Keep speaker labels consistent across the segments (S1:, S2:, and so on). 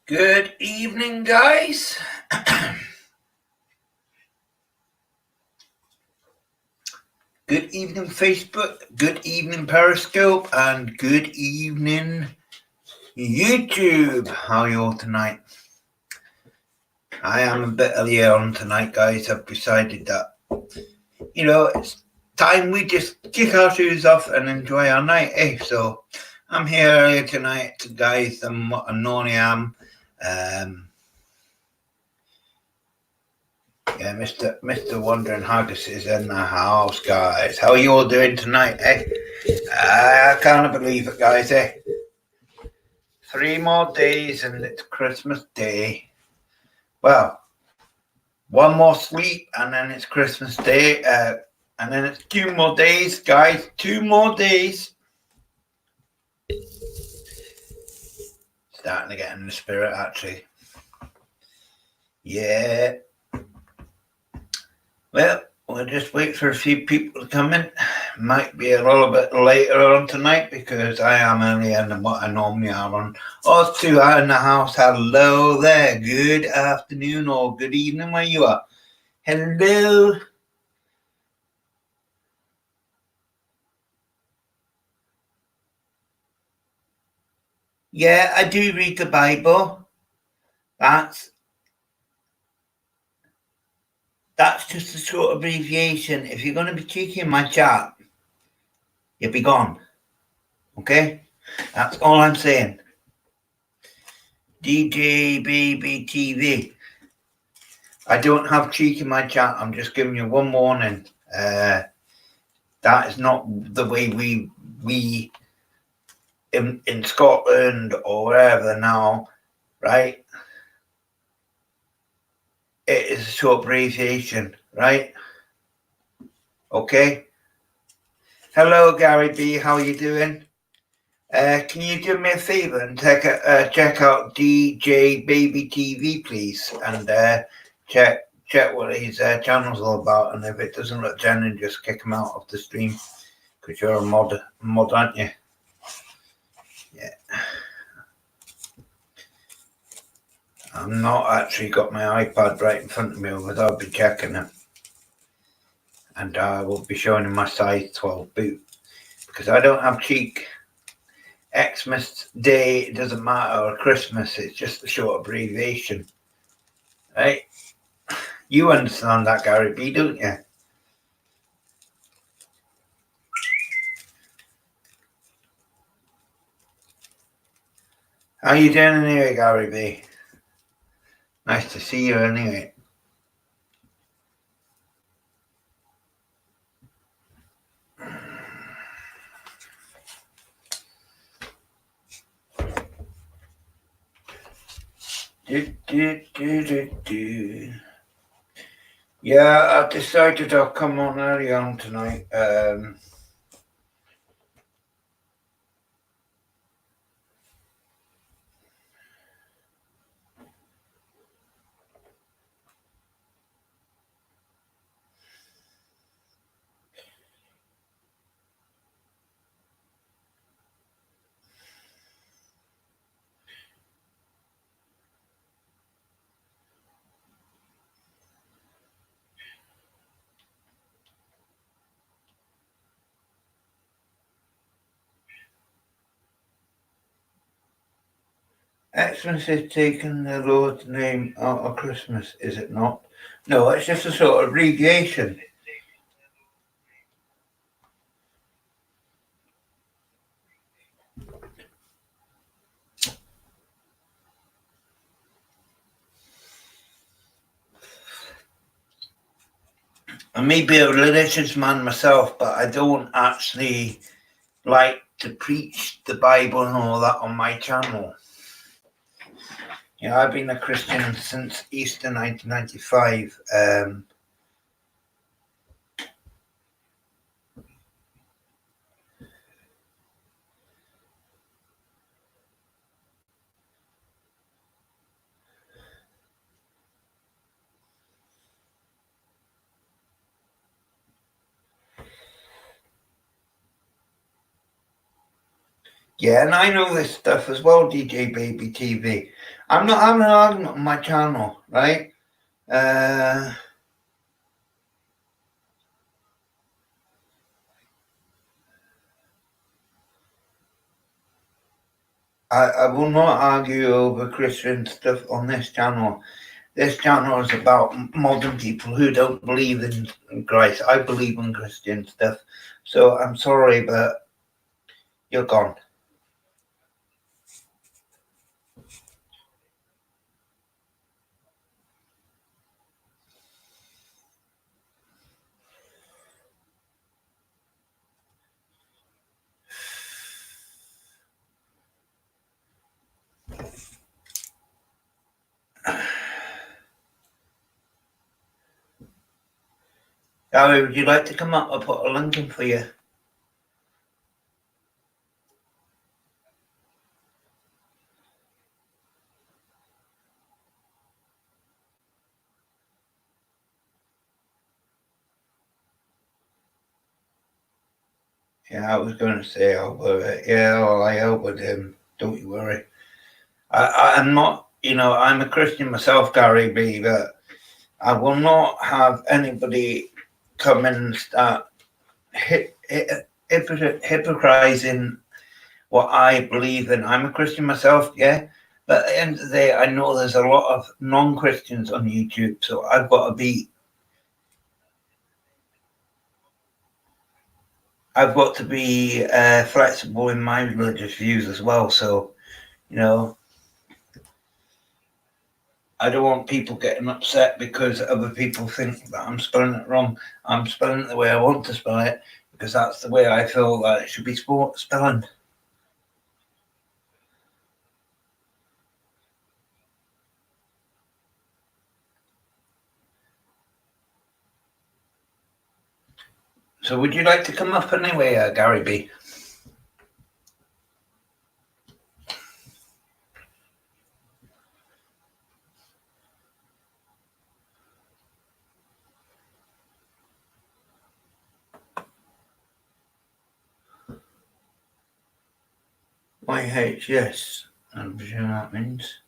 S1: Good evening, guys. Good evening, Facebook. Good evening, Periscope. And good evening, YouTube. How are you all tonight? I am a bit earlier on tonight, guys. I've decided that, it's time we just kick our shoes off and enjoy our night, eh? So I'm here earlier tonight, guys. I'm what I normally am. Yeah, Mr. Wandering Haggis is in the house, guys. How are you all doing tonight, eh? I can't believe it, guys, eh? 3 more days and it's Christmas Day. Well, 1 more sleep and then it's Christmas Day. And then it's 2 more days, guys. 2 more days. Starting to get in the spirit, actually. Yeah. Well, we'll just wait for a few people to come in. Might be a little bit later on tonight because I am earlier than what I normally am on. Us two are in the house. Hello there. Good afternoon or good evening where you are. Hello. Yeah, I do read the Bible. That's just a short abbreviation. If you're going to be cheeking my chat, you'll be gone. Okay? That's all I'm saying. DJ Baby TV. I don't have cheek in my chat. I'm just giving you one warning. That is not the way we in Scotland or wherever now, right? It is a short abbreviation, right? Okay. Hello, Gary B. How are you doing? Can you do me a favor and check out DJ Baby TV, please, and check what his channel's all about. And if it doesn't look genuine, just kick him out of the stream because you're a mod, aren't you? Yeah. I've not actually got my iPad right in front of me, but I'll be checking it. And I will be showing him my size 12 boot because I don't have cheek. Xmas Day, it doesn't matter, or Christmas, it's just a short abbreviation. Right? You understand that, Gary B, don't you? How you doing anyway, Gary B? Nice to see you anyway. Yeah, I decided I'll come on early on tonight. Xmas is taking the Lord's name out of Christmas, is it not? No, it's just a sort of abbreviation. I may be a religious man myself, but I don't actually like to preach the Bible and all that on my channel. I've been a Christian since Easter 1995. Yeah, and I know this stuff as well, DJ Baby TV. I'm not having an argument on my channel, right? I will not argue over Christian stuff on this channel. This channel is about modern people who don't believe in Christ. I believe in Christian stuff. So I'm sorry, but you're gone. Gary, would you like to come up? I'll put a link in for you. Yeah, I was going to say over it. Yeah, well, I help with him. Don't you worry. I'm not, I'm a Christian myself, Gary B, but I will not have anybody come and start hypocrising what I believe in. I'm a Christian myself, yeah. But at the end of the day, I know there's a lot of non-Christians on YouTube, so I've got to be flexible in my religious views as well. So, I don't want people getting upset because other people think that I'm spelling it wrong. I'm spelling it the way I want to spell it because that's the way I feel that it should be spelling. So would you like to come up anyway, Gary B? YH, yes. I'm sure that means.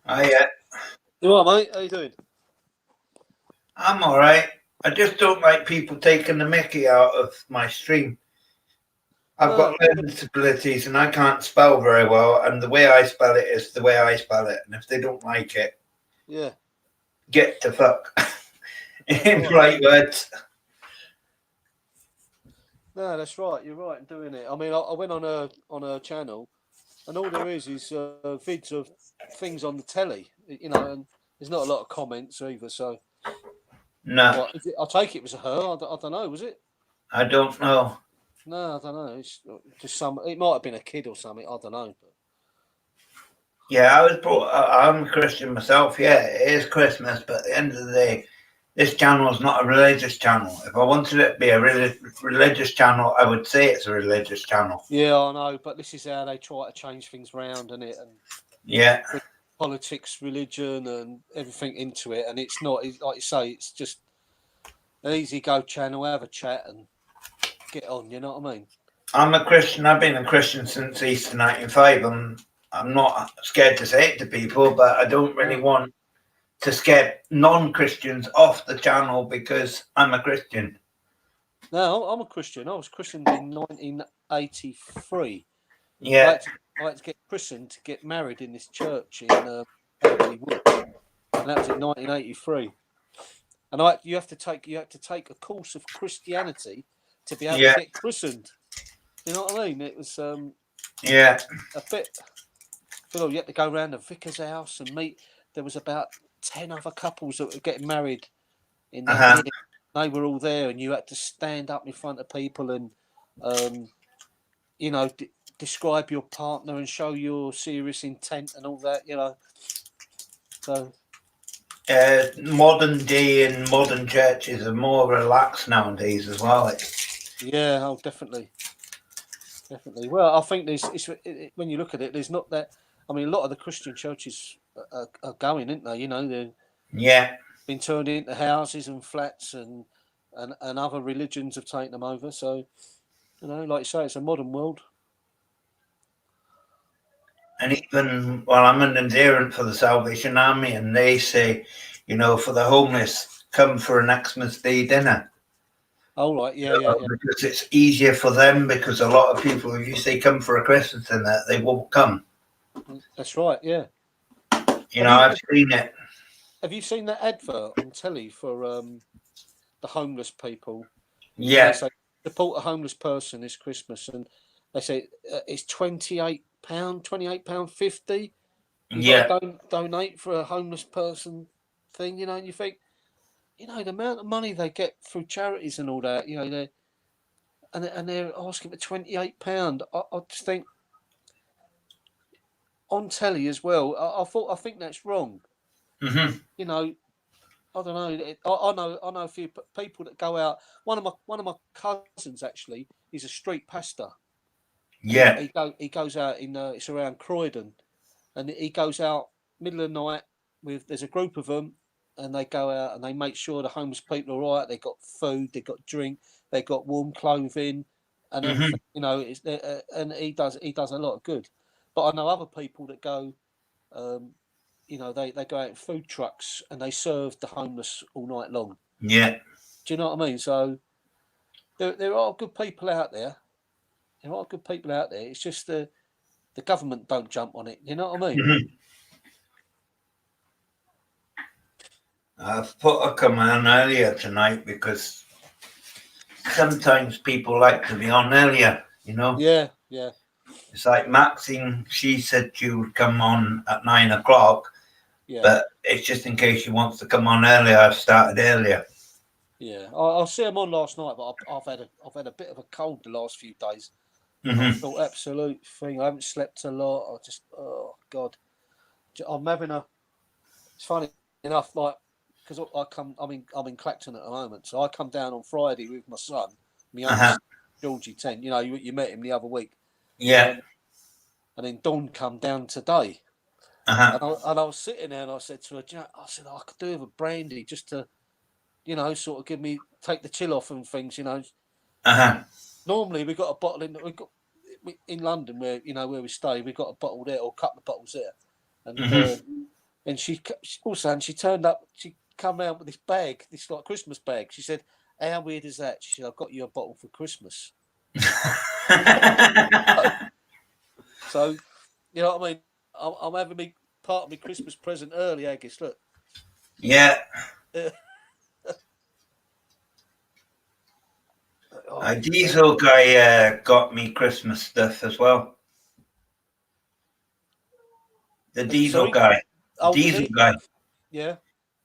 S1: Yeah.
S2: You all right, mate? How you doing?
S1: I'm all right. I just don't like people taking the mickey out of my stream. I've got learning disabilities and I can't spell very well, and the way I spell it is the way I spell it. And if they don't like it,
S2: yeah,
S1: get to fuck. In right words.
S2: No, that's right. You're right in doing it. I mean, I went on a channel, and all there is vids of things on the telly. And there's not a lot of comments either. So
S1: No,
S2: I take it was a her. I don't know. Was it?
S1: I don't know.
S2: No, I don't know. It's just some. It might have been a kid or something. I don't know. But...
S1: Yeah, I was brought. I'm a Christian myself. Yeah, it is Christmas, but at the end of the day, this channel is not a religious channel. If I wanted it to be a religious channel, I would say it's a religious channel.
S2: Yeah, I know, but this is how they try to change things around, and
S1: yeah,
S2: politics, religion, and everything into it, and it's not like you say. It's just an easy go channel. Have a chat and get on. You know what I mean?
S1: I'm a Christian. I've been a Christian since Easter '95. I'm not scared to say it to people, but I don't really want to scare non-Christians off the channel because I'm a Christian.
S2: No, I'm a Christian. I was christened in 1983.
S1: Yeah.
S2: I had to get christened to get married in this church in Waverley Wood, and that was in 1983. And you have to take a course of Christianity to be able to
S1: Yeah.
S2: get christened. You know what I mean? It was
S1: Yeah.
S2: a bit. You had to go around the vicar's house and meet. There was about 10 other couples that were getting married in that
S1: Uh-huh.
S2: year. They were all there, and you had to stand up in front of people and, describe your partner and show your serious intent and all that. So
S1: Modern day and modern churches are more relaxed nowadays as well.
S2: yeah, oh, definitely. Well, I think when you look at it, there's not that. I mean, a lot of the Christian churches are going, aren't they? They've
S1: Yeah.
S2: been turned into houses and flats, and other religions have taken them over. So, like you say, it's a modern world.
S1: And even, well, I'm an adherent for the Salvation Army, and they say, for the homeless, come for an Xmas Day dinner.
S2: Oh, right, yeah.
S1: Because it's easier for them, because a lot of people, if you say come for a Christmas dinner, they won't come.
S2: That's right, yeah.
S1: I've seen it.
S2: Have you seen that advert on telly for the homeless people? And they
S1: Yeah.
S2: say support a homeless person this Christmas, and they say it's £28.50. You've got
S1: Yeah.
S2: to donate for a homeless person thing, and you think, the amount of money they get through charities and all that, they're asking for £28. I just think on telly as well. I think that's wrong.
S1: Hmm.
S2: I don't know. I know a few people that go out. One of my cousins actually, he's a street pastor, and
S1: Yeah.
S2: he goes out in it's around Croydon, and he goes out middle of the night with there's a group of them, and they go out and they make sure the homeless people are right. They got food, they got drink, they got warm clothing, and
S1: Hmm.
S2: everything. And he does a lot of good. But I know other people that go. They go out in food trucks and they serve the homeless all night long.
S1: Yeah.
S2: Do you know what I mean? So there are good people out there. There are good people out there. It's just the government don't jump on it. You know what I mean?
S1: Hmm. I've put a command earlier tonight because sometimes people like to be on earlier.
S2: Yeah.
S1: It's like Maxine, she said she would come on at 9 o'clock,
S2: Yeah.
S1: but it's just in case she wants to come on earlier. I've started earlier.
S2: Yeah. I'll see them on last night, but I've had a bit of a cold the last few days. I
S1: Hmm.
S2: felt absolute thing. I haven't slept a lot. Oh God, I'm having a. It's funny enough, like because I'm in Clacton at the moment, so I come down on Friday with my son, my
S1: Uh-huh.
S2: youngest Georgie 10. You met him the other week,
S1: Yeah.
S2: and then Dawn come down today,
S1: Uh-huh.
S2: and I was sitting there and I said to her, I said I could do with a brandy just to, sort of take the chill off and things.
S1: Uh-huh.
S2: Normally we got a bottle in London where where we stay, we got a bottle there or a couple of bottles there, and
S1: Hmm.
S2: and she turned up. She come out with this bag, this like Christmas bag. She said, "How weird is that?" She said, "I got you a bottle for Christmas." So you know what I mean. I'm having me part of my Christmas present early, Agis. Look.
S1: Yeah.
S2: Oh,
S1: Diesel guy got me Christmas stuff as well. The diesel
S2: sorry.
S1: guy.
S2: Oh, did
S1: Diesel
S2: he?
S1: guy.
S2: Yeah.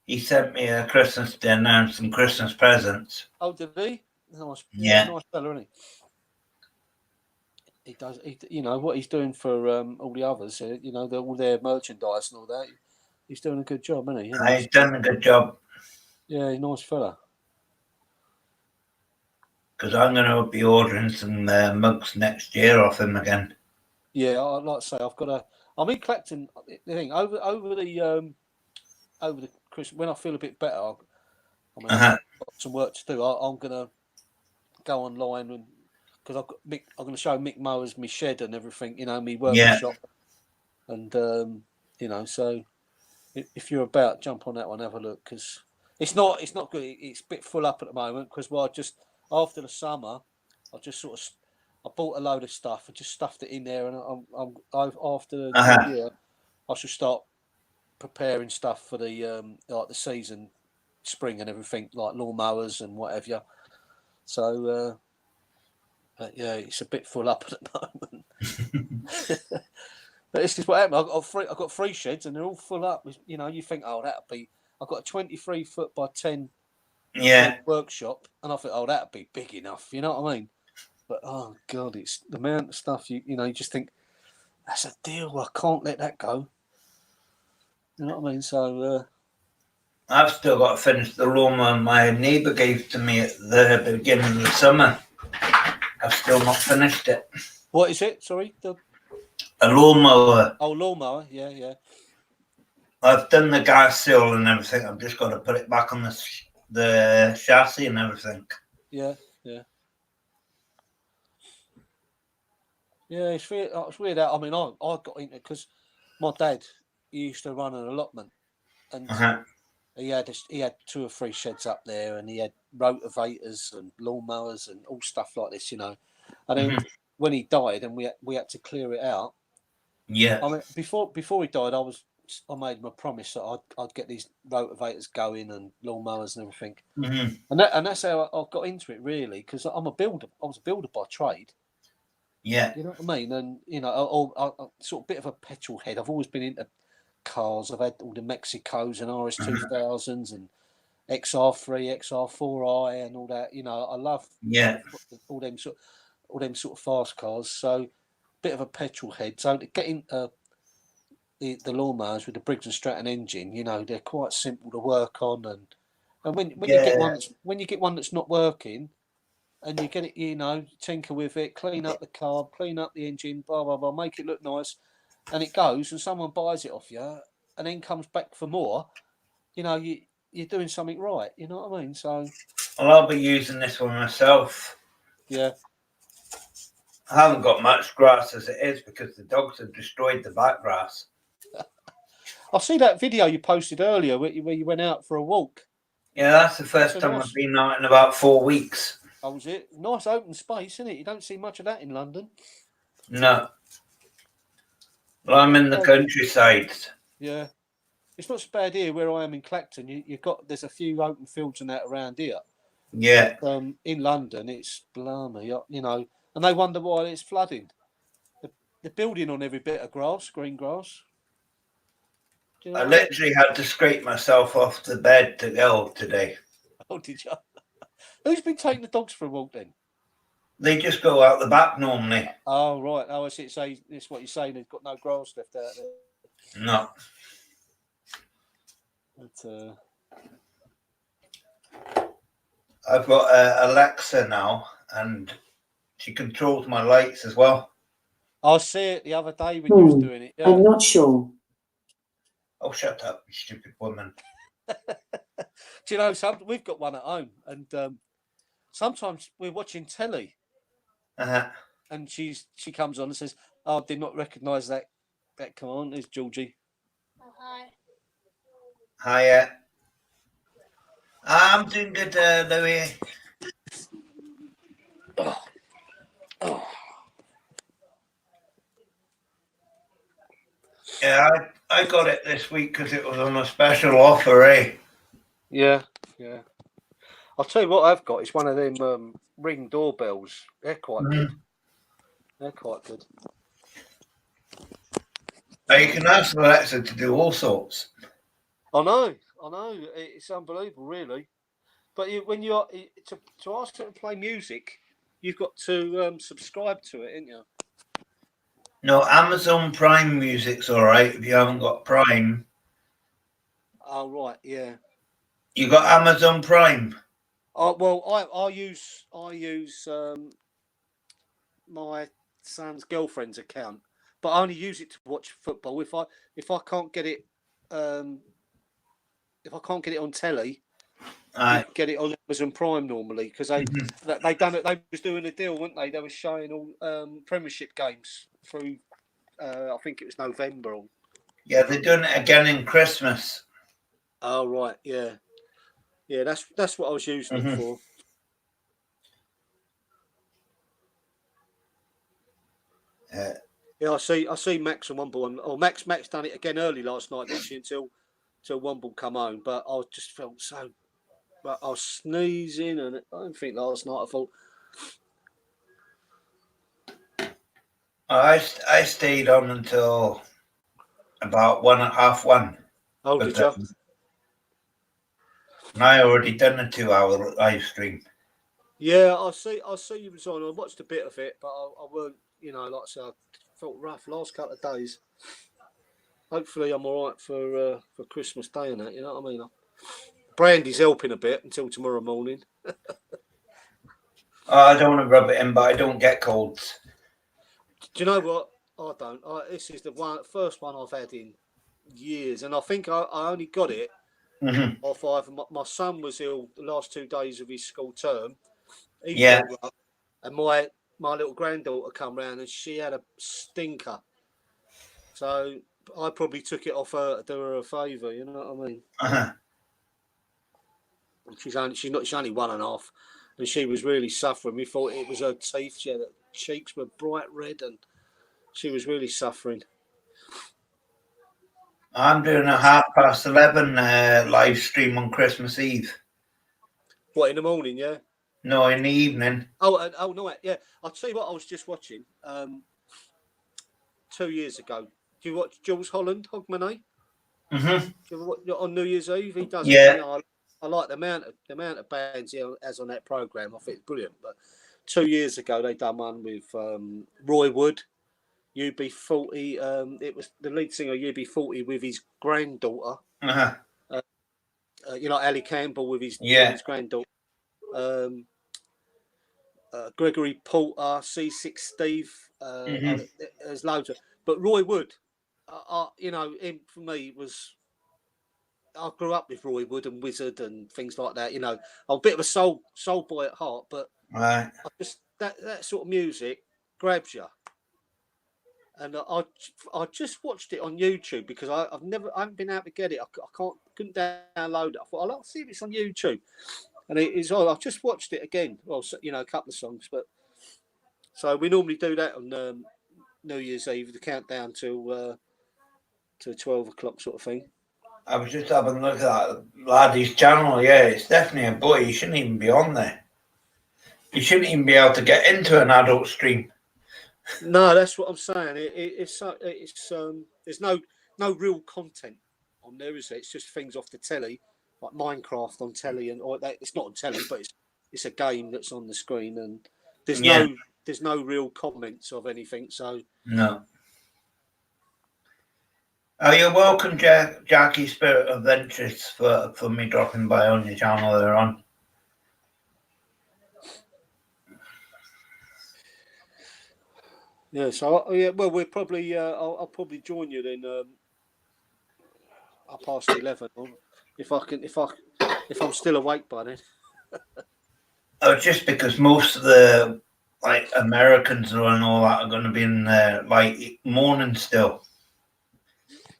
S1: He sent me a Christmas dinner and some Christmas presents.
S2: Oh, did he? Nice. Yeah,
S1: Yeah.
S2: nice fella, isn't he? He does. What he's doing for all the others. All their merchandise and all that. He's doing a good job, isn't he?
S1: I've done a good job.
S2: Yeah, nice fella.
S1: Because I'm going to be ordering some mugs next year off him again.
S2: Yeah, I'd like to say I've got a. I'm in Clacton. The thing over the Christmas when I feel a bit better. I've got some work to do. I'm gonna go online and because I'm gonna show Mick Mowers my shed and everything. My
S1: Yeah.
S2: workshop and so if you're about, jump on that one, have a look because it's not good. It's a bit full up at the moment because after the summer, I just sort of I bought a load of stuff and just stuffed it in there, and I've after the new year, I should start preparing stuff for the like the season, spring and everything, like lawnmowers and whatever. So yeah, it's a bit full up at the moment. But this is what happened. I've got 3 sheds and they're all full up. You know, you think, oh, that'll be. I've got a 23 foot by 10 workshop, and I thought, oh, that'd be big enough. You know what I mean? But oh god, it's the amount of stuff you know. You just think that's a deal. I can't let that go. You know what I mean? So
S1: I've still got to finish the lawnmower my neighbour gave to me at the beginning of the summer. I've still not finished it.
S2: what is it? Sorry,
S1: a lawnmower.
S2: Oh, lawnmower. Yeah, yeah.
S1: I've done the gas seal and everything. I've just got to put it back on the chassis and everything.
S2: Yeah, yeah. Yeah, it's weird. It's weird. I mean, I got into it because my dad, he used to run an allotment, and he had 2 or 3 sheds up there, and he had rotovators and lawnmowers and all stuff like this, you know. And then when he died, and we had to clear it out.
S1: Yeah.
S2: I mean, before he died, I made him a promise that I'd get these rotovators going and lawnmowers and everything. And that's how I got into it, really, because I'm a builder. I was a builder by trade.
S1: Yeah.
S2: You know what I mean? And, you know, I'm sort of bit of a petrol head. I've always been into cars. I've had all the Mexicos and RS2000s and XR3, XR4i and all that. You know, I love all them sort of fast cars. So, bit of a petrol head. So, to get into the lawnmowers with the Briggs and Stratton engine, you know, they're quite simple to work on. And when you get one that's not working, and you get it, you know, tinker with it, clean up the carb, clean up the engine, blah, blah, blah, make it look nice. And it goes and someone buys it off you and then comes back for more, you know, you're doing something right. You know what I mean? So.
S1: Well, I'll be using this one myself.
S2: Yeah.
S1: I haven't got much grass as it is because the dogs have destroyed the back grass.
S2: I see that video you posted earlier where you went out for a walk.
S1: Yeah, that's the first time I've been out in about 4 weeks.
S2: Oh, was it? Nice open space, isn't it? You don't see much of that in London.
S1: No. Well, I'm in the countryside.
S2: Yeah. It's not so bad here where I am in Clacton. There's a few open fields and that around here.
S1: Yeah.
S2: In London, it's blimey, you know, and they wonder why it's flooding. They're building on every bit of grass, green grass.
S1: You know I literally had to scrape myself off the bed to go today.
S2: Oh, did you? Who's been taking the dogs for a walk then?
S1: They just go out the back normally.
S2: Oh, right. Oh, I see. It's what you're saying. They've got no grass left out there.
S1: No.
S2: But,
S1: I've got Alexa now, and she controls my lights as well.
S2: I see it the other day when you was doing it. Yeah.
S3: I'm not sure.
S1: Oh, shut up, you stupid woman.
S2: Do you know, we've got one at home, and sometimes we're watching telly, and she comes on and says, "Oh, I did not recognise that command." There's Georgie.
S4: Oh, hi.
S1: Hiya. I'm doing good, Louis.
S2: Oh.
S1: Yeah, I got it this week because it was on a special offer, eh?
S2: Yeah, yeah. I'll tell you what I've got. It's one of them Ring doorbells. They're quite good. They're quite good.
S1: Now you can ask Alexa to do all sorts.
S2: I know. It's unbelievable, really. But when you're to ask her to play music, you've got to subscribe to it, ain't you?
S1: No, Amazon Prime Music's all right if you haven't got Prime.
S2: Oh, right, yeah.
S1: You got Amazon Prime?
S2: Well, I use my son's girlfriend's account, but I only use it to watch football. If I can't get it, if I can't get it on telly, I get it on Amazon Prime normally because they done it. They was doing a deal, weren't they? They were showing all Premiership games through. I think it was November.
S1: Yeah, they're doing it again in Christmas.
S2: Oh right, yeah. Yeah, that's what I was using it for. Yeah, I see Max and Womble, and Max done it again early last night, didn't she? Until Womble come home, but I just felt so. But I was sneezing, and I don't think last night I thought.
S1: I stayed on until about 1:30.
S2: Oh,
S1: But
S2: did you?
S1: I already done a 2-hour live stream.
S2: Yeah, I see you was on. I watched a bit of it, but I weren't. You know, like I said, I felt rough last couple of days. Hopefully, I'm all right for Christmas Day and that. You know what I mean? Brandy's helping a bit until tomorrow morning.
S1: I don't want to rub it in, but I don't get colds.
S2: Do you know what? I don't. This is the first one I've had in years, and I think I only got it off either my son was ill the last 2 days of his school term. He felt rough, and my little granddaughter come round and she had a stinker. So I probably took it off her to do her a favour. You know what I mean? She's only 1.5, and she was really suffering. We thought it was her teeth. She had her cheeks were bright red, and she was really suffering.
S1: I'm doing a 11:30 live stream on Christmas Eve.
S2: What, in the morning? Yeah.
S1: No, in the evening.
S2: Oh no, yeah. I'll tell you what I was just watching 2 years ago. Do you watch Jules Holland, Hogmanay? On New Year's Eve, he does.
S1: Yeah.
S2: You know, I like the amount of bands he has on that program. I think it's brilliant. But 2 years ago, they done one with Roy Wood, UB40. It was the lead singer of UB40 with his granddaughter. You know, Ali Campbell with his granddaughter. Gregory Porter, C6 Steve. There's loads of. But Roy Wood, you know, him for me was. I grew up with Roy Wood and Wizard and things like that. You know, I'm a bit of a soul boy at heart, but I just that sort of music grabs you. And I just watched it on YouTube because I haven't been able to get it. I couldn't download it. I thought I'll see if it's on YouTube, and it's all. I've just watched it again. Well, you know, a couple of songs, but so we normally do that on New Year's Eve, the countdown to 12 o'clock sort of thing.
S1: I was just having a look at that laddie's channel. Yeah, it's definitely a boy. He shouldn't even be on there. He shouldn't even be able to get into an adult stream.
S2: No, that's what I'm saying. It's there's no real content on there, is there? It's just things off the telly, like Minecraft on telly, or that. It's not on telly, but it's a game that's on the screen, and there's no real comments of anything. So
S1: no. You're welcome, Jackie Spirit Adventures, for me dropping by on your channel there on.
S2: Yeah, so well, we're probably I'll probably join you then. 11, if I'm still awake by then.
S1: Just because most of the Americans and all that are going to be in there morning still.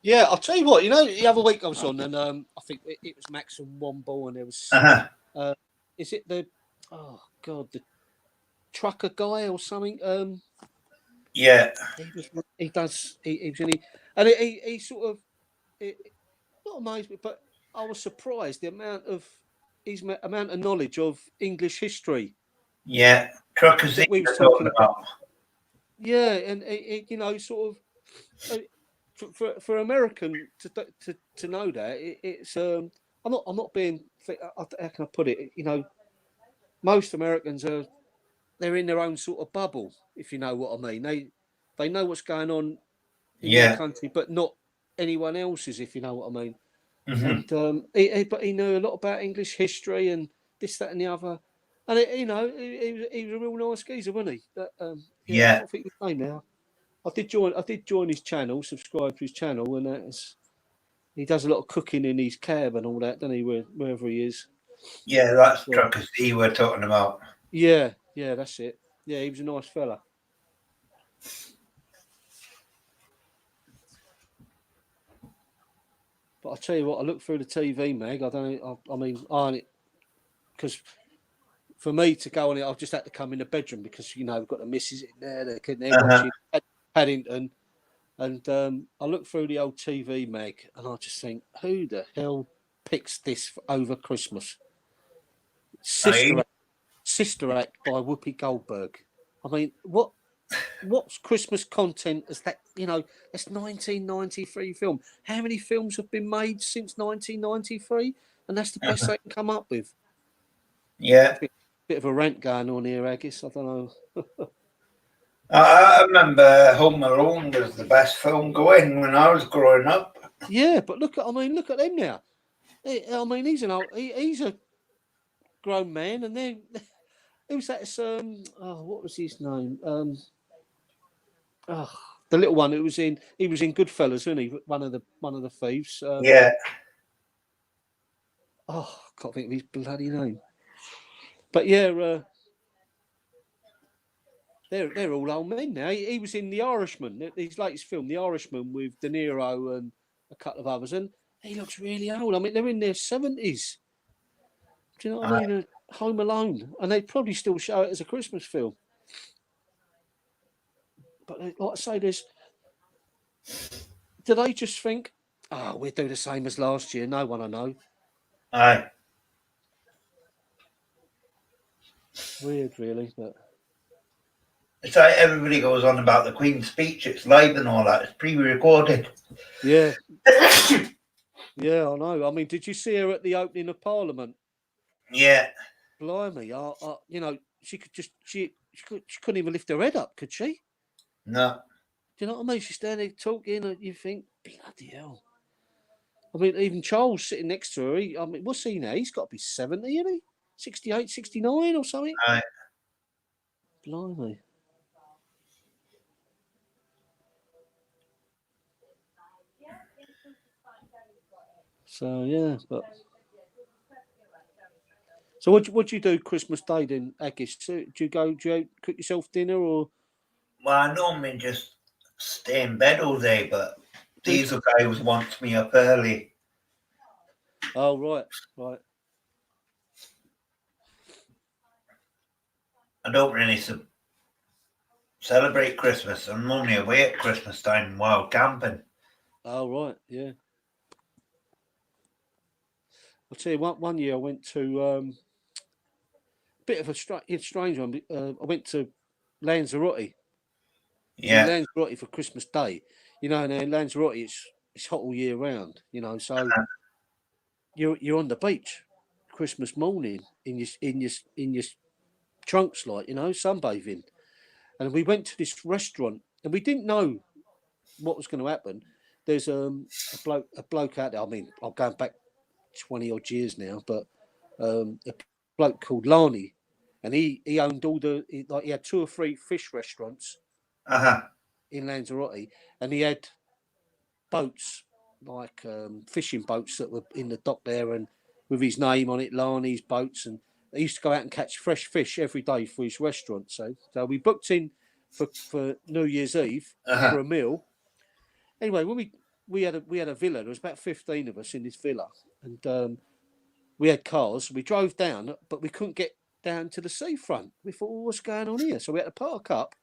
S2: Yeah, I'll tell you what. You know, the other week I was on, and I think it was Max and Womble, and there was. Is it the the trucker guy or something?
S1: Yeah.
S2: He was really, and he sort of not amazed me, but I was surprised the amount of knowledge of English history.
S1: Yeah, truckers
S2: that we were talking about. Yeah, and you know, sort of. For American to know that it's I'm not being, how can I put it, you know, most Americans they're in their own sort of bubble, if you know what I mean. They know what's going on in their country, but not anyone else's, if you know what I mean. And but he knew a lot about English history and this, that, and the other, and you know, he was a real nice geezer, wasn't he? But, I think his name now. I did join his channel, subscribe to his channel, and he does a lot of cooking in his cab and all that, doesn't he? Wherever he is.
S1: Yeah, that's Truckers D we're talking about.
S2: Yeah, that's it. Yeah, he was a nice fella. But I tell you what, I look through the TV, Meg. I don't. I mean, because for me to go on it, I've just had to come in the bedroom because you know we've got the missus in there. They're watching. Paddington, and I look through the old TV mag, and I just think, who the hell picks this over Christmas? Sister Act by Whoopi Goldberg. I mean, what's Christmas content is that? You know, it's 1993 film. How many films have been made since 1993? And that's the best they can come up with.
S1: Yeah.
S2: Bit of a rant going on here, Agis. I don't know.
S1: I remember Home Alone was the best film going when I was growing up.
S2: Yeah, but look at them now. I mean, he's a grown man, and then who's that? What was his name? The little one who was in. He was in Goodfellas, wasn't he? One of the thieves.
S1: Yeah.
S2: I can't think of his bloody name. But yeah, they're all old men now. He was in The Irishman, his latest film, The Irishman, with De Niro and a couple of others, and he looks really old. I mean, they're in their 70s. Do you know what I mean? Home Alone, and they'd probably still show it as a Christmas film. But like I say, do they just think, we'll do the same as last year? No one I know.
S1: Aye.
S2: Weird, really, but
S1: it's like everybody goes on about the Queen's speech. It's live and all that. It's pre-recorded.
S2: Yeah. Yeah, I know. I mean, did you see her at the opening of Parliament?
S1: Yeah.
S2: Blimey, you know, she couldn't even lift her head up, could she?
S1: No.
S2: Do you know what I mean? She's standing there talking, and you think, bloody hell. I mean, even Charles sitting next to her, what's he now? He's got to be 70, isn't he? 68, 69 or something?
S1: Aye.
S2: Blimey. So, yeah, but... So what do you do Christmas Day then, Agis? Do you cook yourself dinner or?
S1: Well, I normally just stay in bed all day, but Diesel guy wants me up early.
S2: Oh, right.
S1: I don't really celebrate Christmas. I'm normally away at Christmas time while camping.
S2: Oh, right, yeah. I'll tell you, one year I went to a bit of a strange one. I went to Lanzarote.
S1: Yeah.
S2: Lanzarote for Christmas Day. You know, and in Lanzarote it's hot all year round. You know, so you're on the beach Christmas morning in your trunks, like, you know, sunbathing. And we went to this restaurant, and we didn't know what was going to happen. There's a bloke out there. I mean, I'm going back 20 odd years now, but a bloke called Lani, and he owned he had 2 or 3 fish restaurants in Lanzarote, and he had boats, like fishing boats that were in the dock there, and with his name on it, Lani's boats, and they used to go out and catch fresh fish every day for his restaurant. So we booked in for New Year's Eve for a meal. Anyway, when we had a villa, there was about 15 of us in this villa, and we had cars. We drove down, but we couldn't get down to the seafront. We thought, well, what's going on here? So we had to park up,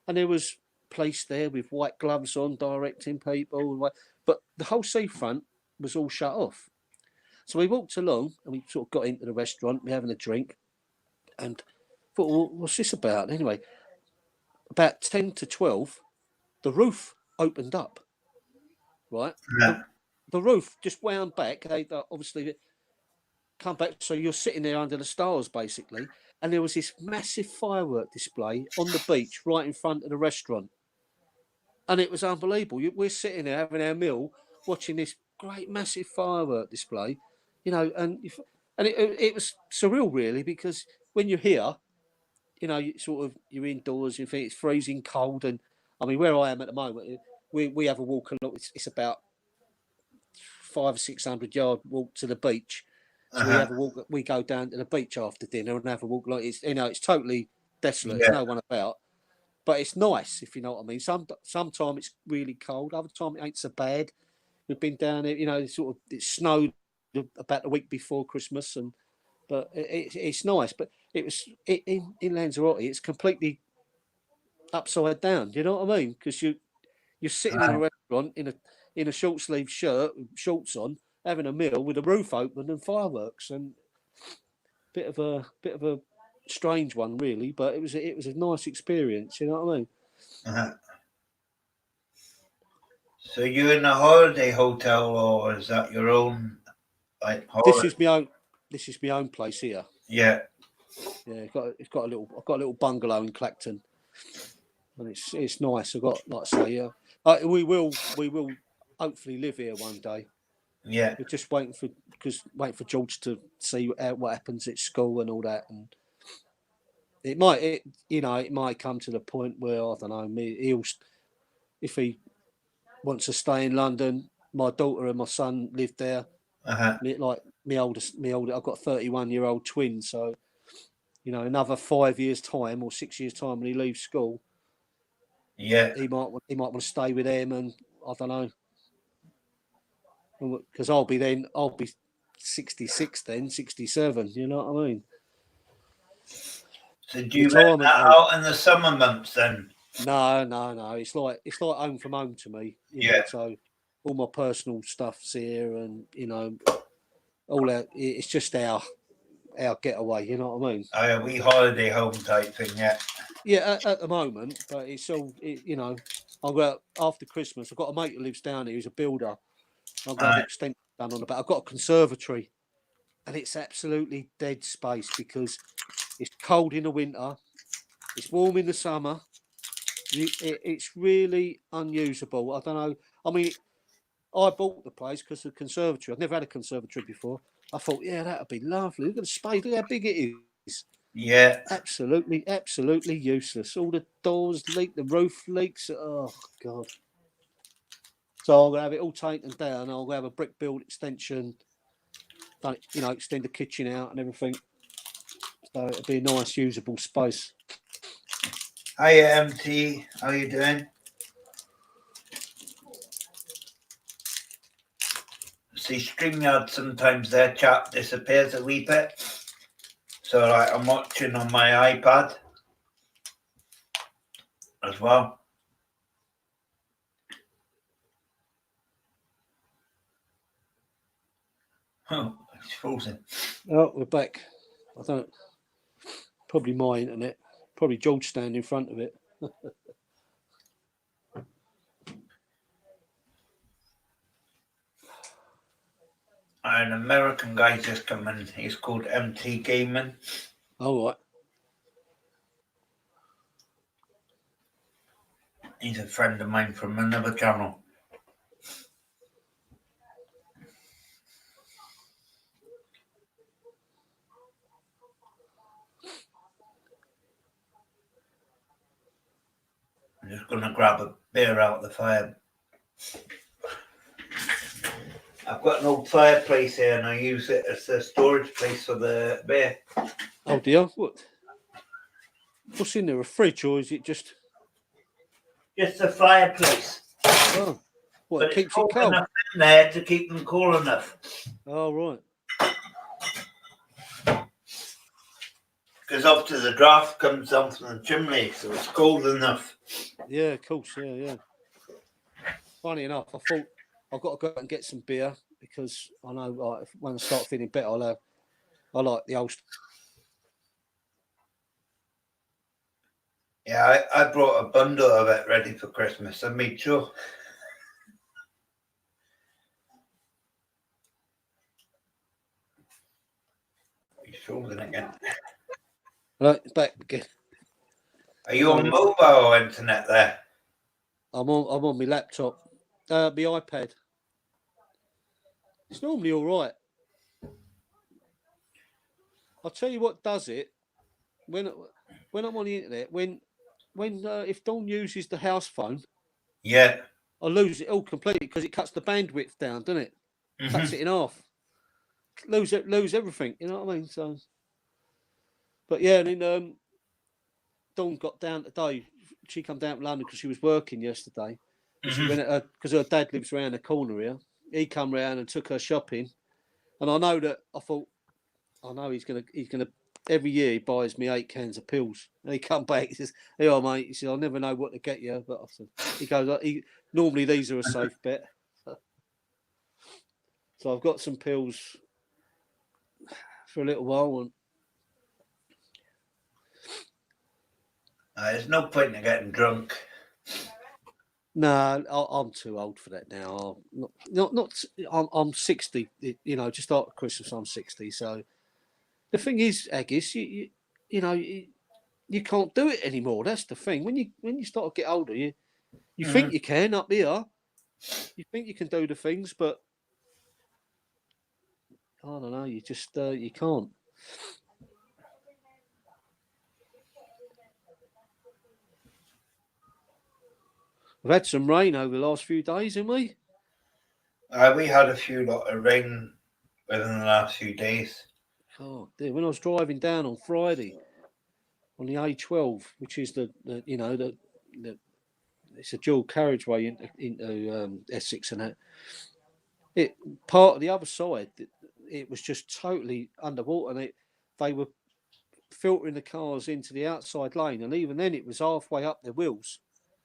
S2: and there was a place there with white gloves on, directing people, but the whole seafront was all shut off. So we walked along, and we sort of got into the restaurant. We're having a drink, and thought, well, what's this about? Anyway, about 10 to 12, the roof opened up, right?
S1: Yeah.
S2: The roof just wound back. They obviously come back, so you're sitting there under the stars, basically, and there was this massive firework display on the beach right in front of the restaurant. And it was unbelievable. We're sitting there having our meal, watching this great, massive firework display, you know, and it was surreal, really, because when you're here, you know, you're indoors, you think it's freezing cold, and I mean, where I am at the moment, we have a walk along. It's about 500 or 600 yard walk to the beach. So we have a walk. We go down to the beach after dinner and have a walk. Like it's totally desolate. There's no one about, but it's nice, if you know what I mean. Sometimes it's really cold. Other time it ain't so bad. We've been down there. You know, it snowed about the week before Christmas, but it's nice. But it was in Lanzarote. It's completely upside down. Do you know what I mean? Because you're sitting in a restaurant in a short sleeve shirt, shorts on, having a meal with the roof open and fireworks, and bit of a strange one, really. But it was a nice experience. You know what I mean?
S1: Uh-huh. So you're in a holiday hotel, or is that your own like holiday?
S2: This is my own place here.
S1: Yeah.
S2: Yeah, I've got a little bungalow in Clacton, and it's nice. I've got, like I say, yeah, we will hopefully live here one day.
S1: Yeah.
S2: We're just waiting for George to see what happens at school and all that, and it might come to the point where I don't know. If he wants to stay in London. My daughter and my son live there.
S1: Uh-huh.
S2: My oldest. I've got a 31-year-old twin, so another 5 years' time or 6 years' time when he leaves school,
S1: Yeah.
S2: he might want to stay with them, and I don't know, because I'll be 66 then, 67. You know what I mean?
S1: So do you rent that out in the summer months then?
S2: No. It's like home from home to me. You know, so all my personal stuff's here, and all that. It's just our getaway. You know what I mean?
S1: Oh, a wee holiday home type thing, yeah.
S2: Yeah, at the moment, but it's all I'll go after Christmas. I've got a mate who lives down here. He's a builder. I'll go have an extension done on the back. I've got a conservatory, and it's absolutely dead space because it's cold in the winter, it's warm in the summer. It's really unusable. I don't know. I mean, I bought the place because of the conservatory. I've never had a conservatory before. I thought, yeah, that'd be lovely. Look at the space. Look how big it is.
S1: Yeah.
S2: Absolutely useless. All the doors leak, the roof leaks. Oh, God. So I'm going to have it all taken down. I'll have a brick build extension, extend the kitchen out and everything. So it'll be a nice, usable space.
S1: Hiya, MT. How you doing? See, StreamYard sometimes their chat disappears a wee bit. So I'm watching on my iPad as well. Oh, it's frozen.
S2: Oh, we're back. Probably my internet. Probably George standing in front of it.
S1: An American guy just come in. He's called MT Gaming.
S2: All right.
S1: He's a friend of mine from another channel. I'm just going to grab a beer out of the fire. I've got an old fireplace here and I use it as a storage place for the beer.
S2: Oh dear, what's in there? A fridge, or is it just
S1: a fireplace?
S2: Oh, what,
S1: but
S2: it keeps it cold
S1: enough in there to keep them cool enough.
S2: Oh, right.
S1: Because obviously the draft comes down from the chimney, so it's cold enough.
S2: Yeah, of course, yeah. Funny enough, I thought I've got to go out and get some beer because I know when I start feeling better, I like the old.
S1: Yeah, I brought a bundle of it ready for Christmas. I made sure. He's frozen again.
S2: Right, back again.
S1: Are you on mobile or internet there?
S2: I'm on my laptop, my iPad. It's normally all right. I'll tell you what does it when I'm on the internet. When if Dawn uses the house phone,
S1: yeah,
S2: I lose it all completely because it cuts the bandwidth down, doesn't it? Mm-hmm. Cuts it in half. Lose everything. You know what I mean? So, but yeah, and then Dawn got down today. She come down to London because she was working yesterday. Mm-hmm. She went because her dad lives around the corner here. He come round and took her shopping, and I thought, I know he's gonna every year he buys me 8 cans of pills, and he come back. He says, "Hey, mate," he said, "I'll never know what to get you." But I said, he goes, "Normally these are a safe bet." So I've got some pills for a little while. And
S1: there's no point in getting drunk.
S2: no, I'm too old for that now. I'm 60. You know, just after Christmas, I'm 60. So the thing is, Agis, you know, you can't do it anymore. That's the thing. When you start to get older, you think you can up here. You think you can do the things, but I don't know. You just you can't. We've had some rain over the last few days, haven't we?
S1: We had a few lot of rain within the last few days.
S2: Oh dear! When I was driving down on Friday on the A12, which is the it's a dual carriageway into Essex, and that it part of the other side, it was just totally underwater, and they were filtering the cars into the outside lane, and even then it was halfway up their wheels.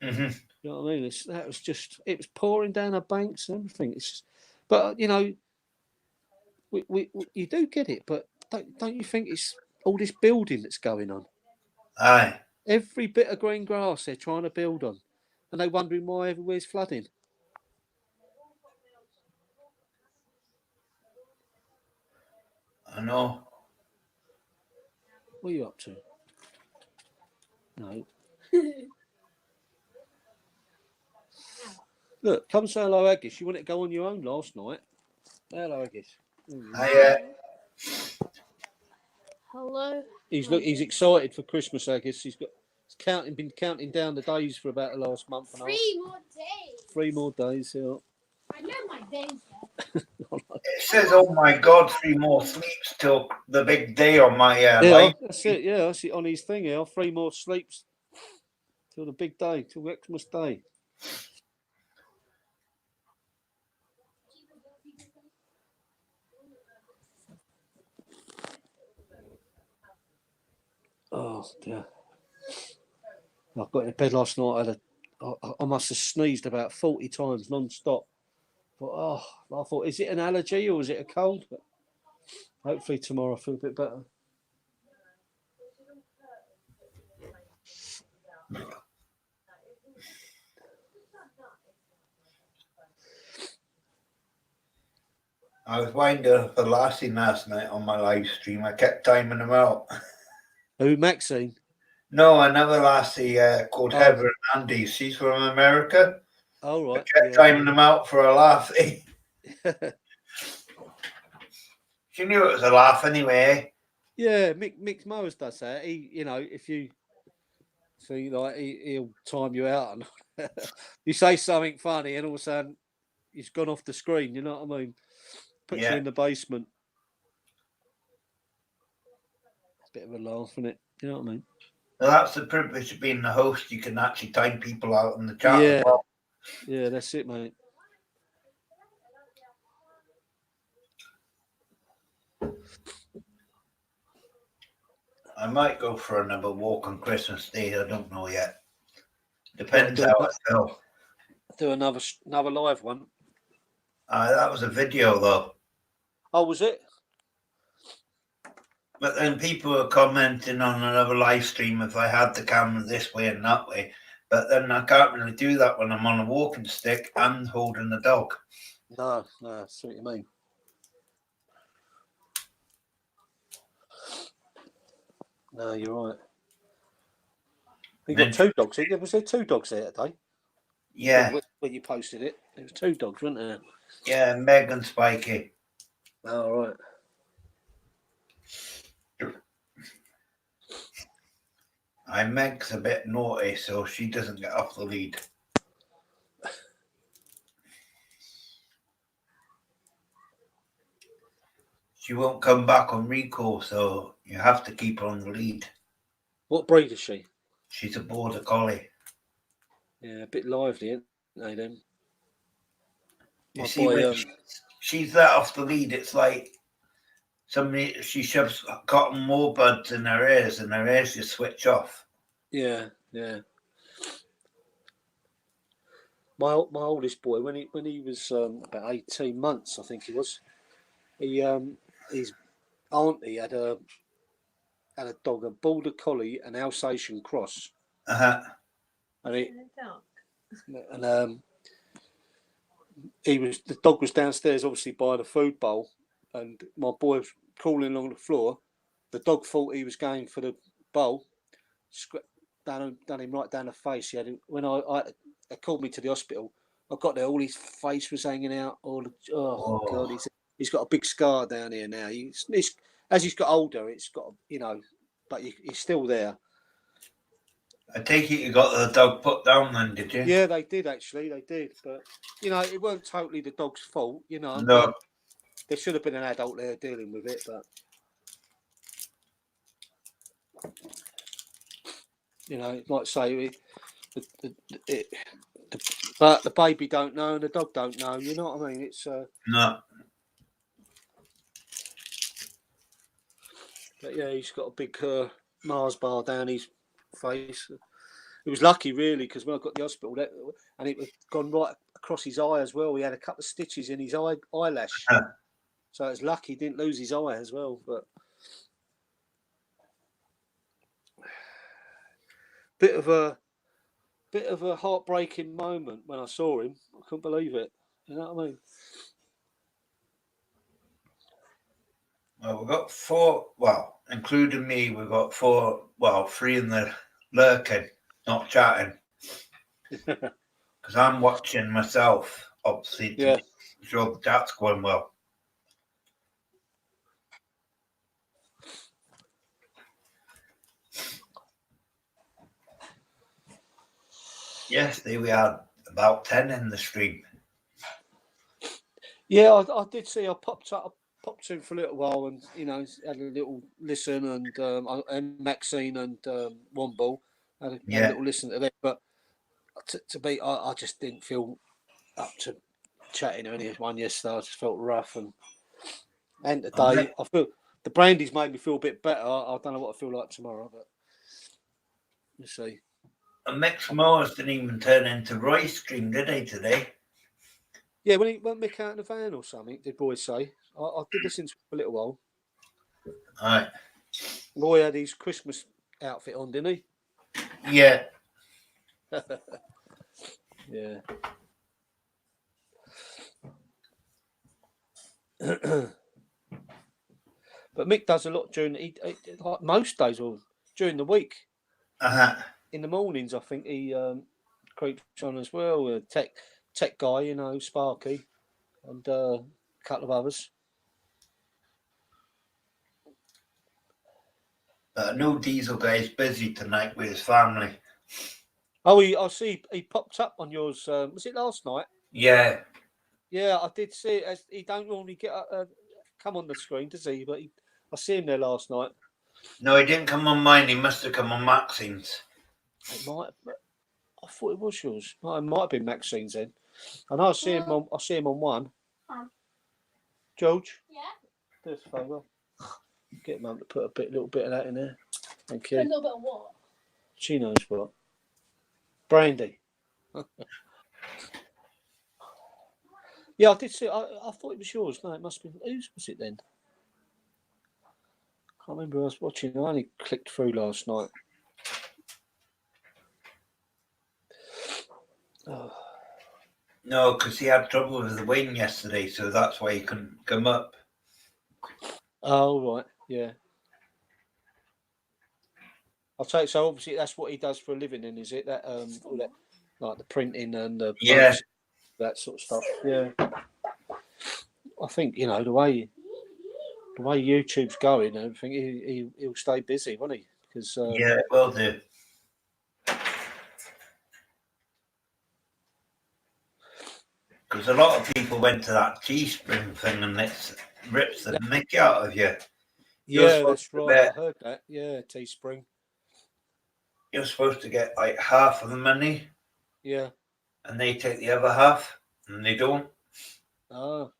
S1: Mm-hmm.
S2: You know what I mean? It was pouring down the banks and everything. But you know, we you do get it, but don't you think it's all this building that's going on?
S1: Aye.
S2: Every bit of green grass they're trying to build on, and they're wondering why everywhere's flooding.
S1: I know.
S2: What are you up to? No. Look, come say hello, Agis. You want to go on your own last night? Hello, Agis.
S3: Hello.
S2: He's excited for Christmas, Agis. He's been counting down the days for about the last month and a half.
S3: 3 more days.
S2: 3 more days, yeah.
S3: I know my days.
S1: It says, "Oh my God, 3 more sleeps till the big day on my
S2: Yeah,
S1: life."
S2: that's it. Yeah, I see it on his thing here. 3 more sleeps till the big day, till Xmas Day. Oh dear. I got in bed last night. I must have sneezed about 40 times non-stop. I thought, is it an allergy or is it a cold? But hopefully tomorrow I feel a bit better.
S1: I was winding up a lassie last night on my live stream. I kept timing them out.
S2: Who, Maxine?
S1: No, another lassie called
S2: Oh.
S1: Heather Hernandez. She's from America.
S2: Oh, right.
S1: I kept timing them out for a laugh. She knew it was a laugh anyway.
S2: Yeah, Mick Mowers does that. He, you know, if you see, like, he'll time you out, and you say something funny, and all of a sudden he's gone off the screen. You know what I mean? Puts you in the basement. It's a bit of a laugh, isn't it? You know what I mean?
S1: Well, that's the privilege of being the host. You can actually time people out in the chat.
S2: Yeah,
S1: as well.
S2: Yeah, that's it, mate.
S1: I might go for another walk on Christmas Day. I don't know yet. Depends how I feel.
S2: Do another live one.
S1: That was a video though.
S2: Oh, was it?
S1: But then people were commenting on another live stream if I had the camera this way and that way. But then I can't really do that when I'm on a walking stick and holding the dog.
S2: No, that's what you mean. No, you're right. You got 2 dogs. Was there 2 dogs there today?
S1: Yeah.
S2: When you posted it, there was 2 dogs, weren't there?
S1: Yeah, Meg and Spiky.
S2: Oh, right.
S1: Meg's a bit naughty, so she doesn't get off the lead. She won't come back on recall, so you have to keep her on the lead.
S2: What breed is she?
S1: She's a border collie.
S2: Yeah, a bit lively, isn't they, then?
S1: You see, when she's let off the lead, it's like she shoves cotton wool buds in her ears, and her ears just switch off.
S2: Yeah. My oldest boy, when he was about 18 months, I think he was. His auntie had a dog, a border collie, an Alsatian cross, and the dog was downstairs, obviously by the food bowl, and my boy was crawling along the floor. The dog thought he was going for the bowl, done him right down the face. He had him, when they called me to the hospital. I got there, all his face was hanging out. God, he's got a big scar down here now. As he's got older, it's got, but he's still there.
S1: I take it you got the dog put down then, did you?
S2: Yeah, they did actually. They did, but it weren't totally the dog's fault.
S1: No.
S2: There should have been an adult there dealing with it, but like say, but the baby don't know and the dog don't know. You know what I mean? It's
S1: no.
S2: But yeah, he's got a big Mars bar down his face. It was lucky, really, because when I got to the hospital, and it had gone right across his eye as well. He had a couple of stitches in his eyelash, so it was lucky he didn't lose his eye as well. But bit of a heartbreaking moment when I saw him. I couldn't believe it. You know what I mean?
S1: Well, we've got 4. Well, including me, we've got 4. Well, 3 in the lurking, not chatting, because I'm watching myself. Obviously, to be sure the chat's going well. Yesterday we had about 10 in the stream.
S2: Yeah, I did see. I popped in for a little while, and had a little listen, and Maxine and Womble had a little listen to them. But I just didn't feel up to chatting to anyone yesterday. I just felt rough, and today I feel the brandy's made me feel a bit better. I don't know what I feel like tomorrow, but we'll see.
S1: And Mick Morris didn't even turn into Roy's stream, did he, today?
S2: Yeah, when he went Mick out in the van or something, did Roy say? I did listen to him for a little while.
S1: All right.
S2: Roy had his Christmas outfit on, didn't he?
S1: Yeah.
S2: Yeah. But Mick does a lot like most days or during the week. In the mornings, I think he creeps on as well. Tech guy, Sparky, and a couple of others.
S1: I know Diesel Guy's busy tonight with his family.
S2: Oh, I see he popped up on yours. Was it last night?
S1: Yeah.
S2: Yeah, I did see it. He don't normally come on the screen, does he? But I see him there last night.
S1: No, he didn't come on mine. He must have come on Maxine's.
S2: It might. I thought it was yours. It might have been Maxine's then. I know I see him on one. George.
S3: Yeah.
S2: Do us a favour. Get Mum to put a little bit of that in there. Thank you.
S3: A little bit of what?
S2: She knows what. Brandy. Yeah, I did see. I thought it was yours. No, it must be. Whose was it then? I can't remember. I was watching. I only clicked through last night. Oh.
S1: No, because he had trouble with the wing yesterday, so that's why he couldn't come up.
S2: Oh, right. Yeah. I'll take. So obviously that's what he does for a living, then, is it? That all that, like the printing and the that sort of stuff. Yeah. I think the way YouTube's going, I think he'll stay busy, won't he? Because
S1: yeah, it will do. Because a lot of people went to that Teespring thing and it rips the mickey out of you.
S2: Yeah, that's right. I heard that. Yeah, Teespring.
S1: You're supposed to get like half of the money.
S2: Yeah.
S1: And they take the other half, and they don't.
S2: Oh.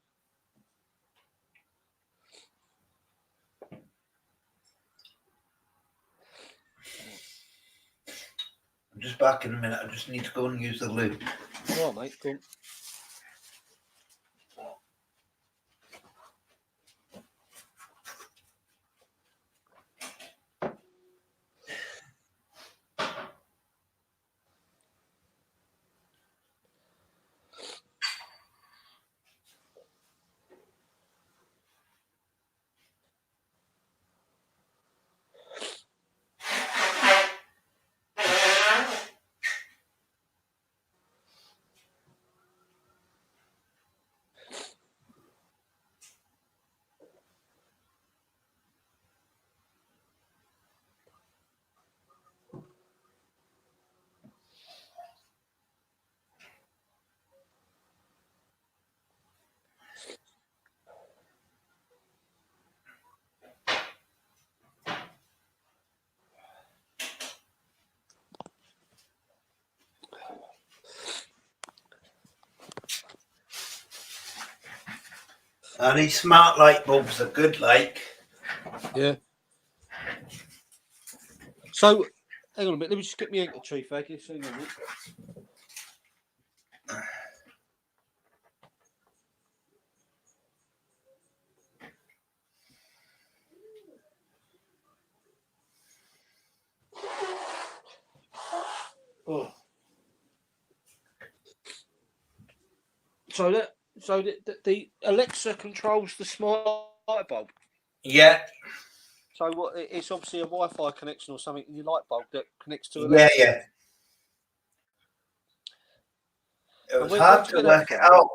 S1: just back in a minute. I just need to go and use the loo.
S2: All right, mate. Go on.
S1: And these smart light bulbs are good, like.
S2: Yeah. So, hang on a minute. Let me just get my handkerchief, Aggie. Hang on a minute. Oh. So the Alexa controls the smart light bulb.
S1: Yeah.
S2: So what? It's obviously a Wi-Fi connection or something in your light bulb that connects to
S1: Yeah,
S2: Alexa.
S1: yeah. It was
S2: where'd
S1: hard
S2: you
S1: to
S2: get that
S1: work it
S2: from?
S1: out.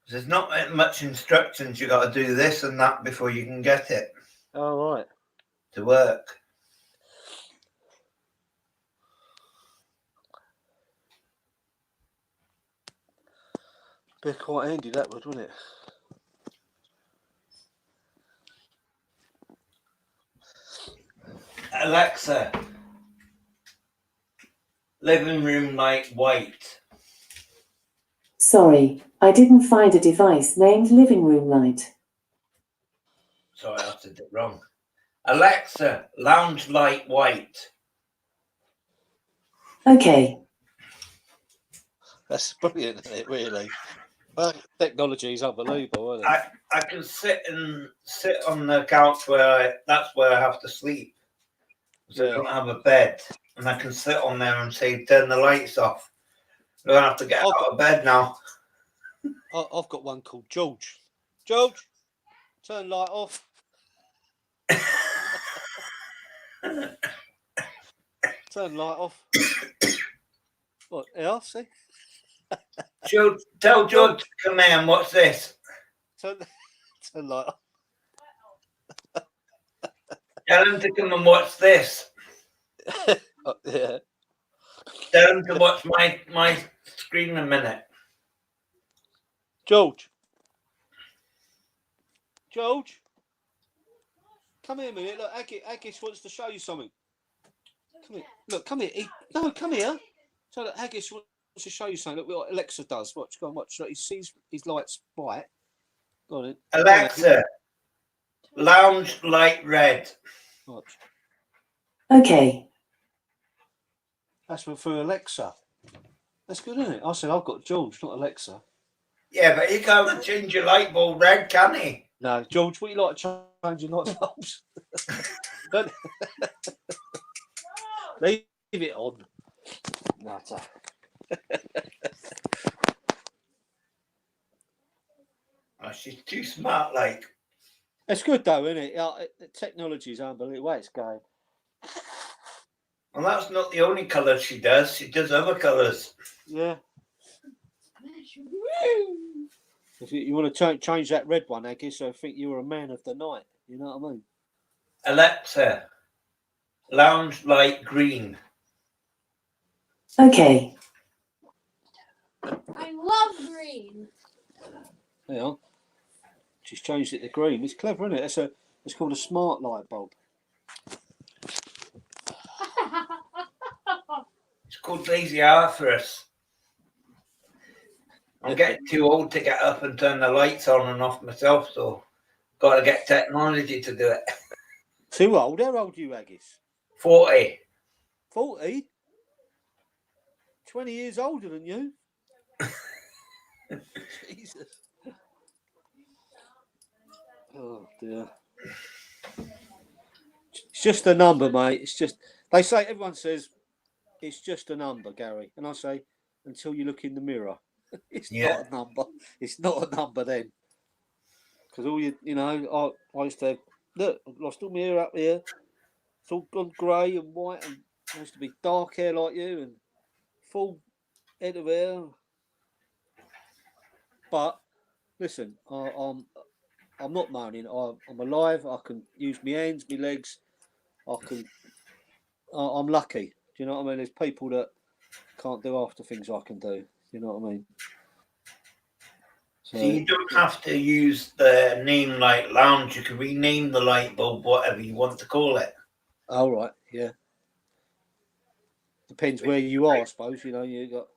S1: There's not much instructions. You got to do this and that before you can get it
S2: Oh, right.
S1: to work.
S2: Be quite handy, that would, wouldn't it?
S1: Alexa, living room light white.
S4: Sorry, I didn't find a device named living room light.
S1: Sorry, I said it wrong. Alexa, lounge light white.
S4: Okay.
S2: That's brilliant, isn't it? Really. Well, technology is unbelievable, isn't it?
S1: I can sit on the couch that's where I have to sleep. So
S2: Yeah.
S1: I don't have a bed, and I can sit on there and say, turn the lights off. I don't have to get out of bed now.
S2: I've got one called George. George, turn light off. Turn light off. What? Yeah, see?
S1: George, tell George to come here and watch this.
S2: Turn light off.
S1: Tell him to come and watch this.
S2: Yeah.
S1: Tell him to watch my screen in a minute.
S2: George, come here a minute. Look, Agis wants to show you something. Come here. Look, come here. Come here. So look, Agis wants to show you something. Look what Alexa does. Watch, go and watch. Look, he sees his lights bright. Go on then.
S1: Alexa, lounge light red.
S2: Watch.
S4: Okay.
S2: That's for Alexa. That's good, isn't it? I said I've got George, not Alexa.
S1: Yeah, but he can't change your light bulb red, can he?
S2: No, George, what you like to change your light bulbs? Leave it on. Nutter.
S1: Oh, she's too smart, like.
S2: It's good though, isn't it? The technology is unbelievable. Way it's going.
S1: And that's not the only colour she does. She does other colours.
S2: Yeah. If you want to change that red one, Aggie, so I think you were a man of the night. You know what I mean?
S1: Alexa, lounge light green.
S4: Okay.
S3: I love green.
S2: Yeah. She's changed it to green. It's clever, isn't it? It's called a smart light bulb.
S1: It's called Lazy Arthurus. I'm getting too old to get up and turn the lights on and off myself, so got to get technology to do it.
S2: Too old? How old are you, Aggies?
S1: 40.
S2: 40? 20 years older than you? Jesus. Oh, dear. It's just a number, mate. It's just, they say, everyone says, it's just a number, Gary. And I say, until you look in the mirror. It's not a number. It's not a number then. Because all you know, I used to, look, I've lost all my hair up here. It's all gone grey and white, and I used to be dark hair like you and full head of hair. But listen, I'm not moaning. I'm alive. I can use my hands, my legs. I'm lucky. Do you know what I mean? There's people that can't do half the things I can do. You know what I mean?
S1: So you don't have to use the name like lounge. You can rename the light bulb, whatever you want to call it.
S2: All right, yeah. Depends where you are, I suppose. You know, you got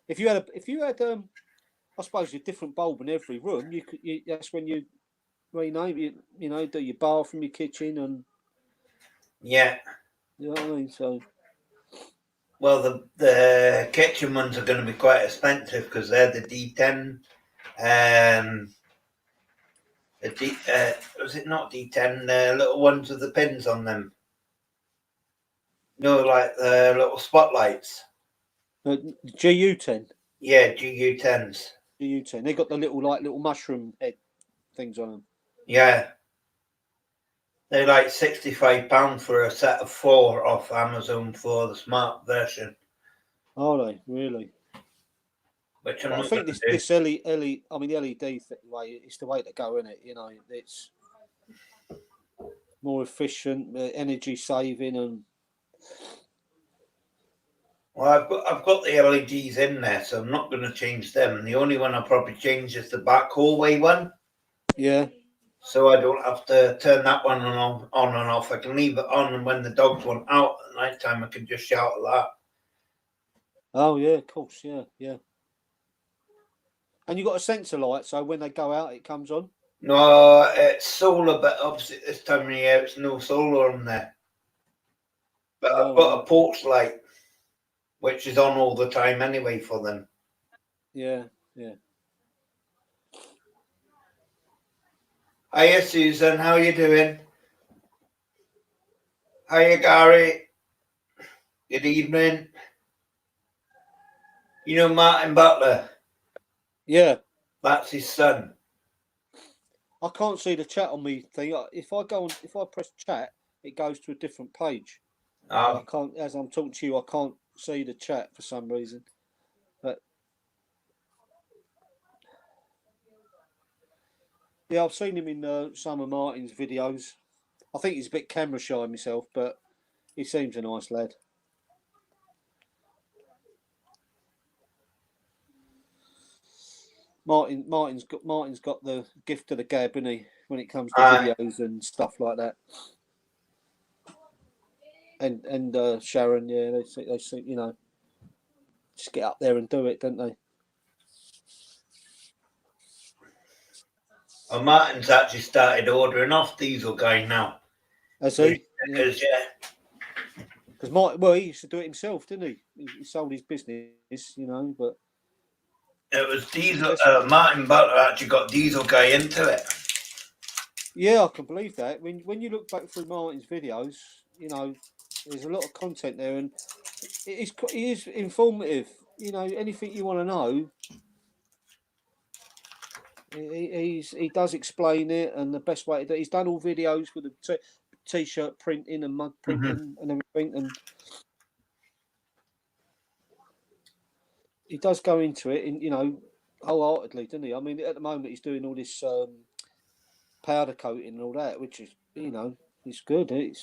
S2: if you had I suppose a different bulb in every room. That's when you rename it. You know, do your bathroom, your kitchen, and
S1: yeah.
S2: You know what I mean? So.
S1: Well, the kitchen ones are going to be quite expensive because they're the D10. Was it not D10? The little ones with the pins on them. No, like the little spotlights.
S2: GU10.
S1: Yeah, GU10s.
S2: GU10. They got the little mushroom head things on them.
S1: Yeah. They're like £65 for a set of 4 off Amazon for the smart version.
S2: Are they really?
S1: Which
S2: I think this LED, I mean the LED way, it's the way to go, isn't it? You know, it's more efficient, energy saving, and.
S1: Well, I've got the LEDs in there, so I'm not going to change them. The only one I'll probably change is the back hallway one.
S2: Yeah.
S1: So I don't have to turn that one on and off. I can leave it on, and when the dogs want out at night time, I can just shout at that.
S2: Oh yeah, of course, yeah. And you got a sensor light, so when they go out, it comes on.
S1: No, it's solar, but obviously this time of year it's no solar on there. But I've got a porch light, which is on all the time anyway for them.
S2: Yeah.
S1: Hiya, Susan. How you doing? Hiya, Gary. Good evening. You know Martin Butler?
S2: Yeah.
S1: That's his son.
S2: I can't see the chat on me thing. If I press chat, it goes to a different page. I can't, as I'm talking to you, I can't see the chat for some reason. But yeah, I've seen him in some of Martin's videos. I think he's a bit camera shy himself, but he seems a nice lad. Martin's got the gift of the gab, isn't he, when it comes to videos and stuff like that. And Sharon, yeah, they see, you know, just get up there and do it, don't they?
S1: Well, Martin's actually started ordering off Diesel Guy now.
S2: Has he?
S1: Because
S2: Because Martin, he used to do it himself, didn't he? He sold his business, you know, but
S1: it was Diesel. Martin Butler actually got Diesel Guy into it.
S2: Yeah, I can believe that. When you look back through Martin's videos, you know, there's a lot of content there, and he is informative. You know, anything you want to know, he does explain it, and the best way to do it. He's done all videos with the t-shirt printing and mug printing and everything, and he does go into it, you know, wholeheartedly, doesn't he? I mean, at the moment he's doing all this powder coating and all that, which is, you know, it's good. The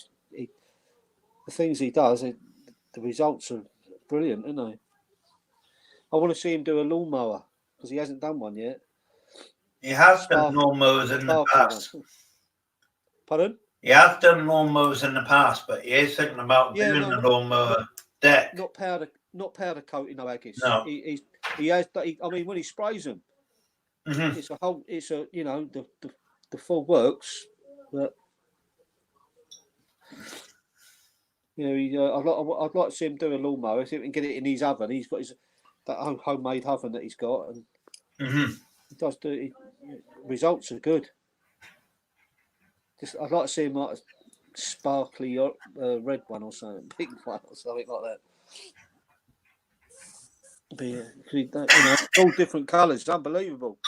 S2: things he does, the results are brilliant, aren't they? I want to see him do a lawnmower because he hasn't done one yet.
S1: He has done lawnmowers in the past.
S2: Pardon?
S1: He has done lawnmowers in the past, but he is thinking about doing a lawnmower deck.
S2: Not powder coating, no, Agis.
S1: No.
S2: He has. I mean, when he sprays them, it's a you know, the full works, but I'd like to see him do a lawnmower. See if we can get it in his oven. He's got that homemade oven that he's got, and he does do. Results are good. I'd like to see him like a sparkly red one or something, pink one or something like that. But all different colours. It's unbelievable.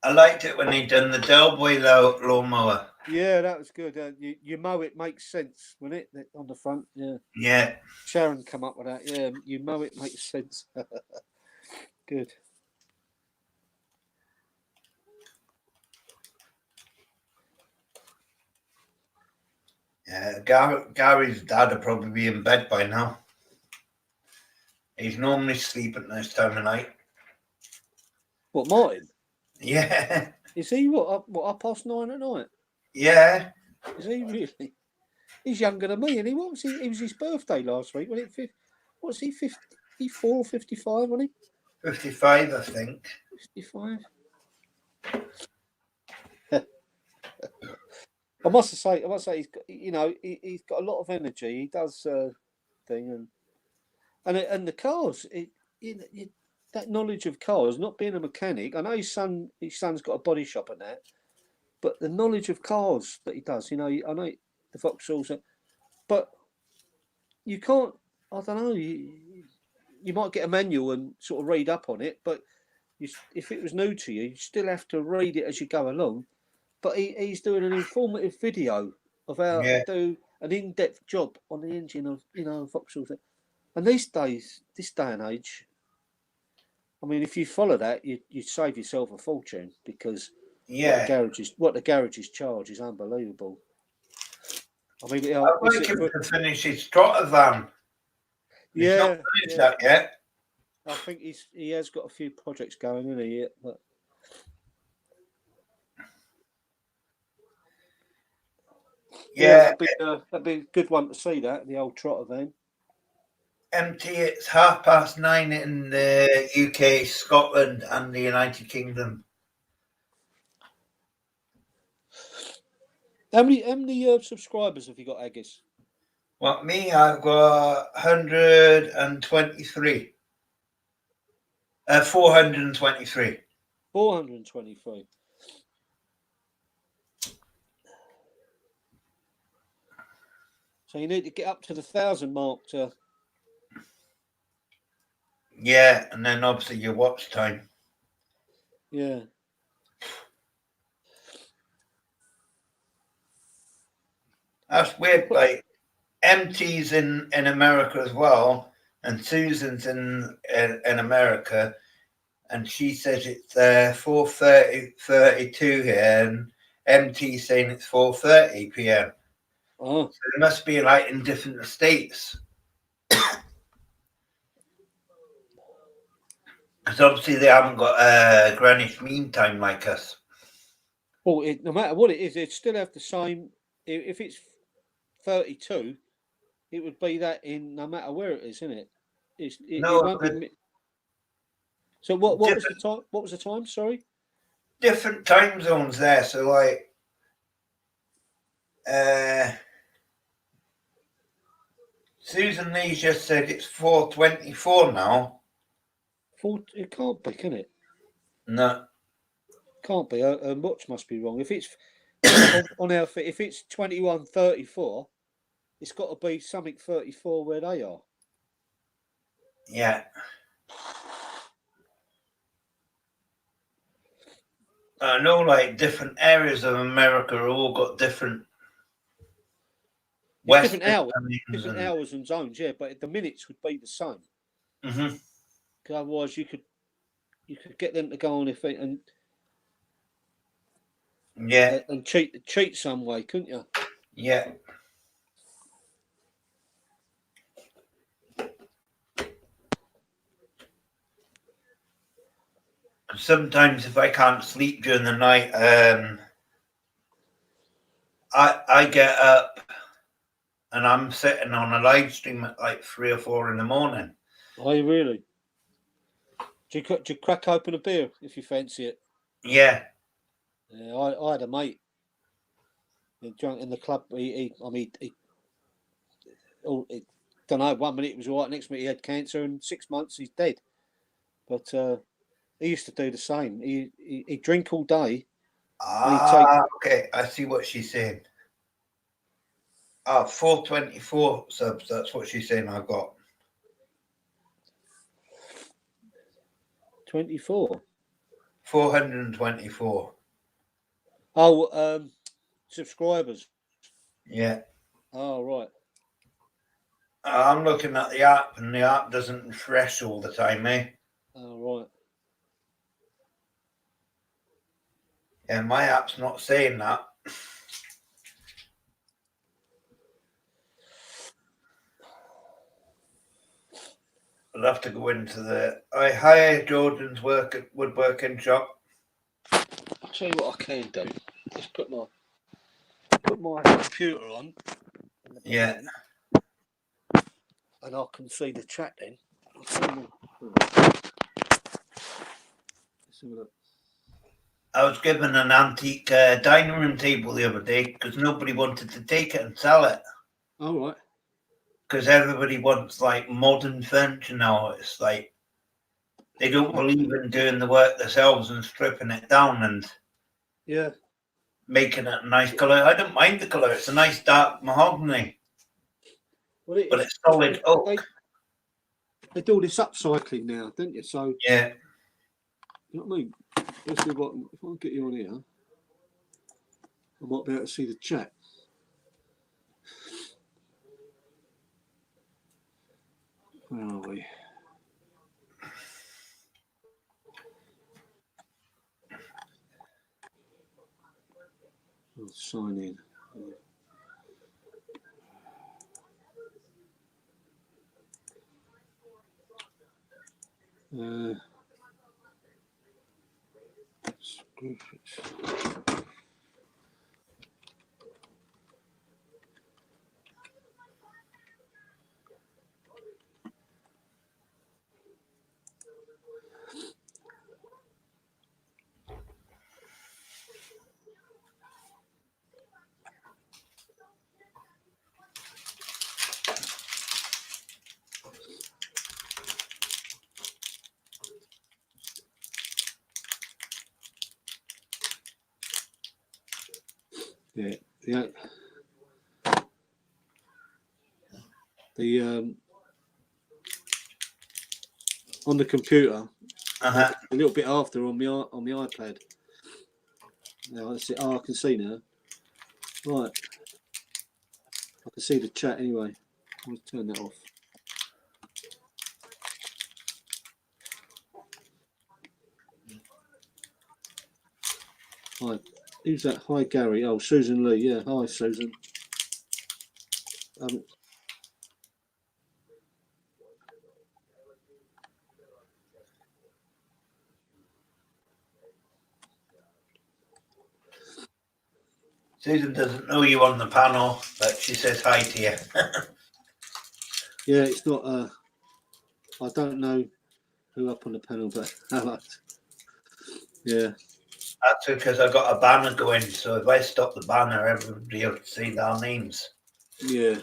S1: I liked it when he done the Del Boy lawnmower.
S2: Yeah, that was good. You mow it makes sense, wouldn't it? On the front, yeah.
S1: Yeah.
S2: Sharon come up with that. Yeah, you mow it makes sense. Good.
S1: Yeah, Gary's dad will probably be in bed by now. He's normally sleeping at this time of night.
S2: What, Martin?
S1: Yeah.
S2: Is he what 9:30 at night?
S1: Yeah.
S2: Is he really? He's younger than me, and he was. It was his birthday last week. Wasn't it? What's he? 54 or 55? Wasn't he?
S1: 55, I think.
S2: 55. I must say, he's got, he's got a lot of energy. He does thing and the cars. That knowledge of cars, not being a mechanic. I know his son's got a body shop and that, but the knowledge of cars that he does. I know the Vauxhalls, but you can't. I don't know. You might get a manual and sort of read up on it, but if it was new to you, you still have to read it as you go along. But he's doing an informative video of how to do an in-depth job on the engine of Vauxhalls. And this day and age, I mean, if you follow that, you save yourself a fortune because what the garages charge is unbelievable. I mean,
S1: I like him to finish his trotter van. He's not finished that yet.
S2: I think he has got a few projects going, isn't he? But
S1: yeah,
S2: that'd be a good one to see. That the old trotter van.
S1: MT, it's 9:30 in the UK, Scotland, and the United Kingdom.
S2: How many subscribers have you got, Agus?
S1: Well, me, I've got 123. 423.
S2: 423. So you need to get up to the 1,000 mark to.
S1: Yeah, and then obviously your watch time.
S2: Yeah.
S1: That's weird. Like MT's in America as well, and Susan's in America, and she says it's 4:32 here, and MT saying it's 4:30 p.m.
S2: Oh.
S1: So they must be like in different states. Because obviously they haven't got Greenwich Mean Time like us.
S2: Well, no matter what it is, it still have the same. If it's 32, it would be that in no matter where it is, isn't it? It won't be. So what was the time? What was the time? Sorry.
S1: Different time zones there. So like, Susan Lee just said it's 4:24 now.
S2: It can't be, can it?
S1: No.
S2: Can't be. Her watch must be wrong. If it's on our feet, if it's 21:34, it's got to be something 34 where they are.
S1: Yeah. I know, like different areas of America are all got different
S2: different hours and zones. Yeah, but the minutes would be the same.
S1: Mm-hmm.
S2: Because otherwise, you could get them to go on if and cheat some way, couldn't you?
S1: Yeah. Sometimes if I can't sleep during the night, I get up and I'm sitting on a live stream at like 3 or 4 in the morning.
S2: Are you really? Do you crack open a beer if you fancy it?
S1: Yeah.
S2: Yeah, I had a mate drunk in the club. He don't know. 1 minute it was all right, next minute he had cancer, and 6 months he's dead. But he used to do the same. He'd drink all day.
S1: Okay. I see what she's saying. 424 subs. That's what she's saying. I got
S2: 24.
S1: 424.
S2: Oh, subscribers.
S1: Yeah.
S2: Oh, right.
S1: I'm looking at the app, and the app doesn't refresh all the time, eh?
S2: Oh, right.
S1: Yeah, my app's not saying that. I'll have to go into the. I hire Jordan's woodworking shop.
S2: I'll tell you what I can do. Just put my computer on.
S1: Yeah.
S2: And I can see the chat then.
S1: I was given an antique dining room table the other day because nobody wanted to take it and sell it.
S2: All right.
S1: Because everybody wants like modern furniture now. It's like they don't believe in doing the work themselves and stripping it down and making it a nice colour. I don't mind the colour. It's a nice dark mahogany.
S2: Well,
S1: but it's solid oak.
S2: They do all this upcycling now, don't you? So
S1: yeah.
S2: You know what I mean? Let's see what, if I get you on here, I might be able to see the chat. Where are we? I'll sign in. Yeah. The on the computer, a little bit after on my iPad. Now I see. Oh, I can see now. Right, I can see the chat anyway. I'll turn that off. Hi, who's that? Hi, Gary. Oh, Susan Lee. Yeah, hi, Susan.
S1: Susan doesn't know you on the panel, but she says hi to you.
S2: Yeah, it's not. I don't know who up on the panel, but yeah.
S1: That's because I got a banner going, so if I stop the banner, everybody will see their names.
S2: Yeah.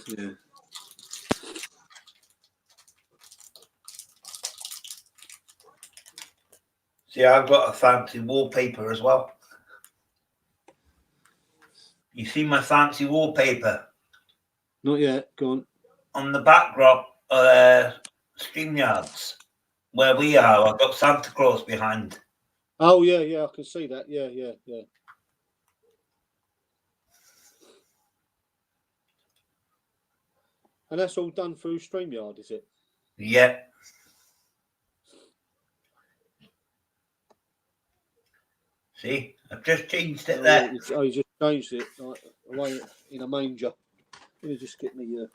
S1: See, I've got a fancy wallpaper as well. You see my fancy wallpaper?
S2: Not yet. Go on.
S1: On the backdrop, StreamYards, where we are, I've got Santa Claus behind.
S2: Oh, yeah, I can see that. Yeah. And that's all done through StreamYard, is it?
S1: Yeah. See, I've just changed it there.
S2: You just changed it like away in a manger. Let me just get me.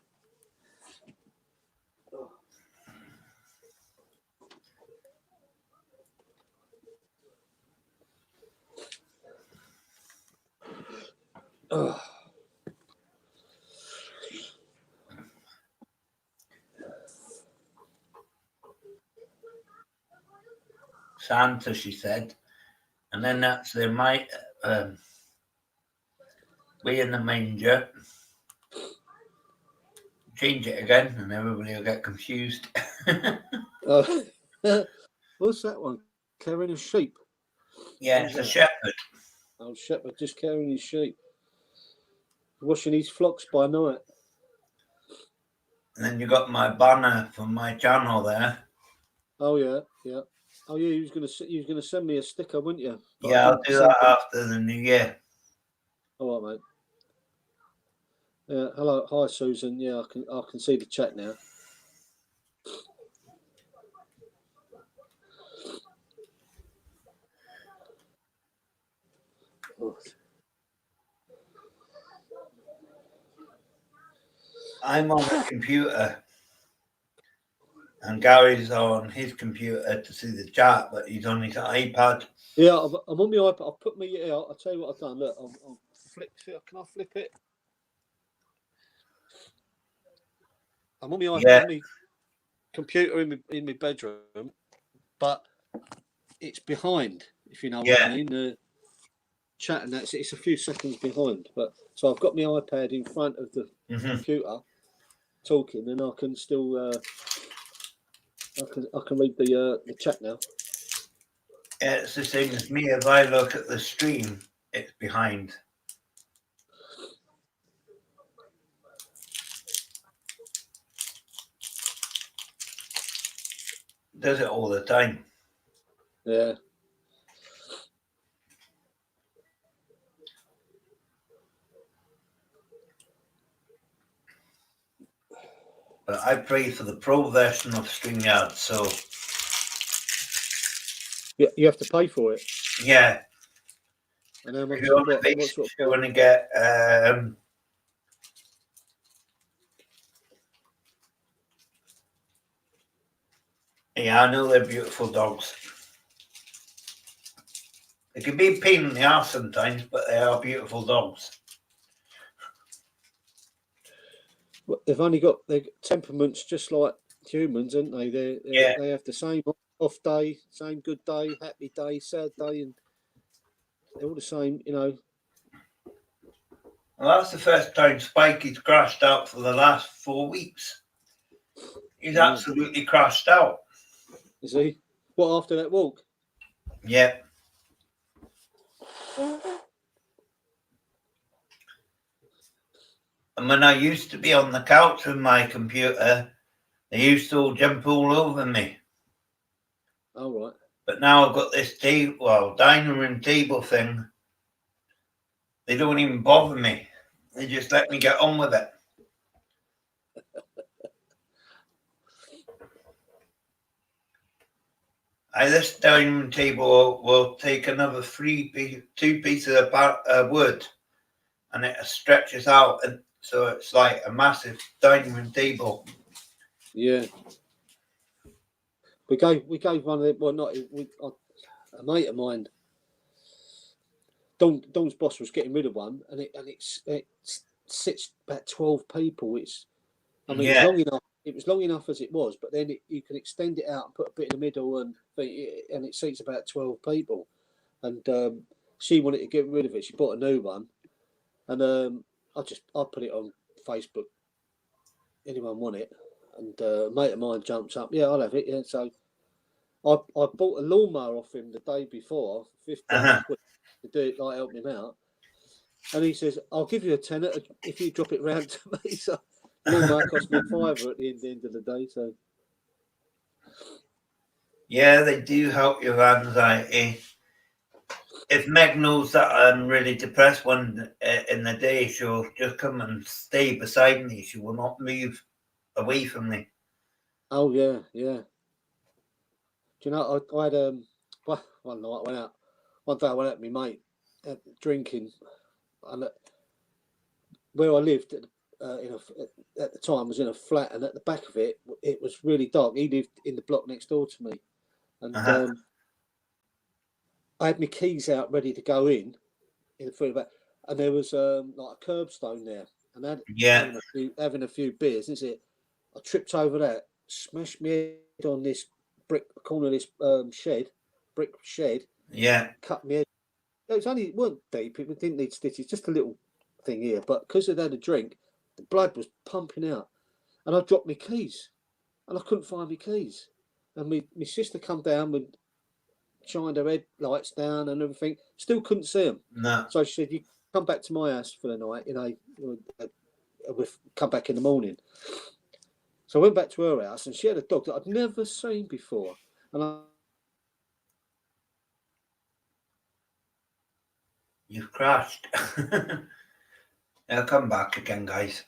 S1: Santa, she said. And then that's the we in the manger. change it again, and everybody will get confused.
S2: What's that one? Carrying a sheep.
S1: Yeah, it's a shepherd.
S2: Oh, shepherd just carrying his sheep. Washing his flocks by night.
S1: And then you got my banner from my channel there.
S2: Oh yeah, yeah. Oh yeah, you was gonna send me a sticker, weren't you? But
S1: Yeah, I'll do that after the new year.
S2: All right, mate. Yeah. Hello, hi Susan. Yeah, I can see the chat now. Oh.
S1: I'm on the computer, and Gary's on his computer to see the chat, but he's on his iPad.
S2: Yeah, I'm on my iPad. I've put me. Yeah, I'll tell you what I've done. Look, I'll flip. Can I flip it? I'm on my iPad, on my computer in my bedroom, but it's behind. If you know what I mean. The chat and that's it's a few seconds behind. But so I've got my iPad in front of the computer, talking, and I can still. I can read the chat now.
S1: It's the same as me. If I look at the stream, it's behind. Does it all the time.
S2: Yeah.
S1: But I pray for the pro version of StreamYard, so
S2: Yeah, you have to pay for it.
S1: yeah.
S2: And how much?
S1: If you're going to get yeah, I know they're beautiful dogs. They can be a pain in the ass sometimes, but they are beautiful dogs.
S2: They've only got their temperaments just like humans, aren't they? They have the same off day, same good day, happy day, sad day, and they're all the same, you know.
S1: Well, that's the first time Spikey's crashed out for the last 4 weeks. He's absolutely crashed out.
S2: Is he? What, after that walk?
S1: Yeah. And when I used to be on the couch with my computer, they used to all jump all over me.
S2: Oh, right.
S1: But now I've got this dining room table thing. They don't even bother me. They just let me get on with it. This dining room table will take another 2 pieces of wood, and it stretches out, and so it's like a massive dining room table.
S2: Yeah. We gave one of them. Well, not a mate of mine. Don's boss was getting rid of one, and it sits about 12 people. It's long enough. It was long enough as it was, but then you can extend it out and put a bit in the middle, and it seats about 12 people. And she wanted to get rid of it. She bought a new one, and I put it on Facebook. Anyone want it? And a mate of mine jumps up. Yeah, I'll have it. Yeah, so I bought a lawnmower off him the day before, 15 quid to do it, like help him out. And he says, "I'll give you a tenner if you drop it round to me." So lawnmower cost me £5 at the end of the day. So
S1: yeah, they do help your anxiety. If Meg knows that I'm really depressed in the day, she'll just come and stay beside me. She will not move away from me.
S2: Oh yeah, yeah. Do you know I had one night I went out. One day I went out with my mate drinking, and where I lived at the time was in a flat, and at the back of it was really dark. He lived in the block next door to me, and I had my keys out ready to go in the front back, and there was like a curbstone there, and having a few beers. Is it? I tripped over that, smashed my head on this corner of this brick shed.
S1: Yeah.
S2: Cut my head. It weren't deep. It didn't need stitches. Just a little thing here. But because I'd had a drink, the blood was pumping out. and I dropped my keys, and I couldn't find my keys. And my sister come down with shined her headlights down and everything, still couldn't see them.
S1: No.
S2: So she said, "You come back to my house for the night, we'll come back in the morning." So I went back to her house, and she had a dog that I'd never seen before, and
S1: You've crashed. I'll come back again, guys.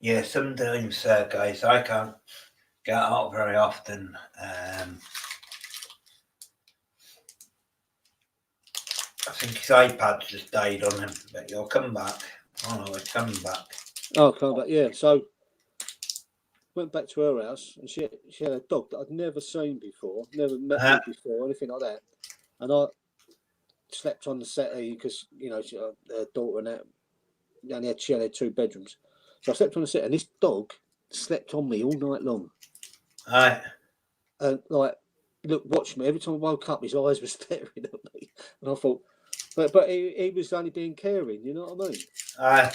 S1: Yeah, sometimes, guys, I can't get out very often. I think his iPad just died on him, but he'll come back. Oh no, it's coming back.
S2: oh, come back, yeah. So went back to her house, and she had a dog that I'd never seen before, never met me before, anything like that. And I slept on the settee because her daughter and that she only had 2 bedrooms, so I slept on the settee, and this dog slept on me all night long.
S1: Right.
S2: And watched me every time I woke up. His eyes were staring at me, and I thought, but he was only being caring. You know what I mean?
S1: Aye.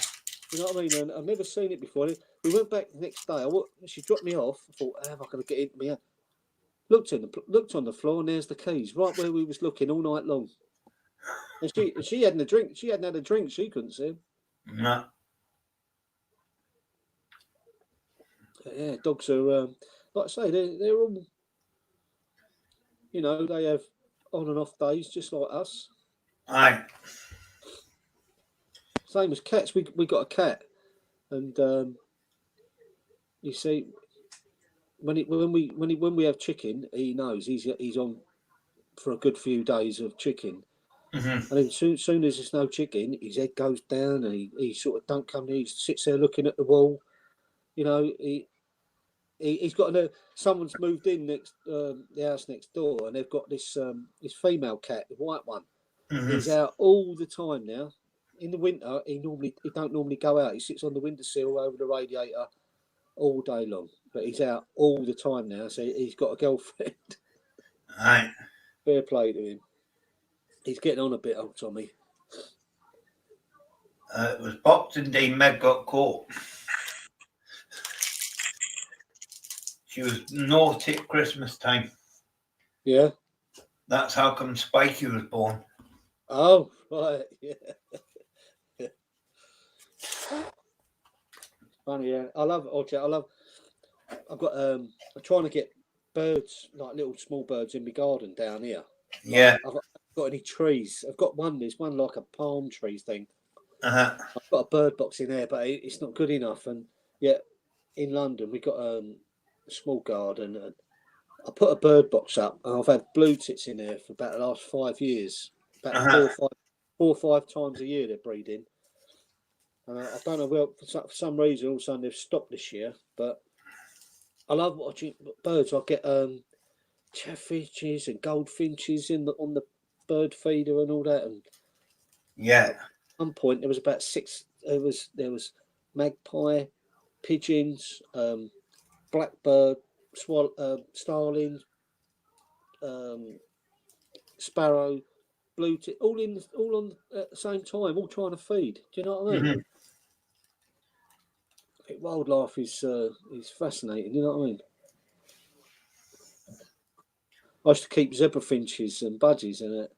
S2: You know what I mean? And I've never seen it before. We went back the next day. She dropped me off. I thought, how am I going to get into me? Looked on the floor, and there's the keys, right where we was looking all night long. And she hadn't a drink. She hadn't had a drink. She couldn't see him.
S1: No.
S2: Yeah, dogs are like I say, they're all. They have on and off days, just like us.
S1: Aye.
S2: Same as cats. We got a cat, and you see, when we have chicken, he knows he's on for a good few days of chicken, and then soon as there's no chicken, his head goes down, and he sort of don't come near. He sits there looking at the wall. He's got someone's moved in next the house next door, and they've got this female cat, the white one. He's out all the time now. In the winter, he don't normally go out. He sits on the windowsill over the radiator all day long. But he's out all the time now, so he's got a girlfriend.
S1: Aye.
S2: Fair play to him. He's getting on a bit, old Tommy.
S1: It was Boxing Day. Meg got caught. She was naughty at Christmas time.
S2: Yeah.
S1: That's how come Spikey was born.
S2: Oh, right. Yeah. Funny, yeah. I love it. I've got I'm trying to get birds, like little small birds in my garden down here.
S1: Yeah.
S2: I've got any trees. I've got one. There's one like a palm tree thing.
S1: I've
S2: got a bird box in there, but it's not good enough. And yet in London, we got a small garden. And I put a bird box up, and I've had blue tits in there for about the last 5 years. About 4 or 5 times a year they're breeding. And I don't know, well, for some reason, all of a sudden they've stopped this year. But I love watching birds. I get chaffinches and goldfinches on the bird feeder and all that. And
S1: yeah.
S2: At one point, there was about 6. There was magpie, pigeons, blackbird, starling, sparrow, blue tit, all on at the same time, all trying to feed. Do you know what I mean? I think wildlife is fascinating. You know what I mean? I used to keep zebra finches and budgies in it.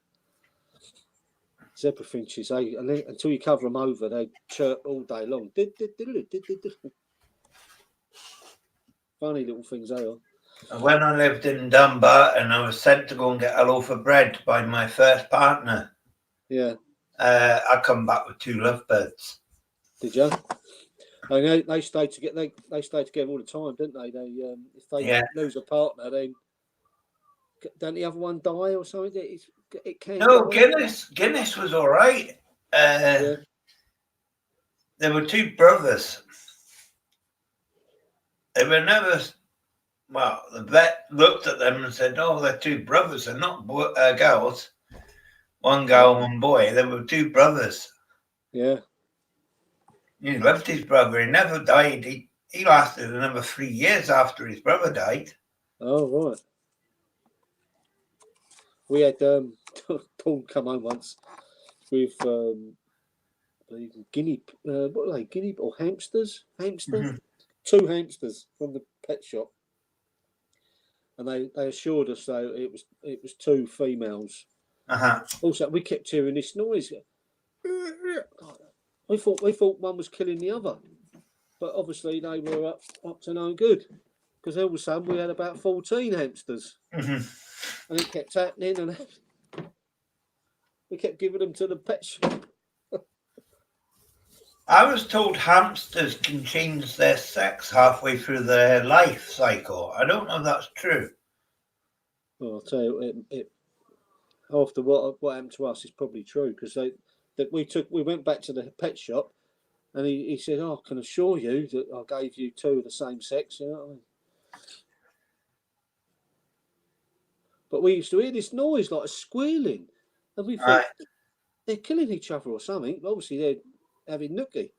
S2: Zebra finches, until you cover them over, they chirp all day long. Funny little things they are.
S1: When I lived in Dunbarton, I was sent to go and get a loaf of bread by my first partner.
S2: Yeah.
S1: I come back with 2 lovebirds.
S2: Did you? I mean, they stay together. They stay together all the time, don't they? They if they lose a partner, then don't the other one die or something? It can.
S1: No, Guinness was all right.
S2: Yeah.
S1: There were 2 brothers. They were never. Well, the vet looked at them and said, "Oh, they're 2 brothers. They're not girls. One girl, one boy. They were 2 brothers."
S2: Yeah.
S1: He loved his brother. He never died. He lasted another 3 years after his brother died.
S2: Oh, right. we had Paul come home once with guinea, what are they? Guinea or hamsters? Hamster,
S1: Mhm.
S2: 2 hamsters from the pet shop, and they assured us though it was 2 females. Also, we kept hearing this noise. We thought one was killing the other, but obviously they were up to no good, because all of a sudden we had about 14 hamsters, and it kept happening, and we kept giving them to the pet shop.
S1: I was told hamsters can change their sex halfway through their life cycle. I don't know if that's true.
S2: Well, I'll tell you, it after what happened to us is probably true, because we went back to the pet shop, and he said, "Oh, I can assure you that I gave you 2 of the same sex." You know what I mean? But we used to hear this noise like a squealing, and we thought they're killing each other or something. Obviously, they're having nookie.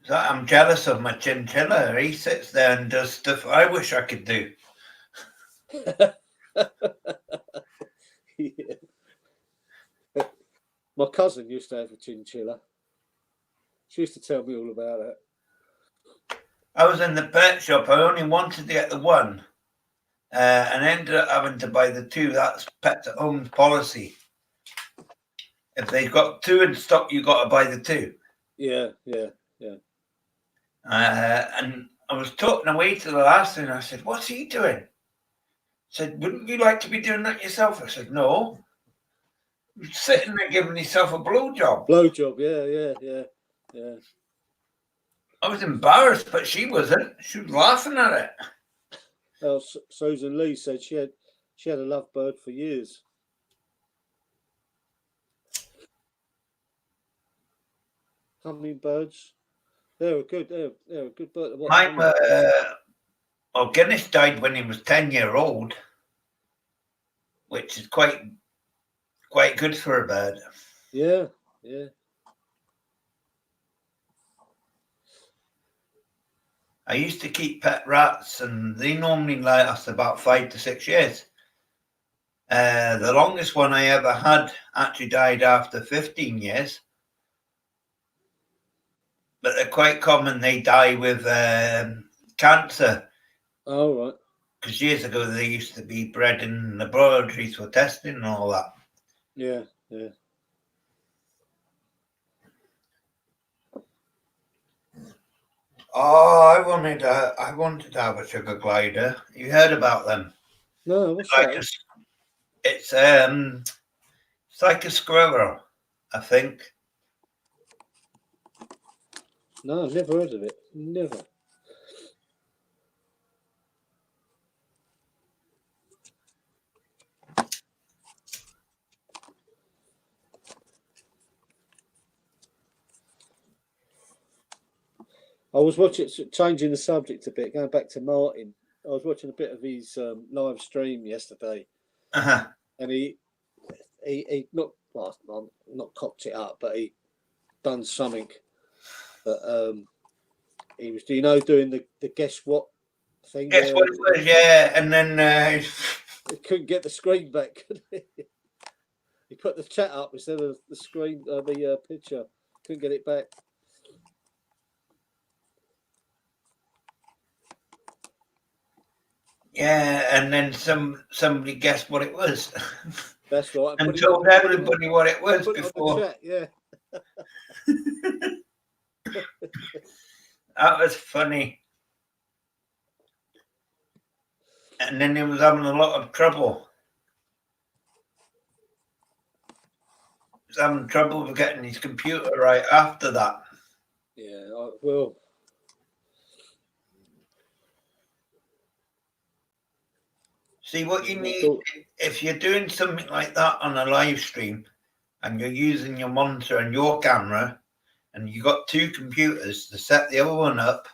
S1: So I'm jealous of my chinchilla. He sits there and does stuff I wish I could do.
S2: Yeah. My cousin used to have a chinchilla. She used to tell me all about it.
S1: I was in the pet shop. I only wanted to get the one, and ended up having to buy the 2. That's Pets at Home's policy. If they've got 2 in stock, you got to buy the 2.
S2: Yeah.
S1: And I was talking away to the last thing. I said, "What's he doing?" I said, "Wouldn't you like to be doing that yourself?" I said, "No." You're sitting there giving yourself a blowjob.
S2: Blowjob, yeah.
S1: I was embarrassed, but she wasn't. She was laughing at it.
S2: Well, Susan Lee said she had a lovebird for years. Hummingbirds, they're a good bird to watch.
S1: Mine, Guinness died when he was 10-year-old, which is quite good for a bird.
S2: Yeah.
S1: I used to keep pet rats, and they normally last about 5 to 6 years. The longest one I ever had actually died after 15 years. But they're quite common. They die with cancer.
S2: Oh, right.
S1: Because years ago they used to be bred in laboratories for testing and all that.
S2: Yeah.
S1: Oh, I wanted to have a sugar glider. You heard about them?
S2: No, what's
S1: Like
S2: that?
S1: it's like a squirrel, I think.
S2: No, I've never heard of it. Never. I was watching, changing the subject a bit, going back to Martin. I was watching a bit of his live stream yesterday, and he not cocked it up, but he done something that he was, doing the guess what thing.
S1: Guess what it was? Yeah, and then
S2: he couldn't get the screen back. Could he? He put the chat up instead of the screen, the picture. Couldn't get it back.
S1: yeah, and then somebody guessed what it was.
S2: That's right.
S1: And told everybody what it was
S2: put it
S1: before.
S2: on the chat, yeah.
S1: That was funny. And then he was having a lot of trouble. He was having trouble with getting his computer right after that.
S2: Yeah, well.
S1: See, what you need, if you're doing something like that on a live stream and you're using your monitor and your camera and you got 2 computers, to set the other one up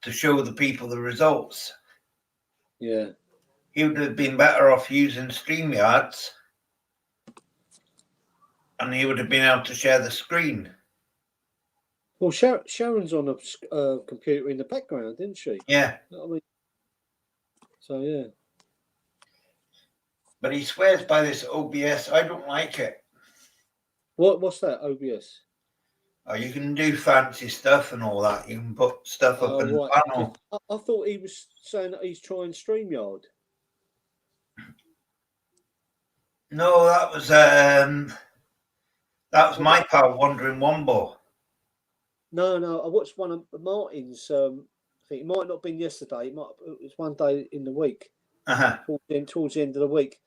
S1: to show the people the results.
S2: Yeah.
S1: He would have been better off using StreamYards, and he would have been able to share the screen.
S2: Well, Sharon's on a computer in the background, isn't she?
S1: Yeah.
S2: I mean, so yeah.
S1: But he swears by this OBS. I don't like it.
S2: What's that? OBS.
S1: Oh, you can do fancy stuff and all that. You can put stuff up
S2: Oh,
S1: in the
S2: right.
S1: panel.
S2: I thought he was saying that he's trying StreamYard.
S1: No, that was my pal Wandering Wombo.
S2: No. I watched one of Martin's. I think it might not have been yesterday. It was one day in the week. Towards the end of the week,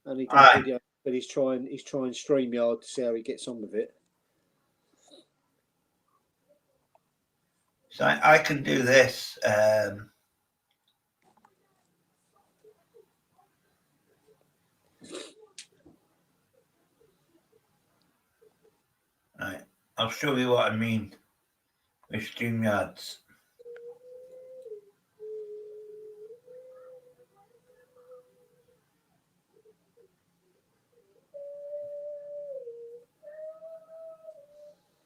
S2: and he done a video. But he's trying StreamYard to see how he gets on with it.
S1: So I can do this. Right, I'll show you what I mean with StreamYards.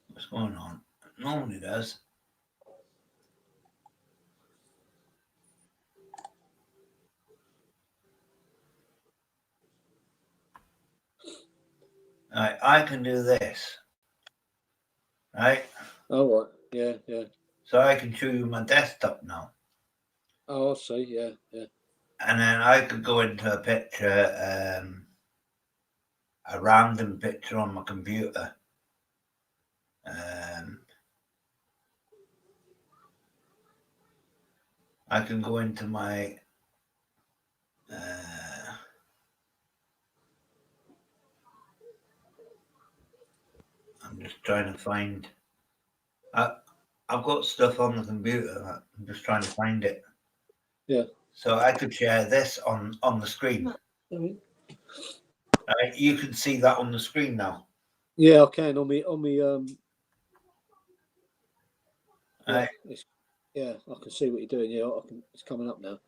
S1: What's going on? It normally does. Right, I can do this. Right?
S2: Oh, right. Yeah.
S1: So I can show you my desktop now.
S2: Oh, I see. Yeah.
S1: And then I could go into a picture, a random picture on my computer. I can go into my I'm just trying to find. I've got stuff on the computer. I'm just trying to find it.
S2: Yeah.
S1: So I could share this on the screen.
S2: Mm-hmm.
S1: You can see that on the screen now.
S2: Yeah, I can on me.
S1: Right.
S2: Yeah, I can see what you're doing. Yeah, it's coming up now.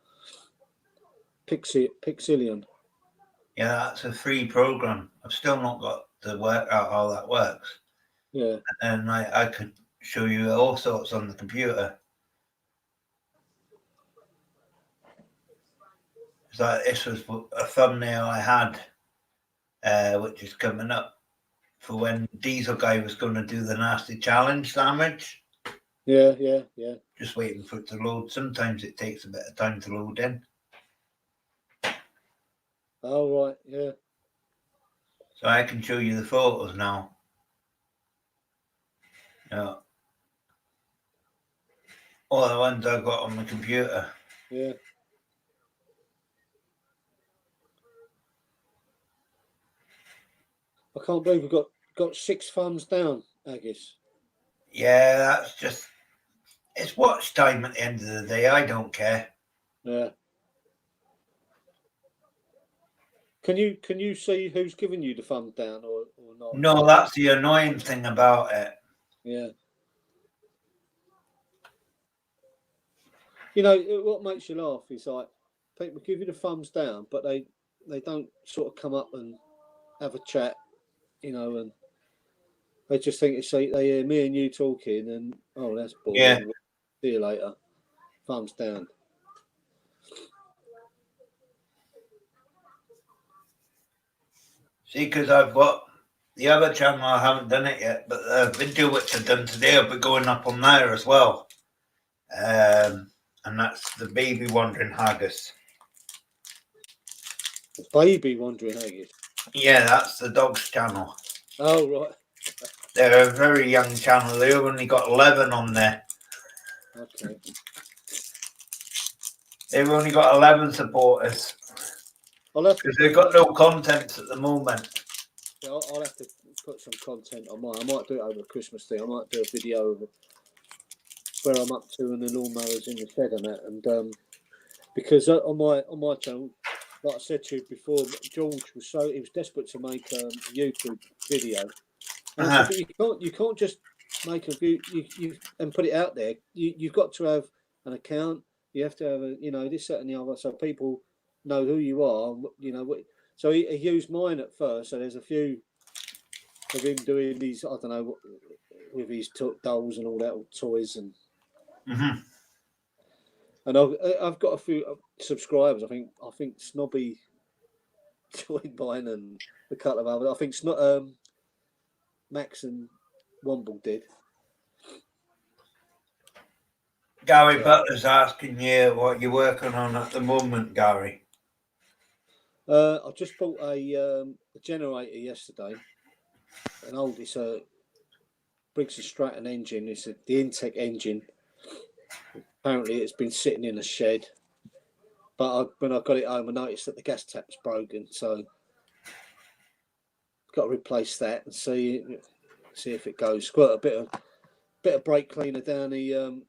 S2: Pixelion.
S1: Yeah, that's a free program. I've still not got to work out how that works.
S2: Yeah.
S1: And I could show you all sorts on the computer. So this was a thumbnail I had, which is coming up for when Diesel Guy was going to do the nasty challenge sandwich.
S2: Yeah.
S1: Just waiting for it to load. Sometimes it takes a bit of time to load in.
S2: Oh, right. Yeah.
S1: So I can show you the photos now. Yeah. All the ones I've got on my computer.
S2: Yeah. I can't believe we've got 6 thumbs down, Agis.
S1: Yeah, that's just, it's watch time at the end of the day. I don't care.
S2: Yeah. Can you see who's giving you the thumbs down or not?
S1: No, that's the annoying thing about it.
S2: Yeah. You know what makes you laugh is like people give you the thumbs down, but they don't sort of come up and have a chat, you know, and they just think they hear me and you talking, and oh, that's boring.
S1: Yeah.
S2: See you later. Thumbs down.
S1: See, because I've got the other channel, I haven't done it yet, but the video which I've done today will be going up on there as well. And that's the baby wandering haggis.
S2: Baby wandering haggis.
S1: Yeah, that's the dog's channel.
S2: Oh, right.
S1: They're a very young channel. They've only got 11 on there.
S2: Okay.
S1: They've only got 11 supporters. Because they've got no content at the moment.
S2: Yeah, I'll have to put some content on mine. I might do it over the Christmas thing. I might do a video of where I'm up to and the lawnmowers in the shed and that. And because on my channel, like I said to you before, George was desperate to make a YouTube video. And I said, but you can't just make a video and put it out there. You've got to have an account. You have to have this, that, and the other, so people know who you are. So he used mine at first. So there's a few of him doing these. I don't know with his dolls and all that, all toys and.
S1: Mm-hmm.
S2: And I've got a few subscribers. I think Snobby joined mine and a couple of others. I think Max and Womble did.
S1: Gary Butler's asking you what you're working on at the moment, Gary.
S2: I just bought a generator yesterday. It's a Briggs and Stratton engine. It's the Intec engine. Apparently, it's been sitting in a shed. But when I got it home, I noticed that the gas tap's broken. So got to replace that and see if it goes. Got a bit of brake cleaner down the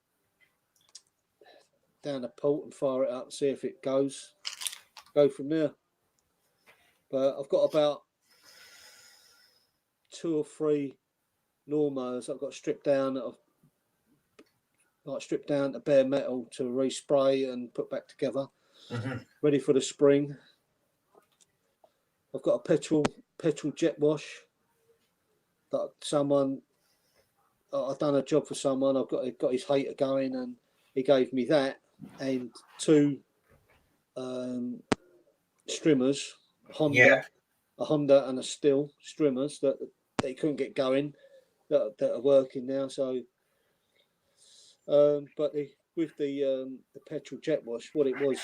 S2: port and fire it up and see if it goes. Go from there. But I've got about 2 or 3 lawnmowers I've got stripped down that I've stripped down to bare metal to respray and put back together, ready for the spring. I've got a petrol jet wash that I've done a job for someone. I've got his heater going, and he gave me that and 2 strimmers, a Honda and a Stihl strimmers that they couldn't get going that are working now. So, but with the petrol jet wash, what it was,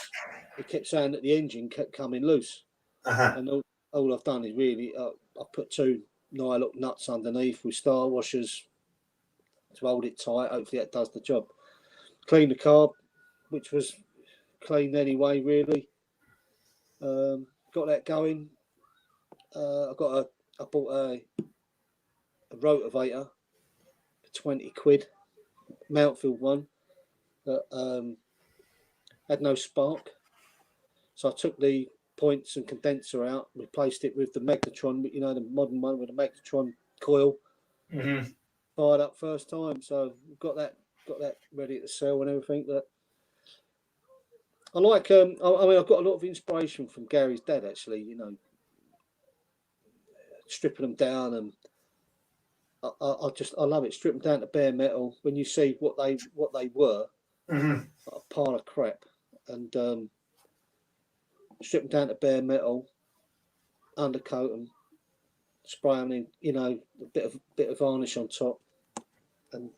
S2: it kept saying that the engine kept coming loose, and all I've done is really I've put 2 nylock nuts underneath with star washers to hold it tight. Hopefully that does the job. Clean the carb, which was clean anyway, really. Got that going. I bought a rotavator for 20 quid, Mountfield one, that had no spark. So I took the points and condenser out, replaced it with the magnetron, the modern one with the magnetron coil. Fired up first time, so got that ready to sell and everything. That I like. I mean, I've got a lot of inspiration from Gary's dad, actually. Stripping them down, and I love it. Strip them down to bare metal. When you see what they were, a pile of crap, and strip them down to bare metal, undercoat them, spray them in, a bit of varnish on top, and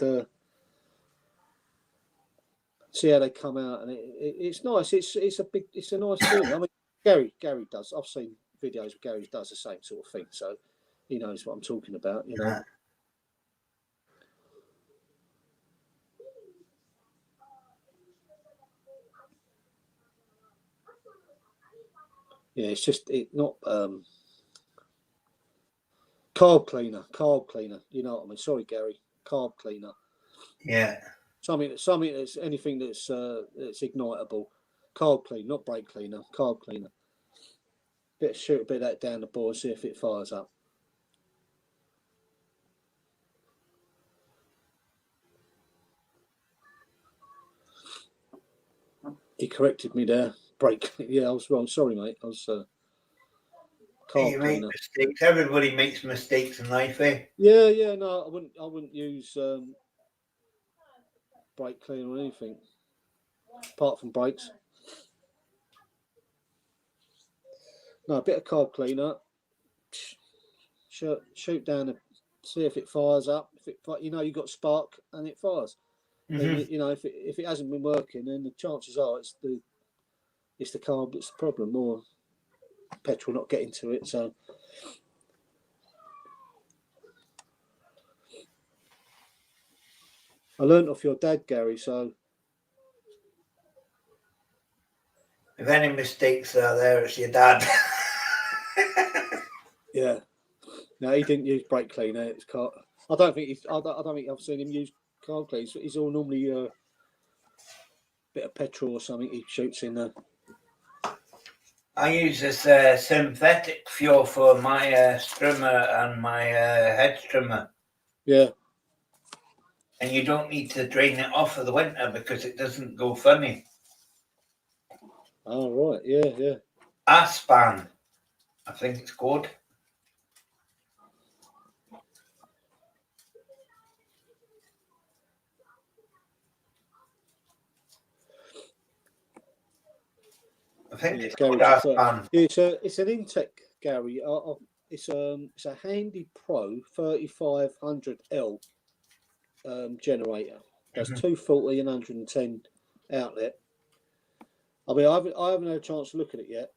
S2: see how they come out. And it's nice. It's a nice feeling. I mean, Gary does. I've seen videos of Gary does the same sort of thing, so he knows what I'm talking about. Yeah, it's just not carb cleaner. You know what I mean? Sorry, Gary. Carb cleaner.
S1: Yeah.
S2: Something that's anything that's ignitable. Carb cleaner, not brake cleaner. Carb cleaner. Shoot a bit of that down the bore, see if it fires up. He corrected me there. Brake. Yeah, I was wrong. Sorry, mate. I was
S1: You make mistakes. Everybody makes mistakes in life, eh?
S2: Yeah. No, I wouldn't use brake cleaner or anything apart from brakes. No, a bit of carb cleaner. Shoot down and see if it fires up. If it, you got spark and it fires. Then, if it hasn't been working, then the chances are it's the carb that's the problem, or petrol not getting to it. So I learned off your dad, Gary. So
S1: if any mistakes are there, it's your dad.
S2: yeah, no, he didn't use brake cleaner. It's car. I don't think I've seen him use carb cleaner. He's all normally a bit of petrol or something he shoots in there.
S1: I use this synthetic fuel for my strimmer and my head strimmer.
S2: Yeah.
S1: And you don't need to drain it off for the winter because it doesn't go funny.
S2: Oh, right. Yeah.
S1: Aspan, I think it's called. I think
S2: Yeah,
S1: it's
S2: Gary's
S1: called
S2: a third.
S1: fan.
S2: Yeah, it's an Intec, Gary. It's a Handy Pro 3500L generator. Does 240 and 110 outlet. I mean, I haven't had a chance to look at it yet.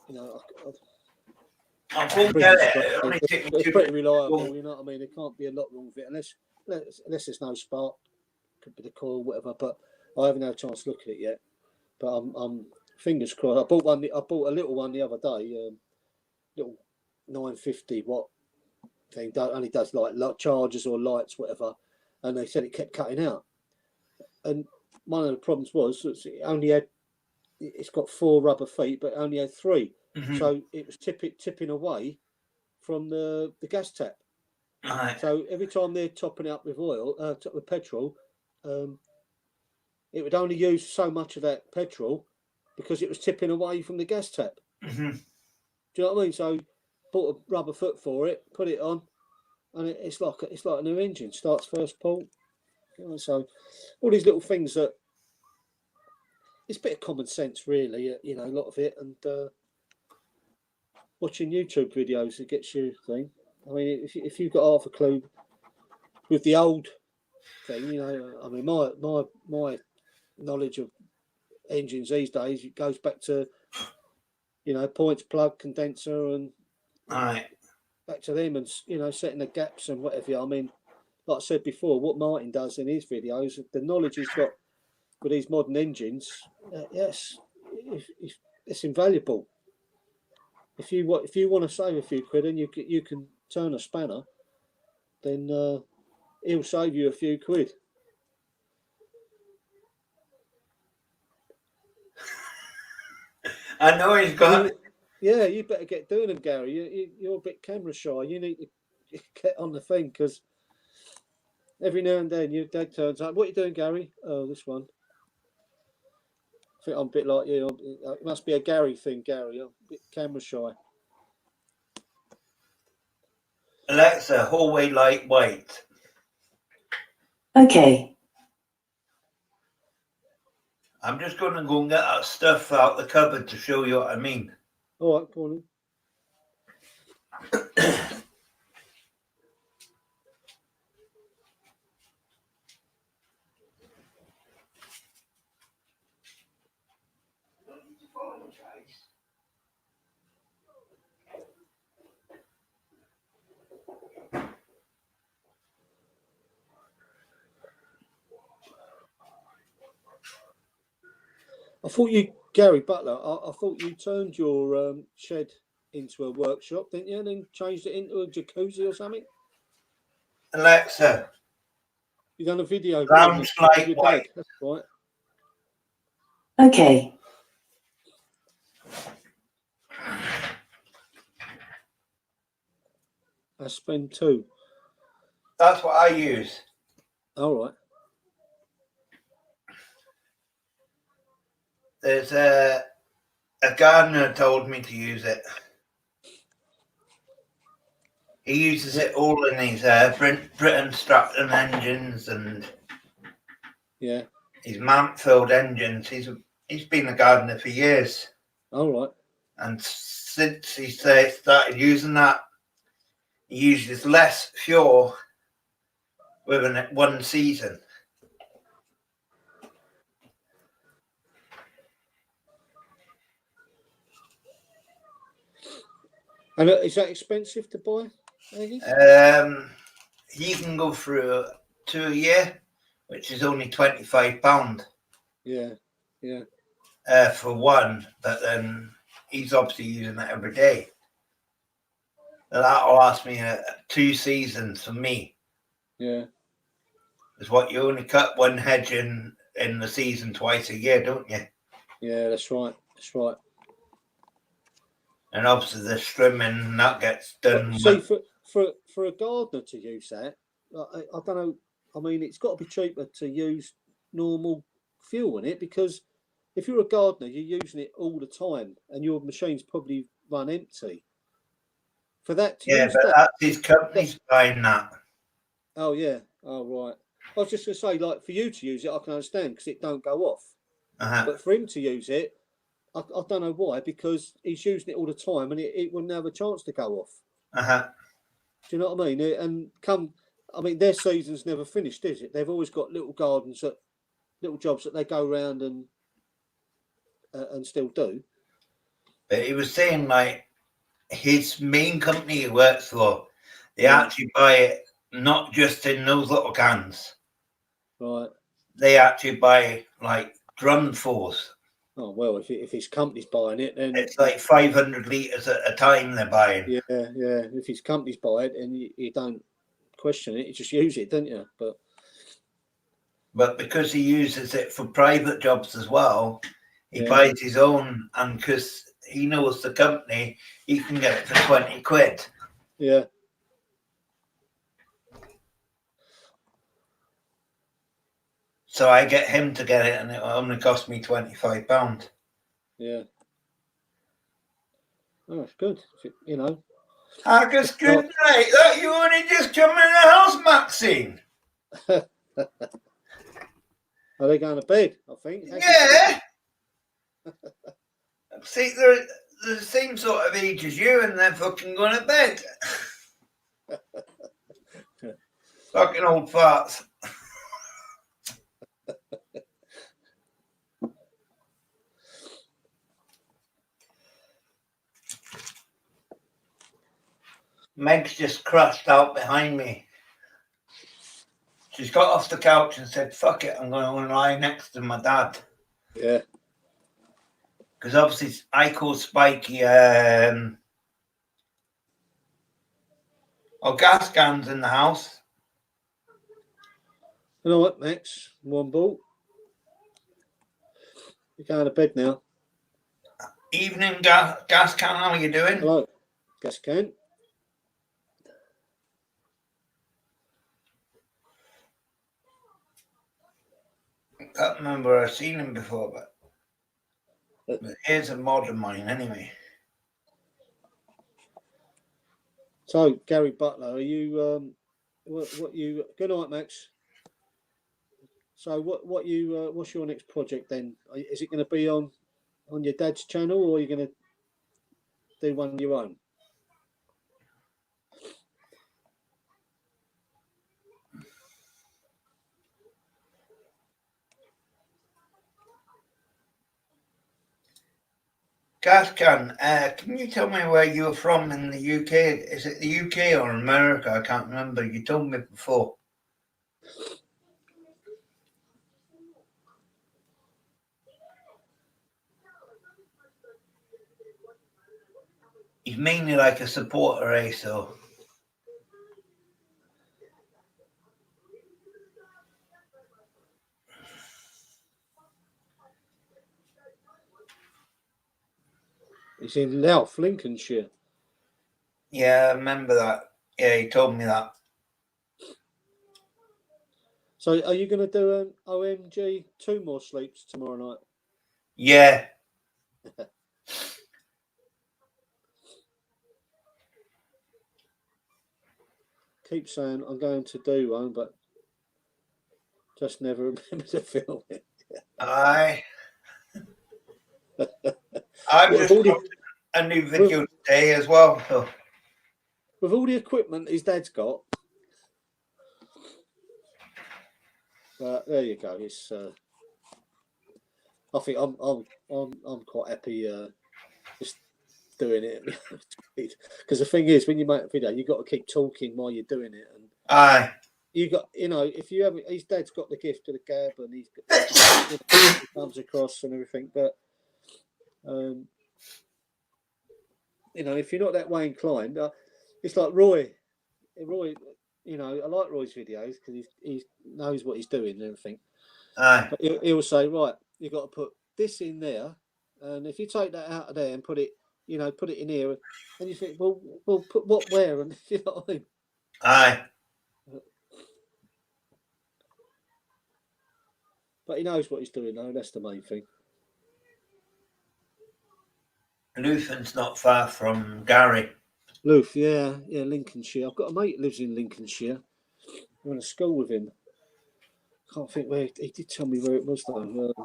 S2: You know,
S1: I won't get it. It only took me
S2: it's
S1: 2
S2: pretty
S1: minutes.
S2: reliable. You know what I mean? There can't be a lot wrong with it unless there's no spark. Could be the coil, whatever. But I haven't had a chance to look at it yet. But I'm fingers crossed. I bought a little one the other day. Little 950 watt thing. Only does like chargers or lights, whatever. And they said it kept cutting out. And one of the problems was it's got 4 rubber feet, but it only had 3. So it was tipping away from the gas tap.
S1: Right.
S2: So every time they're topping up with with petrol, it would only use so much of that petrol because it was tipping away from the gas tap. Do you know what I mean? So bought a rubber foot for it, put it on, and it's like a new engine. Starts first pull. You know, so all these little things that it's a bit of common sense, really. You know, a lot of it, and watching YouTube videos, it gets you thing. I mean, if you've got half a clue with the old thing, you know, I mean, my knowledge of engines these days, it goes back to, you know, points, plug, condenser, and
S1: Right.
S2: back to them, and you know, setting the gaps and whatever. I mean, like I said before, what Martin does in his videos, the knowledge he's got with these modern engines, yes, it's invaluable. If you want to save a few quid and you can turn a spanner, then he'll save you a few quid.
S1: I know he's got.
S2: Yeah, you better get doing them, Gary. You're a bit camera shy. You need to get on the thing because every now and then your dad turns up. What are you doing, Gary? Oh, this one. I think I'm a bit like you. It must be a Gary thing, Gary. I'm a bit camera shy.
S1: Alexa, hallway light white.
S4: Okay.
S1: I'm just going to go and get that stuff out the cupboard to show you what I mean.
S2: All right, go on. I thought you, Gary Butler, I thought you turned your shed into a workshop, didn't you? And then changed it into a jacuzzi or something?
S1: Alexa,
S2: You done a video
S1: lounge
S2: with
S1: light
S2: your
S1: white.
S2: dad. That's right.
S4: Okay.
S2: I spend 2.
S1: That's what I use.
S2: All right.
S1: There's a gardener told me to use it. He uses it all in his Britain Stratton engines and his Mansfield engines. He's been a gardener for years.
S2: All right.
S1: And since he started using that, he uses less fuel within 1 season.
S2: And is that expensive to buy?
S1: He can go through 2 a year, which is only £25.
S2: Yeah, yeah.
S1: For one, but then he's obviously using it every day. That'll last me 2 seasons for me.
S2: Yeah.
S1: Is what you only cut one hedge in the season twice a year, don't you?
S2: Yeah, that's right. That's right.
S1: And obviously the trimming that gets done.
S2: See, for a gardener to use that, I don't know. I mean, it's got to be cheaper to use normal fuel in it because if you're a gardener, you're using it all the time, and your machines probably run empty. For that to use
S1: but
S2: that,
S1: that's his company's buying that.
S2: oh yeah. Oh right. I was just going to say, like, for you to use it, I can understand because it don't go off.
S1: Uh-huh.
S2: But for him to use it, I don't know why, because he's using it all the time and it wouldn't have a chance to go off.
S1: Uh-huh.
S2: Do you know what I mean? And their season's never finished, is it? They've always got little gardens, little jobs that they go around and still do.
S1: But he was saying, like, his main company he works for, they actually buy it not just in those little cans.
S2: Right.
S1: They actually buy, like, drumfuls.
S2: Oh, well, if his company's buying it, then...
S1: It's like 500 litres at a time they're buying.
S2: Yeah. If his company's buying it, and you don't question it, you just use it, don't you?
S1: But because he uses it for private jobs as well, he buys his own, and because he knows the company, he can get it for 20 quid.
S2: Yeah.
S1: So I get him to get it, and it only cost me £25.
S2: Yeah. Oh, it's good. You know.
S1: Agus, good night. That you only just come in the house, Maxine.
S2: Are they going to bed, I think?
S1: Yeah. See, they're the same sort of age as you, and they're fucking going to bed. Fucking old farts. Meg's just crashed out behind me. She's got off the couch and said, fuck it, I'm going to lie next to my dad.
S2: Yeah.
S1: Because obviously I called Spikey gas cans in the house.
S2: You know what, Max? One ball. You're going to bed now.
S1: Evening gas can, how are you doing?
S2: Hello. Gas can.
S1: I can't remember I've seen him before, but here's a mod of mine anyway.
S2: So, Gary Butler, are you what you? Good night, Max. So, what's your next project then? Is it going to be on your dad's channel, or are you going to do one of your own?
S1: Gas can, can you tell me where you're from in the UK? Is it the UK or America? I can't remember. You told me before. He's mainly like a supporter, eh? So.
S2: He's in Louth, Lincolnshire.
S1: Yeah, I remember that. Yeah, he told me that.
S2: So, are you going to do an OMG 2 more sleeps tomorrow night?
S1: Yeah.
S2: Keep saying I'm going to do one, but just never remember to film it.
S1: I've just posted a new video today as well. So.
S2: With all the equipment his dad's got, but there you go. It's I think I'm quite happy just doing it because the thing is, when you make a video, you got to keep talking while you're doing it, and
S1: Aye.
S2: You got, if you haven't, his dad's got the gift of the gab, and he's got he comes across and everything. But if you're not that way inclined, it's like Roy. Roy, I like Roy's videos because he knows what he's doing and everything.
S1: Aye.
S2: But he'll say, right, you've got to put this in there, and if you take that out of there and put it in here, and you think, well, put what where, and you know what I mean?
S1: Aye.
S2: But he knows what he's doing, though. That's the main thing.
S1: Luthen's not far from Gary.
S2: Luth, yeah, Lincolnshire. I've got a mate who lives in Lincolnshire. I went to school with him. can't think where he did tell me where it was though.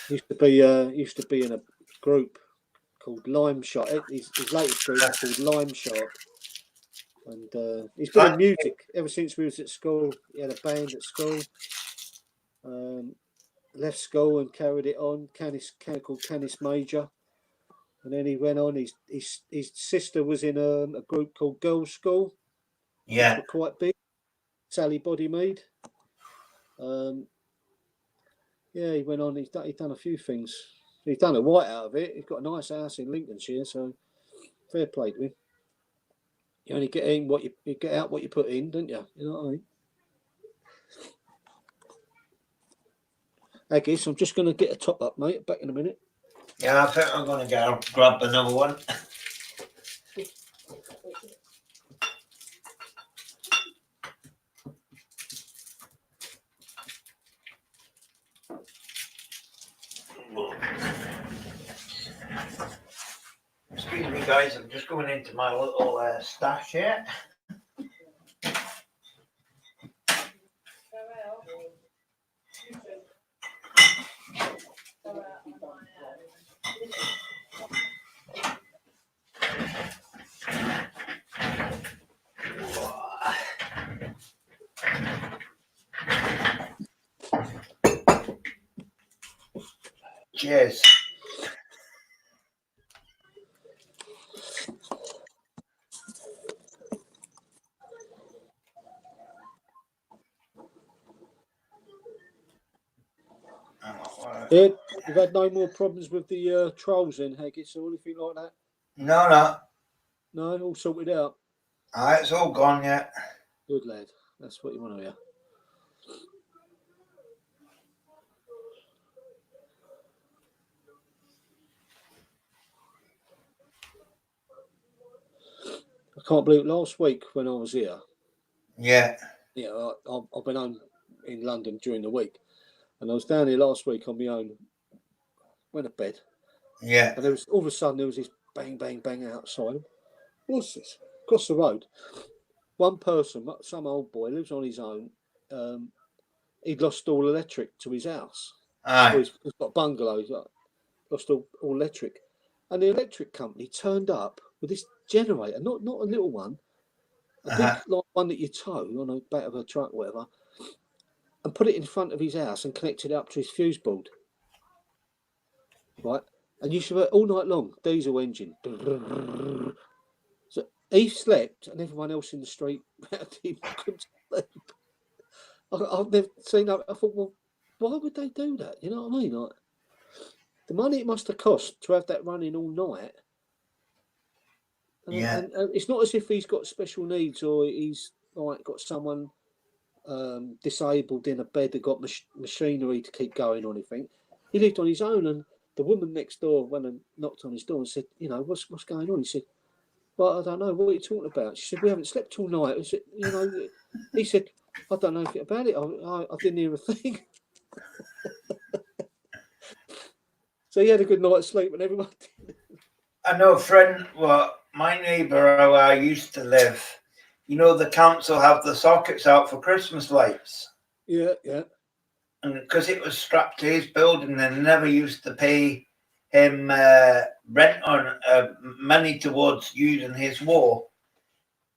S2: Used to be in a group called Lime Shark. His latest group is called Lime Shark, and he's been in music ever since we was at school. He had a band at school. Left school and carried it on. Called Canis Major, and then he went on. His sister was in a group called Girls School.
S1: Yeah.
S2: Which were quite big. Sally Bodymead. Yeah, he went on. He's done a few things. He's done a white out of it. He's got a nice house in Lincolnshire, so fair play to him. You only get in what you get out what you put in, don't you? You know what I mean? I guess I'm just going to get a top up, mate. Back in a minute.
S1: Yeah, I think I'm going to go grab another one. Excuse me, guys. I'm just going into my little stash here. Cheers.
S2: Yeah, you've had no more problems with the trolls then, Haggis, or anything like that?
S1: No.
S2: No, all sorted out.
S1: It's all gone yet.
S2: Good lad. That's what you want to hear. I can't believe last week when I was here.
S1: Yeah.
S2: Yeah, I've been home in London during the week, and I was down here last week on my own. Went to bed.
S1: Yeah.
S2: And there was all of a sudden there was this bang, bang, bang outside. What's this? Across the road. One person, some old boy, lives on his own. He'd lost all electric to his house.
S1: Aye.
S2: He's got a bungalow. He's lost all electric. And the electric company turned up with this generator, not a little one, a big like one that you tow on the back of a truck, whatever, and put it in front of his house and connected it up to his fuse board. Right? And you should have all night long, diesel engine. So he slept and everyone else in the street around him couldn't sleep. I've never seen that. I thought, well, why would they do that? You know what I mean? Like, the money it must have cost to have that running all night. And it's not as if he's got special needs or he's like got someone disabled in a bed that got machinery to keep going or anything. He lived on his own, and the woman next door went and knocked on his door and said, "You know, what's going on?" He said, "Well, I don't know. What are you talking about?" She said, "We haven't slept all night." I said, "You know," he said, "I don't know anything about it. I didn't hear a thing." So he had a good night's sleep, and everyone did.
S1: I know a friend, my neighbour where I used to live, you know, the council have the sockets out for Christmas lights.
S2: Yeah.
S1: And because it was strapped to his building, they never used to pay him rent on money towards using his wall.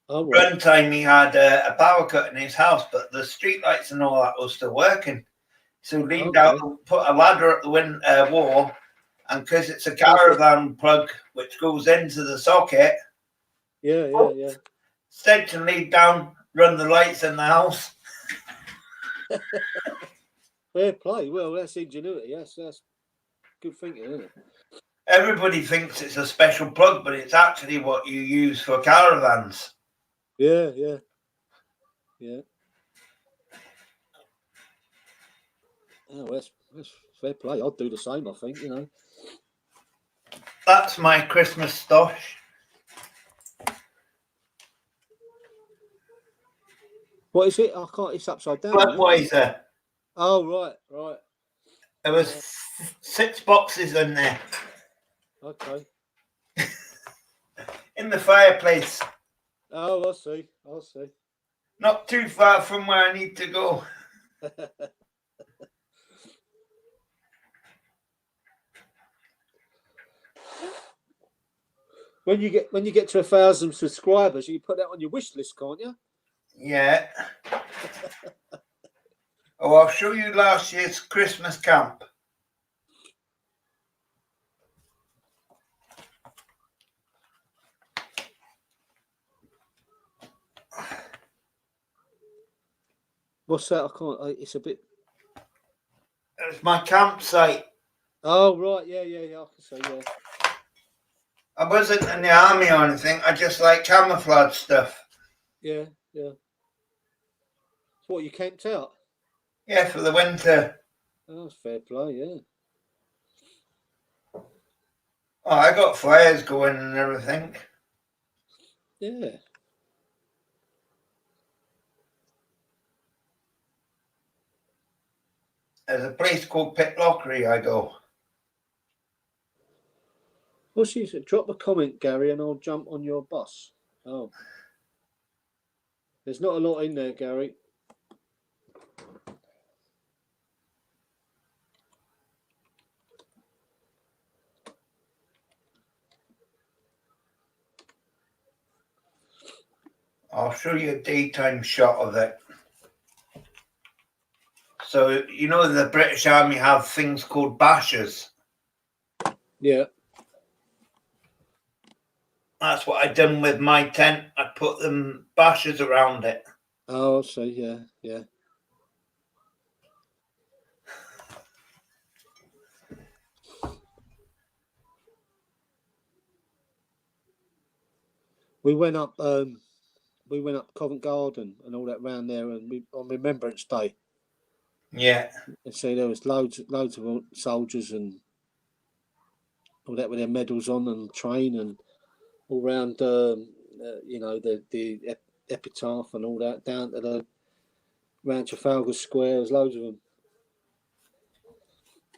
S2: Oh, right.
S1: One time he had a power cut in his house, but the street lights and all that was still working. So he leaned out and put a ladder at the wall, and because it's a caravan plug which goes into the socket,
S2: yeah.
S1: extension lead down, run the lights in the house.
S2: Fair play. Well, that's ingenuity. That's good thinking, isn't it?
S1: Everybody thinks it's a special plug, but it's actually what you use for caravans.
S2: Yeah. Oh, that's fair play. I'd do the same, I think, you know.
S1: That's my Christmas stosh.
S2: What is it? I can't. It's upside down.
S1: Budweiser.
S2: Oh, right.
S1: There was 6 boxes in there.
S2: Okay.
S1: In the fireplace.
S2: Oh, I see.
S1: Not too far from where I need to go.
S2: When you get to 1,000 subscribers, you put that on your wish list, can't you?
S1: Yeah. Oh, I'll show you last year's Christmas camp.
S2: What's that? I can't. It's a bit.
S1: It's my campsite.
S2: Oh right, yeah. I can see, yeah.
S1: I wasn't in the army or anything. I just like camouflage stuff.
S2: Yeah. So what, you camped out?
S1: Yeah, for the winter.
S2: Oh, that's fair play, yeah.
S1: Oh, I got fires going and everything.
S2: Yeah.
S1: There's a place called Pitlochry I go.
S2: Well, she said, drop a comment, Gary, and I'll jump on your bus. Oh. There's not a lot in there, Gary.
S1: I'll show you a daytime shot of it. So, you know, the British Army have things called bashers.
S2: Yeah.
S1: That's what I done with my tent. I put them bashers around it.
S2: Oh, I see, yeah. We went up Covent Garden and all that round there, and on Remembrance Day.
S1: Yeah.
S2: And see, there was loads of soldiers and all that with their medals on and train and all round, you know, the epitaph and all that down to round Trafalgar Square. There's loads of them.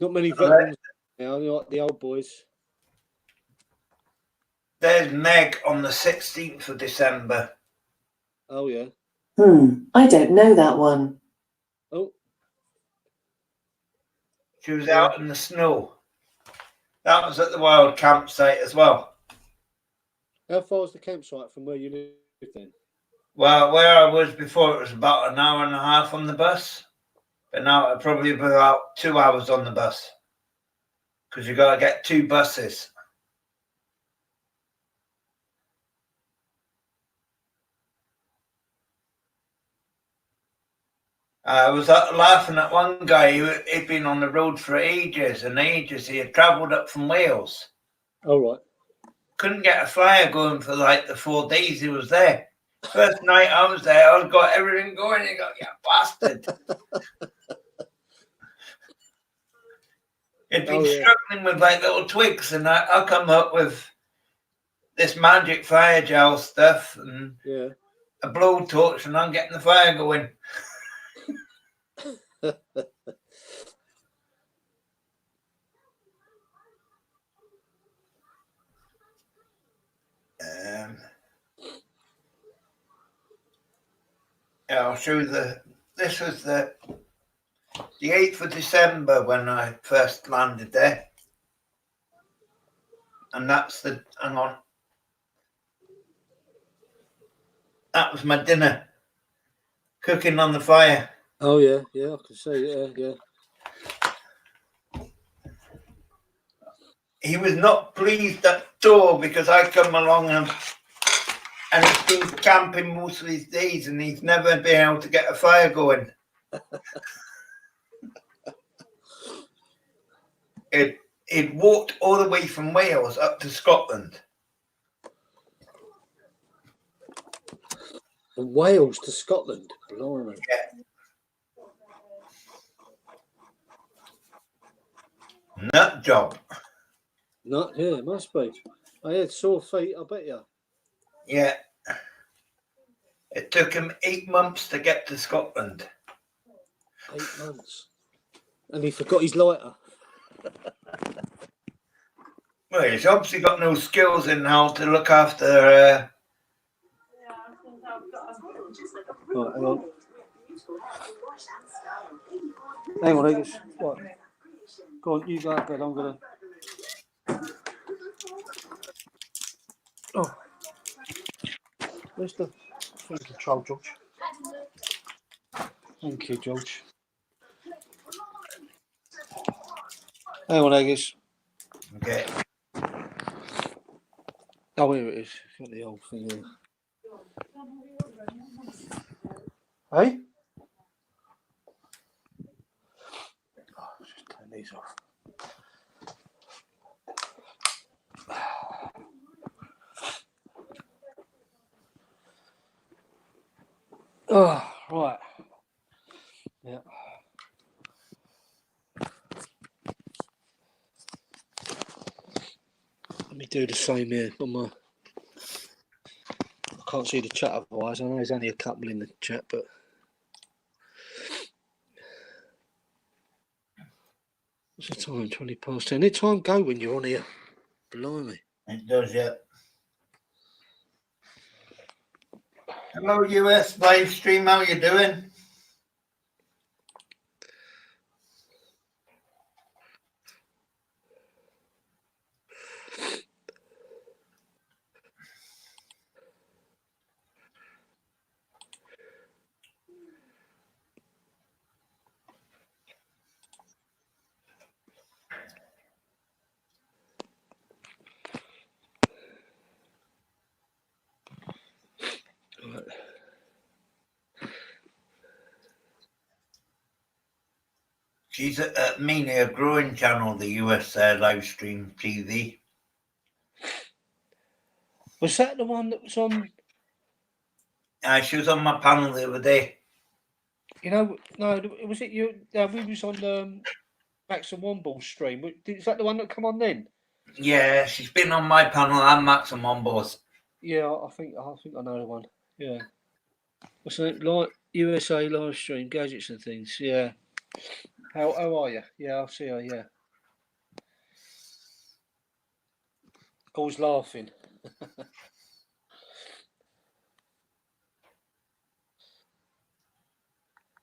S2: Not many veterans now, like the old boys.
S1: There's Meg on the 16th of December.
S2: Oh yeah.
S4: I don't know that one.
S2: Oh.
S1: She was out in the snow. That was at the wild campsite as well.
S2: How far is the campsite from where you live then?
S1: Well, where I was before, it was about an hour and a half on the bus. But now it'll probably be about 2 hours on the bus. Because you've got to get 2 buses. I was laughing at one guy he'd been on the road for ages and ages. He had travelled up from Wales.
S2: Oh, right.
S1: Couldn't get a flyer going for like the 4 days he was there. First night I was there, I got everything going. He got, "You bastard." He'd been struggling with like little twigs, and I come up with this magic fire gel stuff and a blowtorch, and I'm getting the fire going. I'll show you this was the 8th of December when I first landed there. And that's hang on. That was my dinner. Cooking on the fire.
S2: Oh yeah, I can see, yeah.
S1: He was not pleased at all because I come along and he's been camping most of his days and he's never been able to get a fire going. It walked all the way from Wales up to Scotland.
S2: From Wales to Scotland? Blimey.
S1: Yeah. Nut job.
S2: Yeah, it must be. I had sore feet, I bet you.
S1: Yeah. It took him 8 months to get to Scotland.
S2: 8 months. And he forgot his lighter.
S1: Well, he's obviously got no skills in how to look after
S2: Right, hang on. Hang on, Angus. Right. Go on, you go to bed. I'm gonna. Oh, where's the phone control, George? Thank you, George. Hang on, Angus.
S1: Okay.
S2: Oh, here it is. Got the old thing here. Hey? Oh, just turn these off. Oh, right. Yeah. Let me do the same here on my. I can't see the chat otherwise. I know there's only a couple in the chat, but. What's the time? 20 past 10. Any time go when you're on here. Blimey.
S1: It does, yeah. Hello, US live stream. How you doing?
S2: Right.
S1: She's mainly a growing channel, the US live stream TV.
S2: Was that the one that was on?
S1: She was on my panel the other day.
S2: You know, no, was it you? We was on Max and Womble stream. Is that the one that come on then?
S1: Yeah, she's been on my panel and Max and Mombos.
S2: Yeah, I think I know the one. Yeah. What's it like? USA live stream gadgets and things. Yeah. How are you? Yeah, I'll see her. Yeah. Always laughing.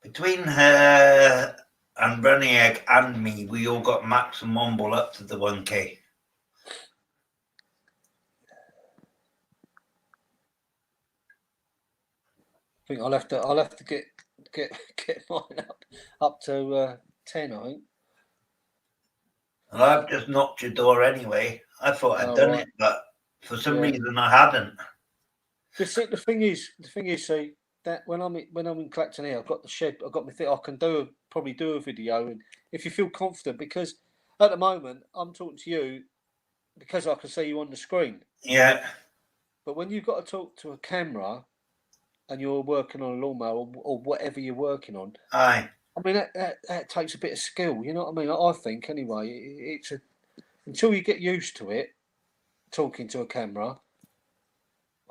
S1: Between her and Brunieg and me, we all got Max and Mumble up to the 1K.
S2: I think I'll have to get mine up to 10. I think.
S1: Well, I've just knocked your door anyway. I thought I'd done it, but for some reason I hadn't.
S2: The thing is, see that when I'm in Clacton here, I've got the shed. I've got my thing. I can probably do a video, and if you feel confident, because at the moment I'm talking to you because I can see you on the screen.
S1: Yeah.
S2: But when you've got to talk to a camera, and you're working on a lawnmower or whatever you're working on,
S1: aye.
S2: I mean that takes a bit of skill. You know what I mean? I think anyway. It's until you get used to it, talking to a camera.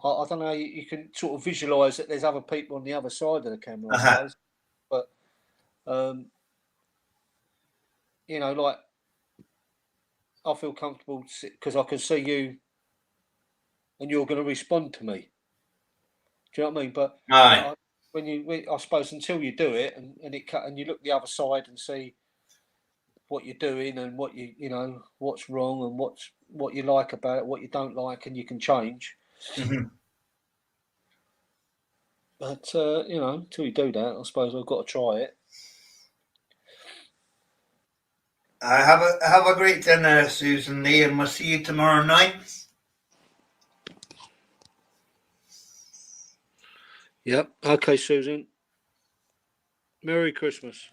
S2: I don't know. You can sort of visualise that there's other people on the other side of the camera, I suppose. But you know, like I feel comfortable because I can see you, and you're going to respond to me. Do you know what I mean? But I suppose until you do it, and you look the other side and see what you're doing and what you know what's wrong and what you like about it, what you don't like, and you can change.
S1: Mm-hmm.
S2: But you know, until you do that, I suppose I've got to try it.
S1: Have a great dinner, Susan Lee, and we'll see you tomorrow night.
S2: Yep. Okay, Susan. Merry Christmas.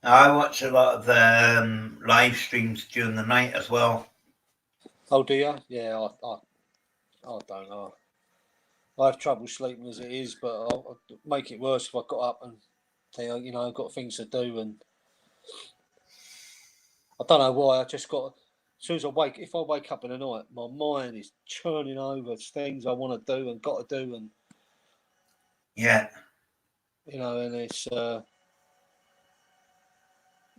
S1: I watch a lot of live streams during the night as well.
S2: Oh, do you? Yeah, I don't know. I have trouble sleeping as it is, but I'll make it worse if I got up and you know I've got things to do, and I don't know why. I just got soon as if I wake up in the night, my mind is churning over things I want to do and got to do, and
S1: Yeah.
S2: and it's all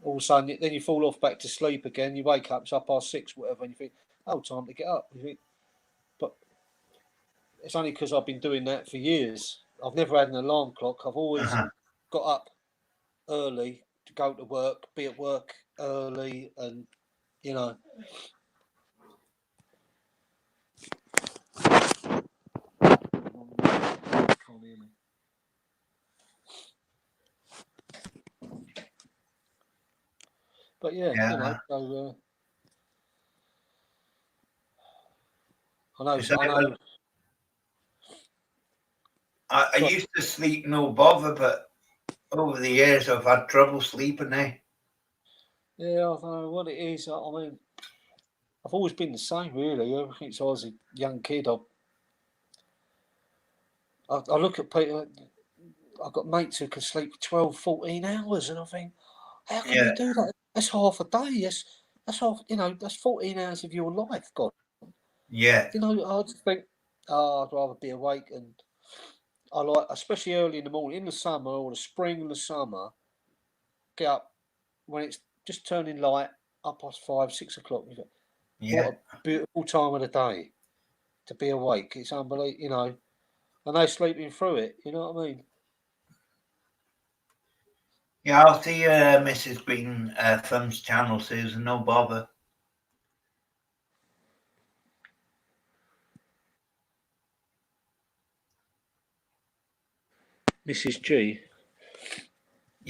S2: of a sudden then you fall off back to sleep again. You wake up, it's 6:30, whatever, and you think, oh, time to get up. You think, but it's only because I've been doing that for years. I've never had an alarm clock. I've always got up early to go to work, be at work early, and Can't hear me. But yeah. So, I know.
S1: I used to sleep no bother, but over the years I've had trouble sleeping now.
S2: Yeah, I don't know what it is. I mean, I've always been the same, really. Ever since I was a young kid, I look at people. I've got mates who can sleep 12, 14 hours, and I think, how can you do that? That's half a day. That's half. That's 14 hours of your life gone.
S1: Yeah.
S2: I just think, I'd rather be awake, and I like, especially early in the morning, in the summer or the spring and the summer, get up when it's just turning light, 5:30, 6 o'clock. You go, what a beautiful time of the day to be awake. It's unbelievable, and they're sleeping through it. You know what I mean?
S1: Yeah, I'll see Mrs. Green Thumb's channel, Susan. No bother.
S2: Mrs. G.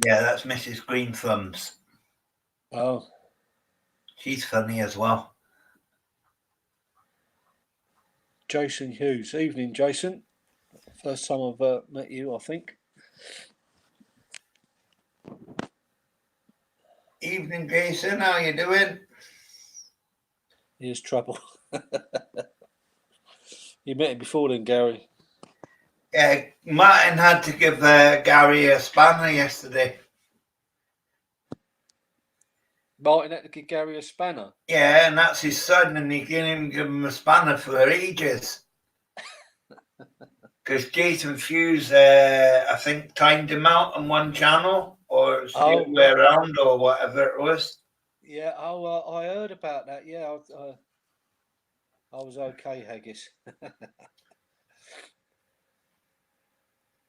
S1: Yeah, that's Mrs. Green Thumbs.
S2: Oh.
S1: She's funny as well.
S2: Jason Hughes. Evening, Jason. First time I've met you, I think.
S1: Evening, Jason. How you doing?
S2: Here's trouble. You met him before then, Gary.
S1: Yeah, Martin had to give Gary a spanner yesterday.
S2: Martin had to give Gary a spanner?
S1: Yeah, and that's his son, and he didn't give him a spanner for ages. Because Jason Hughes, I think, timed him out on one channel, or it's the other way around, or whatever it was.
S2: Yeah, I heard about that. Yeah, I was okay, Haggis.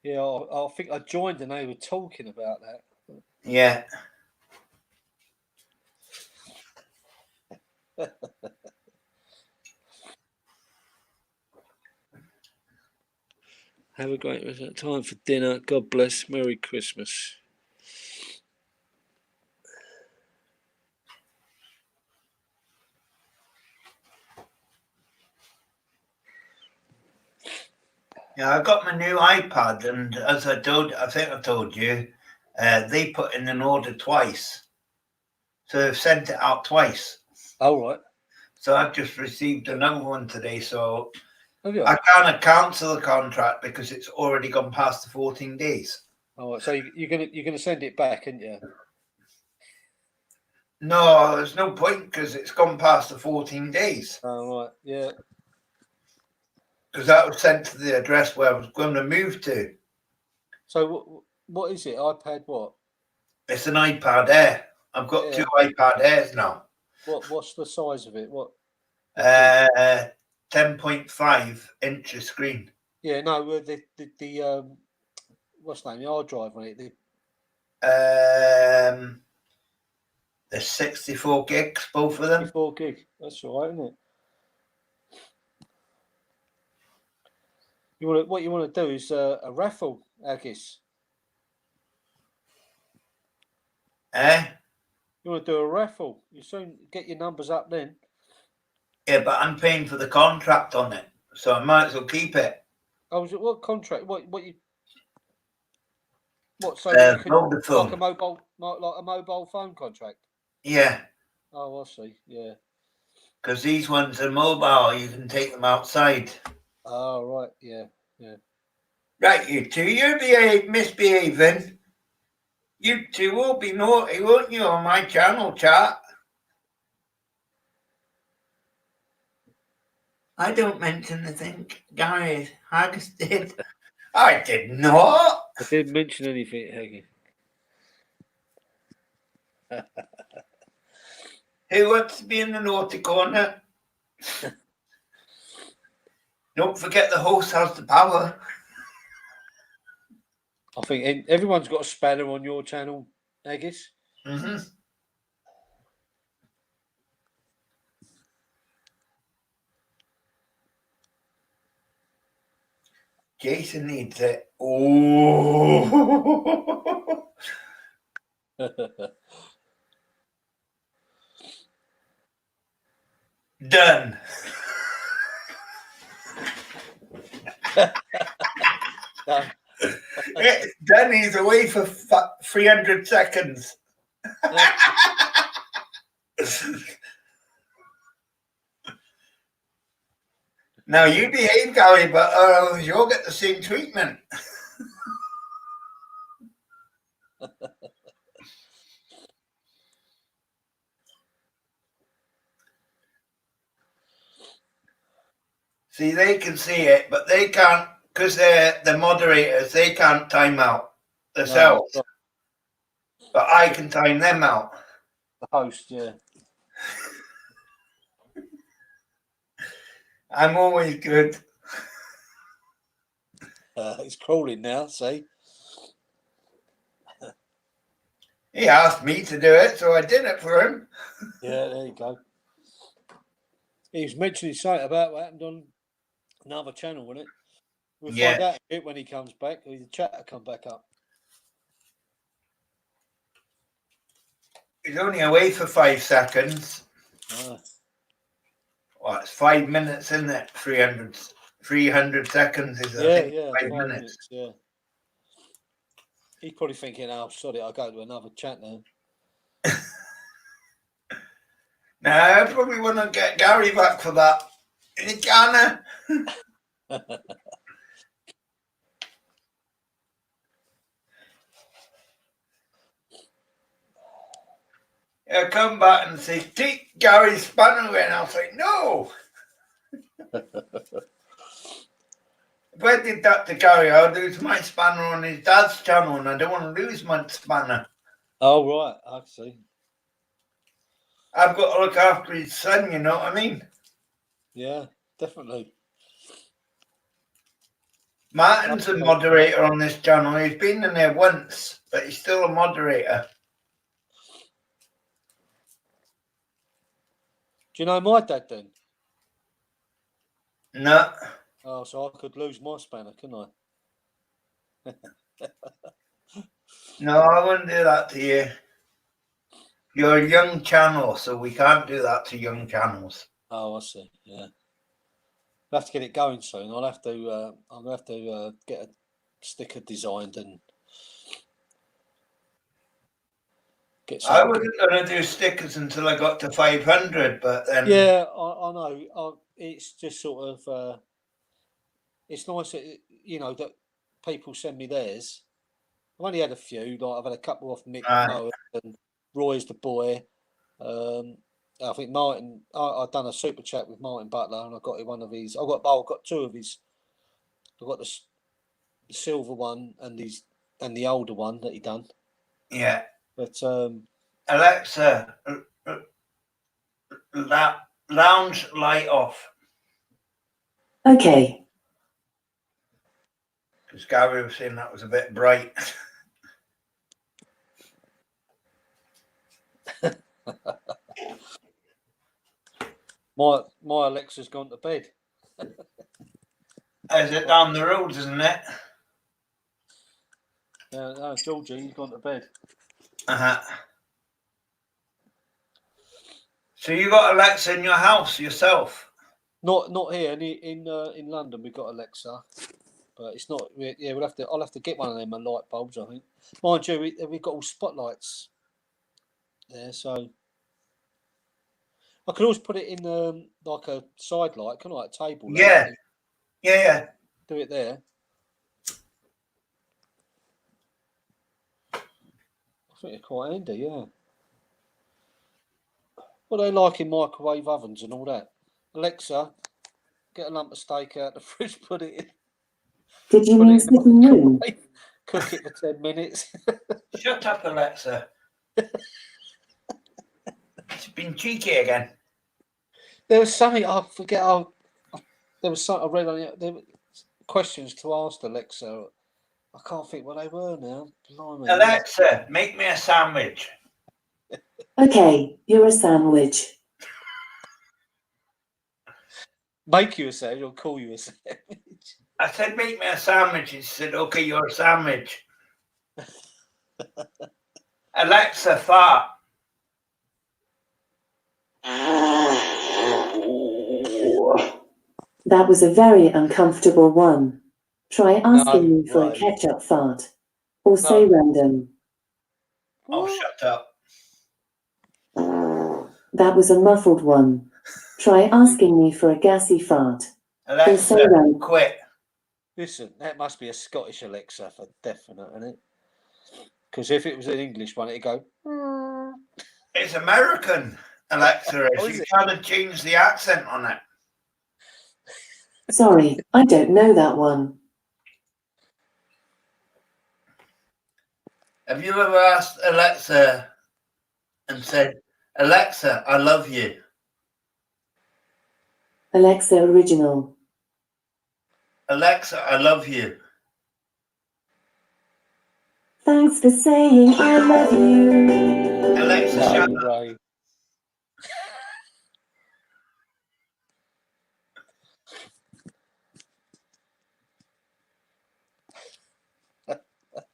S2: Yeah, I think I joined and they were talking about that.
S1: Yeah.
S2: Have a great time for dinner. God bless. Merry Christmas.
S1: Yeah, I got my new iPad, and as I think I told you, they put in an order twice. So they've sent it out twice.
S2: Oh, right. So
S1: I've just received another one today, so I can't cancel the contract because it's already gone past the 14 days.
S2: Oh, so you're gonna send it back, aren't you?
S1: No, there's no point because it's gone past the 14 days.
S2: Oh, right, yeah.
S1: Because that was sent to the address where I was going to move to.
S2: So what is it? iPad what?
S1: It's an iPad Air. I've got two iPad Airs now.
S2: What's the size of it? What?
S1: 10.5 inch screen.
S2: Yeah, no, the what's the name? The hard drive on it.
S1: The 64 gigs, both of them.
S2: 64 gig. That's all right, isn't it? What you want to do is a raffle, Agis. You want to do a raffle? You soon get your numbers up then.
S1: Yeah, but I'm paying for the contract on it, so I might as well keep it.
S2: Oh, what contract? What you? What? So
S1: you
S2: can,
S1: like
S2: a mobile phone contract?
S1: Yeah.
S2: Oh, I see. Yeah.
S1: Because these ones are mobile, you can take them outside.
S2: Oh, right. Yeah. Yeah.
S1: Right, you two, you're misbehaving. You two will be naughty, won't you, on my channel, chat? I don't mention the thing. Gary Haggis did. I did not.
S2: I didn't mention anything, Haggy.
S1: Who wants to be in the naughty corner? Don't forget the host has the power.
S2: I think everyone's got a spanner on your channel, Haggis.
S1: Mm-hmm. Jason needs it. Oh. Done.
S2: Done.
S1: It's done. He's away for 300 seconds. Now you behave, Gary, but you'll get the same treatment. See, they can see it, but they can't, because they're the moderators. They can't time out themselves, but I can time them out.
S2: The host, yeah.
S1: I'm always good.
S2: It's crawling now, see?
S1: He asked me to do it, so I did it for him.
S2: Yeah, there you go. He was mentioning something about what happened on another channel, wasn't it? We'll find out it when he comes back. The chat will come back up.
S1: He's only away for 5 seconds. Well, it's 5 minutes, isn't it? 300 seconds is, I think, 5 minutes.
S2: Yeah. He's probably thinking, oh, sorry, I'll go to another chat now.
S1: Now, I probably want to get Gary back for that. In Ghana. He'll come back and say, take Gary's spanner away. And I'll say, no. If I did that to Gary, I'll lose my spanner on his dad's channel, and I don't want to lose my spanner.
S2: Oh, right. I see.
S1: I've got to look after his son, you know what I mean?
S2: Yeah, definitely.
S1: Martin's a moderator on this channel. He's been in there once, but he's still a moderator.
S2: Do you know my dad then?
S1: No.
S2: Oh, so I could lose my spanner, couldn't I?
S1: No, I wouldn't do that to you. You're a young channel, so we can't do that to young channels.
S2: Oh, I see. Yeah, I'll have to get it going soon. I'll have to. I'll have to get a sticker designed and get some.
S1: I wasn't going to do stickers until I got to 500, but then.
S2: Yeah, I know. It's just sort of. It's nice, that, you know, that people send me theirs. I've only had a few. Like I've had a couple off Nick Mower and Roy's the boy. I think Martin. I've done a super chat with Martin Butler, and I got one of his. I've got two of his. I've got the silver one and the older one that he done.
S1: Yeah.
S2: But
S1: Alexa, lounge light off.
S4: Okay.
S1: Because Gary was saying that was a bit bright.
S2: my Alexa's gone to bed.
S1: Is it down the road, isn't it?
S2: Yeah, no, Georgie, he's gone to bed.
S1: So you got Alexa in your house yourself?
S2: Not here. In London, we've got Alexa, but it's not. Yeah, I'll have to get one of them light bulbs. I think. Mind you, we've got all spotlights there, so I could always put it in like a side light, kind of like a table.
S1: Yeah. Yeah.
S2: Do it there. I think it's quite handy, yeah. What they like in microwave ovens and all that. Alexa, get a lump of steak out the fridge, put it in.
S4: Did you
S2: Put
S4: mean
S2: it in the
S4: sitting room?
S2: microwave, cook it for 10 minutes.
S1: Shut up, Alexa. It's been cheeky again.
S2: There was something I forget. There was something I read on it. There were questions to ask Alexa. I can't think what they were now. Blimey.
S1: Alexa, make me a sandwich.
S4: Okay, you're a sandwich.
S2: Make you a sandwich or call you a sandwich?
S1: I said, make me a sandwich. She said, okay, you're a sandwich. Alexa, fart.
S4: That was a very uncomfortable one. Try asking me for a
S2: way.
S4: ketchup fart. Or say random.
S1: Oh,
S2: What?
S1: shut up.
S4: That was a muffled one. Try asking me for a gassy fart. Or say
S1: Alexa,
S4: random.
S1: quit.
S2: Listen, that must be a Scottish Alexa for definite, isn't it? Because if it was an English one, it'd go.
S1: It's American, Alexa.
S2: Oh,
S1: Is.
S2: is
S1: You
S2: it?
S1: can't change the accent on it.
S4: Sorry, I don't know that one.
S1: Have you ever asked Alexa and said, Alexa, I love you?
S4: Alexa original.
S1: Alexa, I love you.
S4: Thanks for saying I love you.
S1: Alexa, shut
S2: No
S1: up.
S2: way.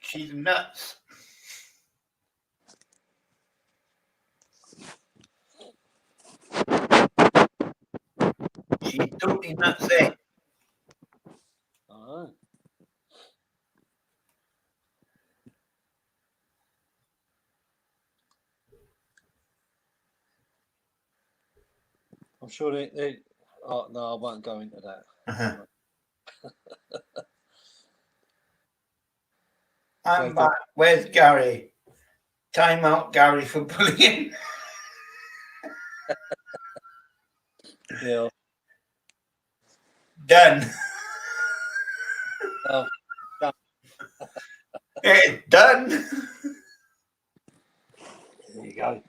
S1: She's nuts. She's totally nuts, eh?
S2: Oh. I'm sure they. Oh no, I won't go into that.
S1: Uh-huh.
S2: Okay,
S1: I'm back. Where's Gary? Time out, Gary, for bullying.
S2: Yeah.
S1: Done.
S2: Oh,
S1: It's done.
S2: there you go.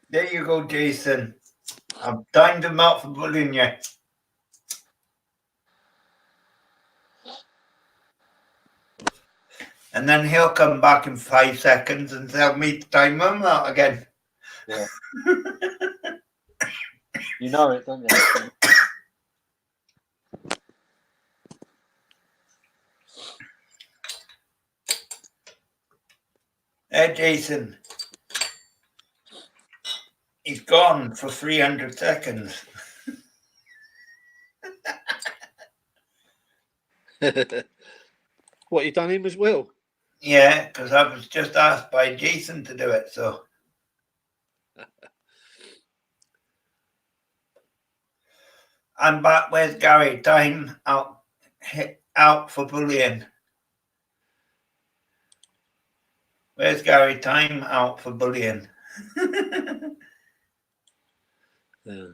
S1: There you go, Jason. I've timed him out for bullying you. And then he'll come back in 5 seconds and tell me to time him out again.
S2: Yeah. You know it, don't you?
S1: Hey, Jason. He's gone for 300 seconds.
S2: What, you done him as well?
S1: Yeah, because I was just asked by Jason to do it, so. I'm back. Where's Gary? Time out for bullying. Where's Gary? Time out for bullying.
S2: Yeah.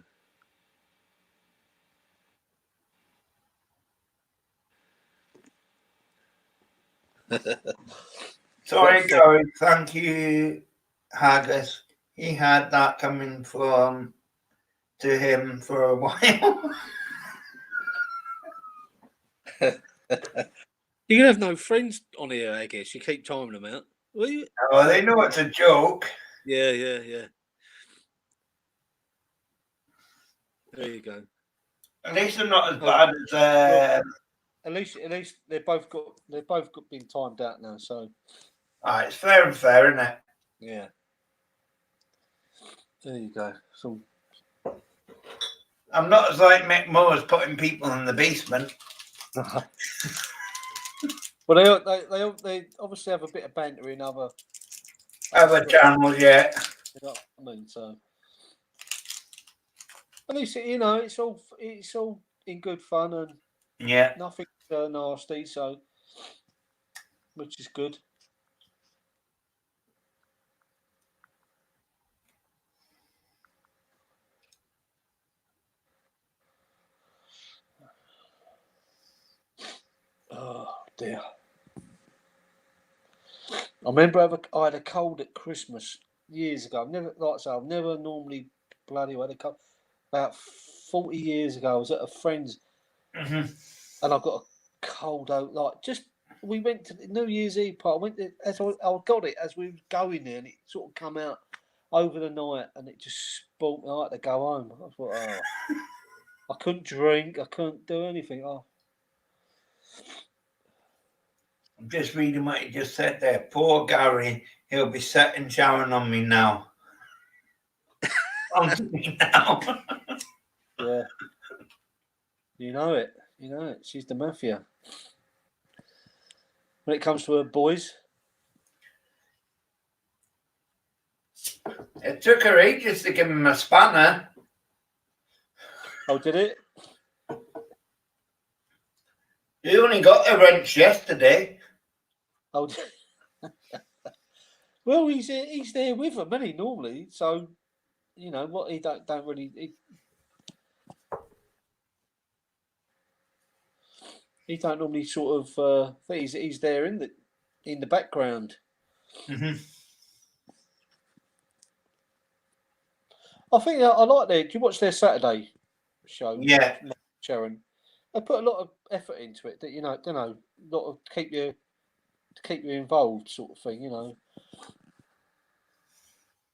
S1: Sorry, Gary. Thank you, Haggis. He had that coming from to him for a while.
S2: You can have no friends on here, I guess. You keep timing them out. Will you?
S1: Oh, they know it's a joke.
S2: Yeah. There you go.
S1: At least they're not as bad as.
S2: At least they've both got been timed out now. So
S1: It's fair and fair, isn't it?
S2: yeah. There you go. So
S1: I'm not as like Mick Moore's putting people in the basement.
S2: well, they obviously have a bit of banter in other
S1: Channels, yeah.
S2: You know what I mean? So at least it's all in good fun and
S1: Yeah.
S2: nothing nasty. So which is good. dear. I remember I had a cold at Christmas years ago. I've never normally bloody well had a cold. About 40 years ago, I was at a friend's
S1: Mm-hmm.
S2: and I got a cold out. We went to the New Year's Eve party. I got it as we were going there, and it sort of come out over the night, and it just spooked me. I had to go home. I thought, oh, I couldn't drink. I couldn't do anything. Oh,
S1: I'm just reading what you just said there. Poor Gary, he'll be setting Sharon on me now. On me now.
S2: yeah. You know it. You know it. She's the mafia. When it comes to her boys,
S1: It took her ages to give him a spanner.
S2: oh, did it?
S1: He only got a wrench yesterday.
S2: Oh, well, he's there with them, isn't he? Normally, so you know what he don't really. He don't normally sort of. He's there in the background.
S1: Mm-hmm.
S2: I think I like their. Do you watch their Saturday show?
S1: Yeah.
S2: Sharon. They put a lot of effort into it. That a lot of keep you involved, sort of thing. You know,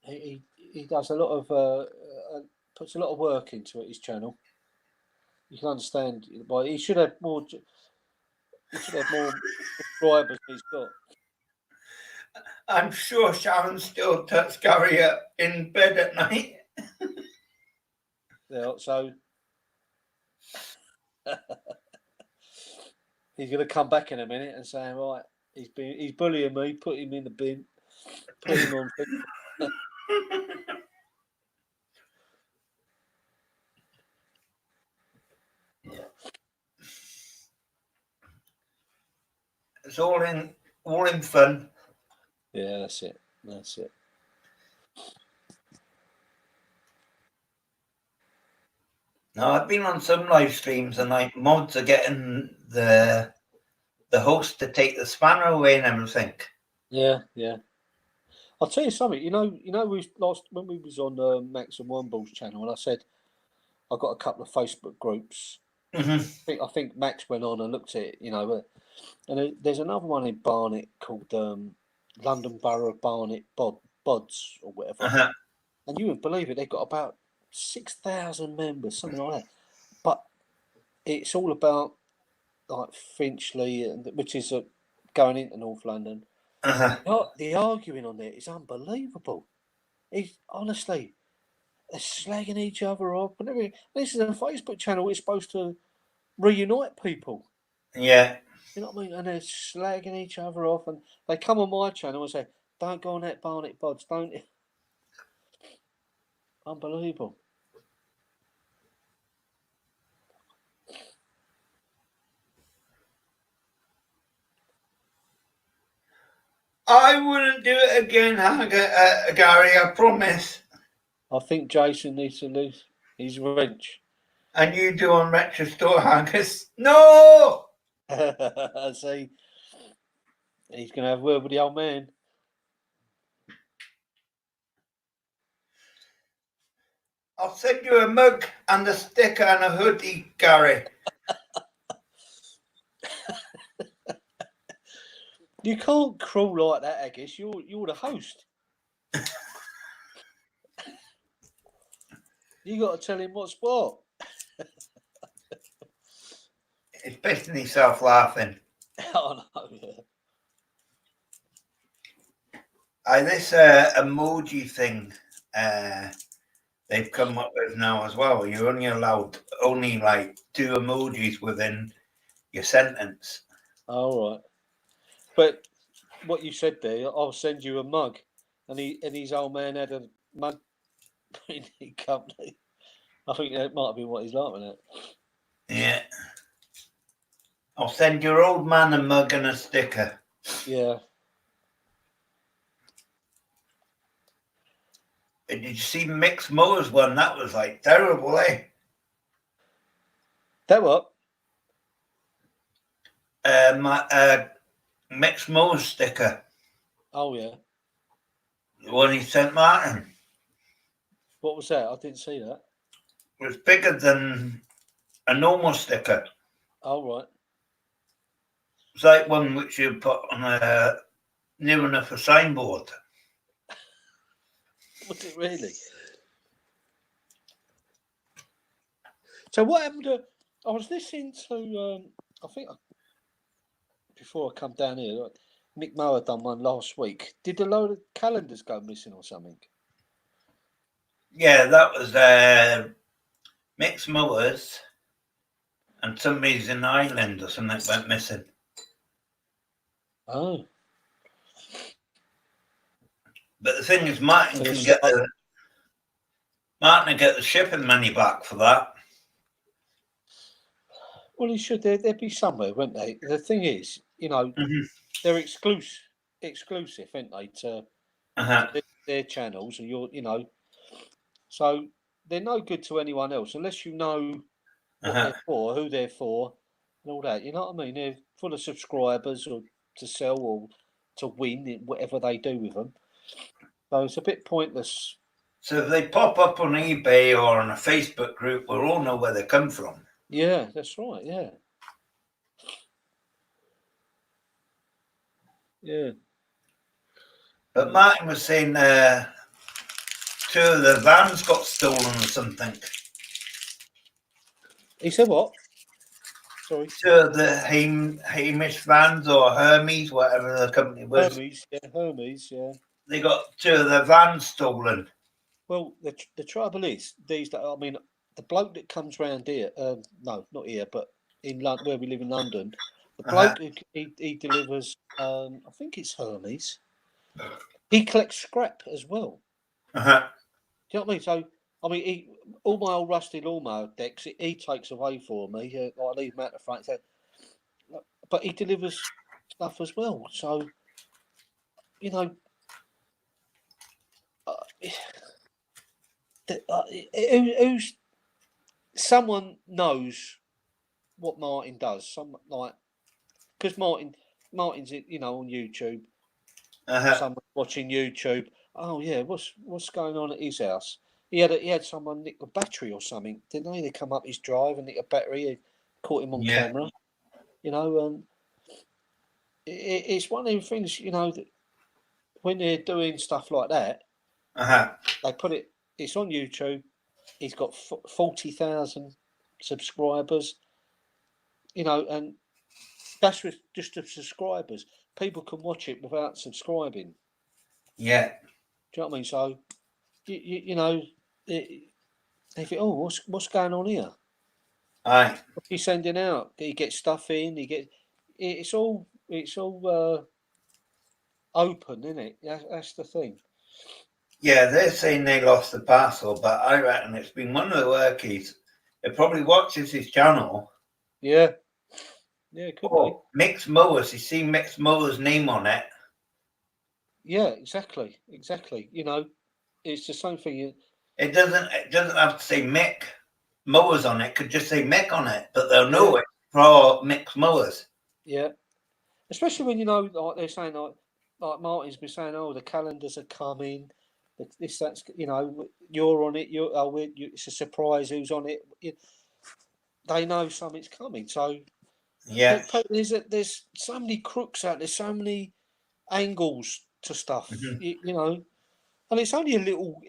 S2: he does a lot of puts a lot of work into it. His channel. You can understand why he should have more. He should have more subscribers than he's got.
S1: I'm sure Sharon still tucks Gary up in bed at night.
S2: Yeah, so he's going to come back in a minute and say, right, he's bullying me, put him in the bin, put him on.
S1: It's all in fun.
S2: Yeah, that's it. That's it.
S1: Now I've been on some live streams and like mods are getting the host to take the spanner away and everything.
S2: Yeah, yeah. I'll tell you something. You know, when we was on Max and Wombal's channel, and I said I got a couple of Facebook groups.
S1: Mm-hmm.
S2: I think Max went on and looked at it. You know, and there's another one in Barnet called London Borough of Barnet Bods or whatever.
S1: Uh-huh.
S2: And you wouldn't believe it, they've got about 6,000 members, something like that. But it's all about like Finchley, which is going into North London.
S1: Uh-huh.
S2: The arguing on there is unbelievable. Honestly, they're slagging each other off. And everything. This is a Facebook channel. It's supposed to reunite people.
S1: Yeah.
S2: You know what I mean? And they're slagging each other off. And they come on my channel and say, don't go on that Barnet Bods, don't you? Unbelievable.
S1: I wouldn't do it again, Gary, I promise.
S2: I think Jason needs to lose his wrench.
S1: And you do on Retro Store Haggis. No!
S2: See, he's going to have a word with the old man.
S1: I'll send you a mug and a sticker and a hoodie, Gary.
S2: You can't crawl like that, Haggis. You're the host. You got to tell him what's what.
S1: He's pissing himself laughing.
S2: Oh no, yeah.
S1: This emoji thing they've come up with now as well. You're only allowed like 2 emojis within your sentence.
S2: All right. But what you said there, I'll send you a mug, and his old man had a mug printing company. I think that might have been what he's laughing at.
S1: Yeah. I'll send your old man a mug and a sticker.
S2: Yeah.
S1: Did you see Mix Mo's one? That was like terrible, eh?
S2: That what?
S1: my mixed Mo's sticker.
S2: Oh yeah.
S1: The one he sent Martin.
S2: What was that? I didn't see that.
S1: It was bigger than a normal sticker.
S2: Oh right.
S1: It's like one which you put on a near enough a signboard.
S2: Was it really? So what happened to? I was listening to. I think before I come down here, Mick Mower done one last week. Did a load of calendars go missing or something?
S1: Yeah, that was mixed mowers, and somebody's in Ireland or something went missing.
S2: Oh.
S1: But the thing is, Martin
S2: So
S1: can
S2: it's-
S1: get the shipping money back for that.
S2: Well, he should. There'd be somewhere, wouldn't they? The thing is, you know,
S1: Mhm.
S2: they're exclusive, aren't they, to
S1: Uh-huh.
S2: their channels, and you know, so they're no good to anyone else unless you know what
S1: Uh-huh.
S2: they're for, who they're for, and all that. You know what I mean? They're full of subscribers or to sell or to win in whatever they do with them. So it's a bit pointless.
S1: So if they pop up on eBay or on a Facebook group, we'll all know where they come from.
S2: Yeah, that's right. Yeah. Yeah.
S1: But Martin was saying 2 of the vans got stolen or something.
S2: He said what? Sorry.
S1: 2 of the Hamish vans or Hermes, whatever the company was.
S2: Hermes, yeah.
S1: They got 2 of the vans stolen.
S2: Well, the trouble is, I mean, the bloke that comes round here, no, not here, but in London, where we live in London, the bloke he delivers, I think it's Hermes. He collects scrap as well.
S1: Uh-huh.
S2: Do you know what I mean? So, I mean, all my old rusty lawnmower decks, he takes away for me. I leave them out the front. So, but he delivers stuff as well. So, you know, who's someone knows what Martin does. Some like because Martin's you know on YouTube.
S1: Uh-huh.
S2: Someone watching YouTube. Oh yeah, what's going on at his house? He had someone nick a battery or something, didn't they? They come up his drive and nick a battery. He caught him on camera. You know, and it's one of them things. You know that when they're doing stuff like that, they put it. It's on YouTube. He's got 40,000 subscribers. You know, and that's with just the subscribers. People can watch it without subscribing.
S1: Yeah.
S2: Do you know what I mean? So, you know, they think, oh, what's going on here?
S1: Aye.
S2: What's he sending out? He gets stuff in. It's all open, isn't it? That's the thing.
S1: Yeah, they're saying they lost the parcel, but I reckon it's been one of the workies. It probably watches his channel.
S2: Yeah. Yeah, it could be.
S1: Mixed Mowers. You see Mixed Mowers' name on it.
S2: Yeah, exactly. You know, it's the same thing.
S1: It doesn't have to say Mick Mowers on it. It could just say Mick on it, but they'll know it for Mixed Mowers.
S2: Yeah. Especially when, you know, like they're saying, like Martin's been saying, oh, the calendars are coming. That's, you know, you're on it. It's a surprise who's on it. They know something's coming. So,
S1: yeah,
S2: there's so many crooks out there, so many angles to stuff, you know, and it's only a little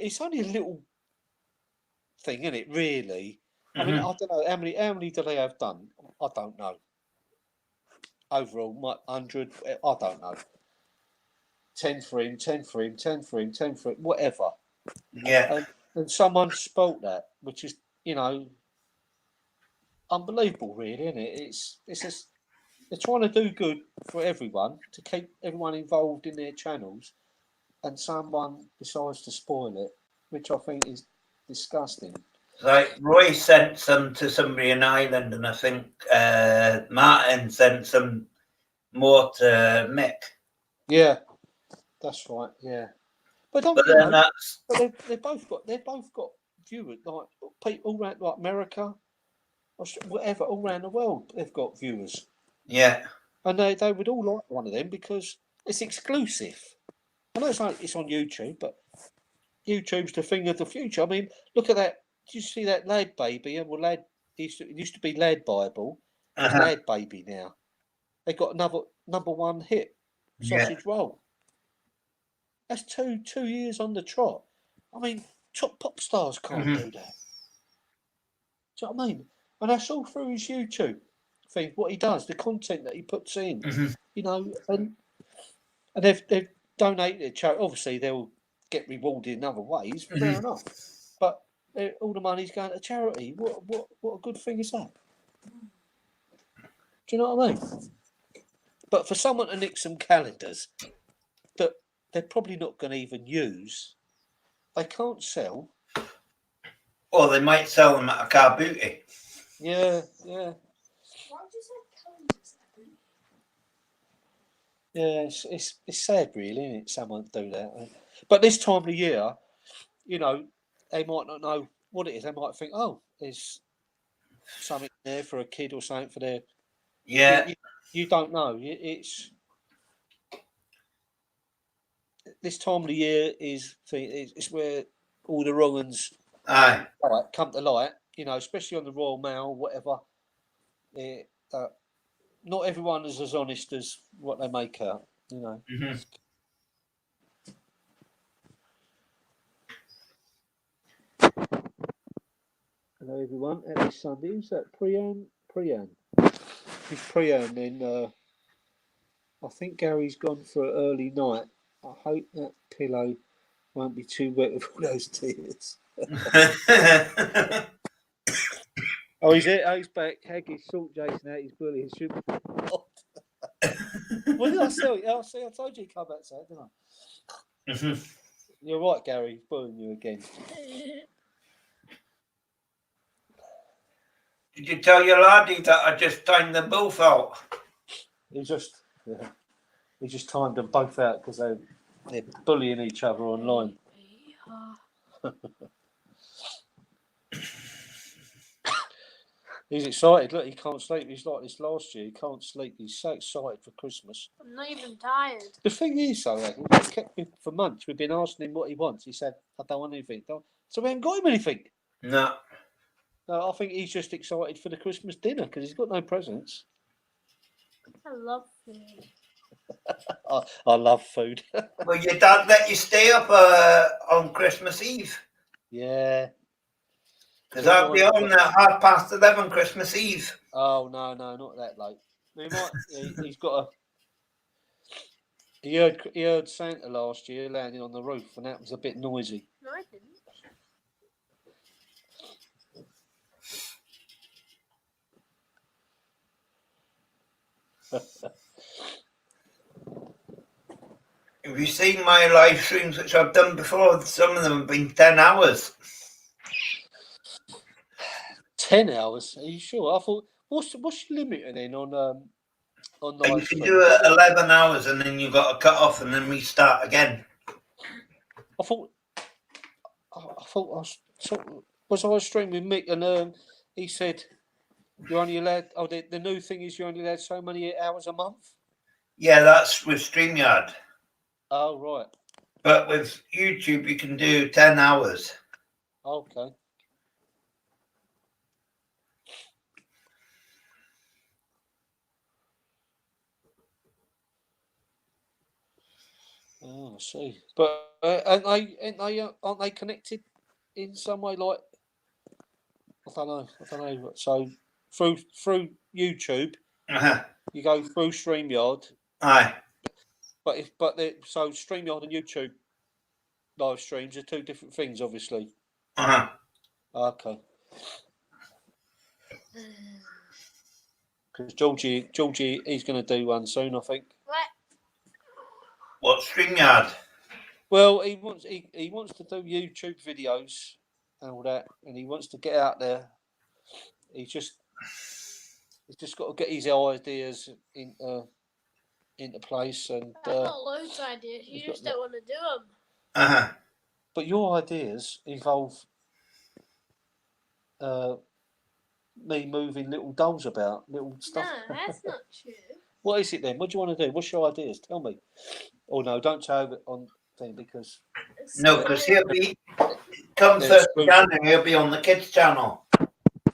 S2: thing, isn't it? Really, I mean, I don't know how many do they have done? I don't know. Overall, 100. I don't know. 10 for him, 10 for him, 10 for him, 10 for him, whatever.
S1: Yeah,
S2: and someone spoke that, which is, you know, unbelievable, really, isn't it? It's just they're trying to do good for everyone, to keep everyone involved in their channels, and someone decides to spoil it, which I think is disgusting.
S1: like Roy sent some to somebody in Ireland, and I think Martin sent some more to Mick.
S2: Yeah, that's right. Yeah, but
S1: then that's
S2: they've both got viewers, like people all around, like America, whatever, all around the world. They've got viewers.
S1: yeah.
S2: and they would all like one of them because it's exclusive. I know it's on YouTube, but YouTube's the thing of the future. I mean, look at that. Did you see that Lad Baby? Well, Lad it used to be Lad Bible. It's Lad Baby now. They got another number one hit, Sausage Roll. That's two years on the trot. I mean, top pop stars can't do that. Do you know what I mean? And that's all through his YouTube thing. What he does, the content that he puts in, you know, and they've donated to charity. Obviously, they'll get rewarded in other ways. Fair enough, but all the money's going to charity. What a good thing is that? Do you know what I mean? But for someone to nick some calendars that they're probably not going to even use, they can't sell.
S1: Or they might sell them at a car booty.
S2: Yeah.
S3: Why would you say calendars?
S2: Yeah, it's sad, really, isn't it? Someone do that. But this time of the year, you know, they might not know what it is. They might think, oh, there's something there for a kid or something for their.
S1: Yeah.
S2: You don't know. It's this time of the year is it's where all the wrong uns come to light. You know, especially on the Royal Mail, whatever. Not everyone is as honest as what they make out. You know. Hello, everyone. Happy Sunday. Who's that? Priyan. He's Priyan. Then I think Gary's gone for an early night. I hope that pillow won't be too wet with all those tears. Oh, he's here. Oh, he's back. Haggis, salt Jason out. He's bully. He should. What did I say? I told you he'd come outside, didn't I? You're right, Gary. He's bullying you again.
S1: Did you tell your laddie that I just timed them both out?
S2: He just timed them both out because they're bullying each other online. He's excited. Look, he can't sleep. He's like this last year. He can't sleep. He's so excited for Christmas.
S3: I'm not even tired.
S2: The thing is, though, he kept me for months. We've been asking him what he wants. He said, "I don't want anything." So we haven't got him anything.
S1: No.
S2: No, I think he's just excited for the Christmas dinner because he's got no presents.
S3: I love food.
S2: I love food.
S1: Well, your dad let you stay up on Christmas Eve?
S2: Yeah.
S1: Because I'll be on at 11:30 Christmas Eve.
S2: Oh, no, not that late. He's got He heard Santa last year landing on the roof, and that was a bit noisy.
S3: No, I didn't.
S1: Have you seen my live streams, which I've done before? Some of them have been 10 hours.
S2: 10 hours? Are you sure? I thought, what's your limit then on live
S1: You can
S2: stream?
S1: do it 11 hours and then you've got to cut off and then restart again.
S2: I thought I was streaming with Mick and he said you're only allowed. Oh, the new thing is you're only allowed so many hours a month.
S1: Yeah, that's with StreamYard.
S2: Oh, right.
S1: But with YouTube, you can do 10 hours.
S2: Okay. Oh, I see. But aren't they connected in some way? Like I don't know. So through YouTube, you go through StreamYard.
S1: Aye.
S2: So StreamYard and YouTube live streams are two different things, obviously. Okay. Because Georgie, he's going to do one soon, I think.
S1: What, StreamYard?
S2: Well, he wants to do YouTube videos and all that, and he wants to get out there. He's just got to get his ideas into place, and
S3: I've got loads of ideas. You just don't want to do them.
S2: But your ideas involve me moving little dolls about, little stuff.
S3: No, that's not true.
S2: What is it then? What do you want to do? What's your ideas? Tell me. Oh no, don't tell it on thing because
S1: No, because he'll be come
S2: they're
S1: 1st of
S2: screwed.
S1: January. He'll be on the kids' channel.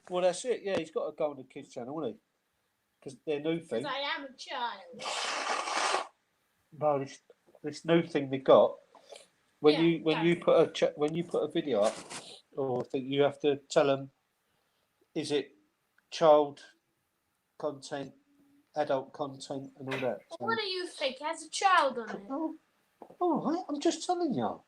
S2: Well, that's it. Yeah, he's got to go on the kids' channel, hasn't he? Because their new thing.
S3: Because I am a child.
S2: No, this new thing they got. When
S3: Yeah,
S2: you put a video up or thing, you have to tell them, is it child content, adult content, and all that. So,
S3: What do you think? Has a child on it?
S2: oh, all right, I'm just telling you.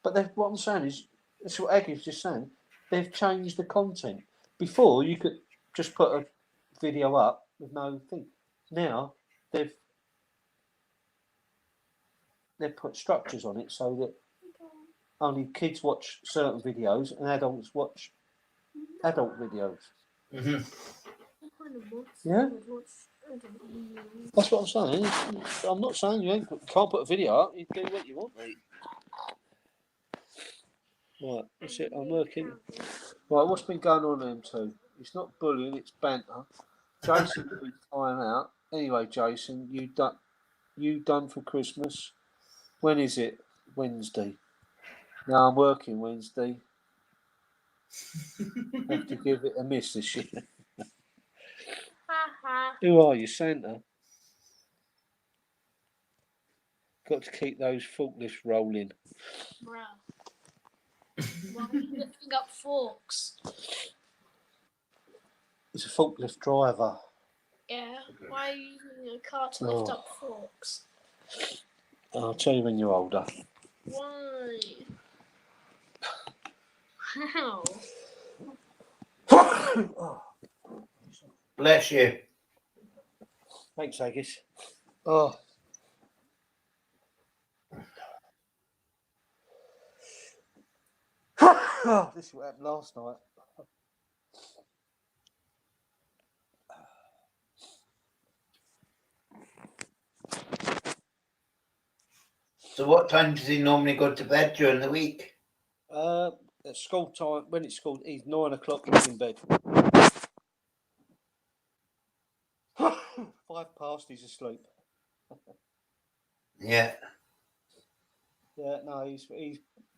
S2: But what I'm saying is, that's what Aggie's just saying. They've changed the content. Before, you could just put a video up with no thing. Now, they've put structures on it so that only kids watch certain videos and adults watch adult videos.
S1: Mm-hmm.
S2: Yeah? That's what I'm saying. I'm not saying you can't put a video up. You do what you want, mate. Right, that's it. I'm working. Right, what's been going on then, too? It's not bullying, it's banter. Jason will be time out. Anyway, Jason, you done for Christmas? When is it? Wednesday. No, I'm working Wednesday. Have to give it a miss this year. Who are you, Santa? Got to keep those forklifts rolling.
S3: Bro. Why are you lifting up forks?
S2: He's a forklift driver.
S3: Yeah. Why are you using a car to lift up forks?
S2: I'll tell you when you're older.
S3: Why? How?
S1: Bless you.
S2: Thanks, Agis. Oh. Oh, this is what happened last night.
S1: So what time does he normally go to bed during the week?
S2: At school time, when it's school, he's 9 o'clock, he's in bed. 5 past, he's asleep.
S1: Yeah.
S2: Yeah, no, he's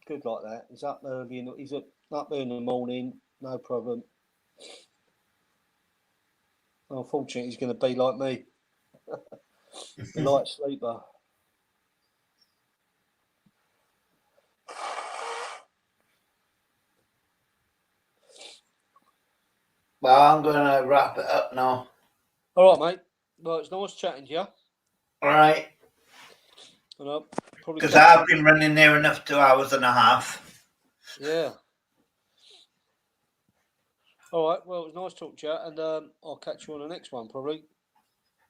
S2: good like that. He's up early, he's up early in the morning, no problem. Unfortunately, he's going to be like me, a light sleeper.
S1: Well, I'm going to wrap it up now.
S2: All right, mate. Well, it's nice chatting to you.
S1: All right. Because I've been running near enough 2 hours and a half.
S2: Yeah. All right. Well, it was nice talking to you, and I'll catch you on the next one, probably.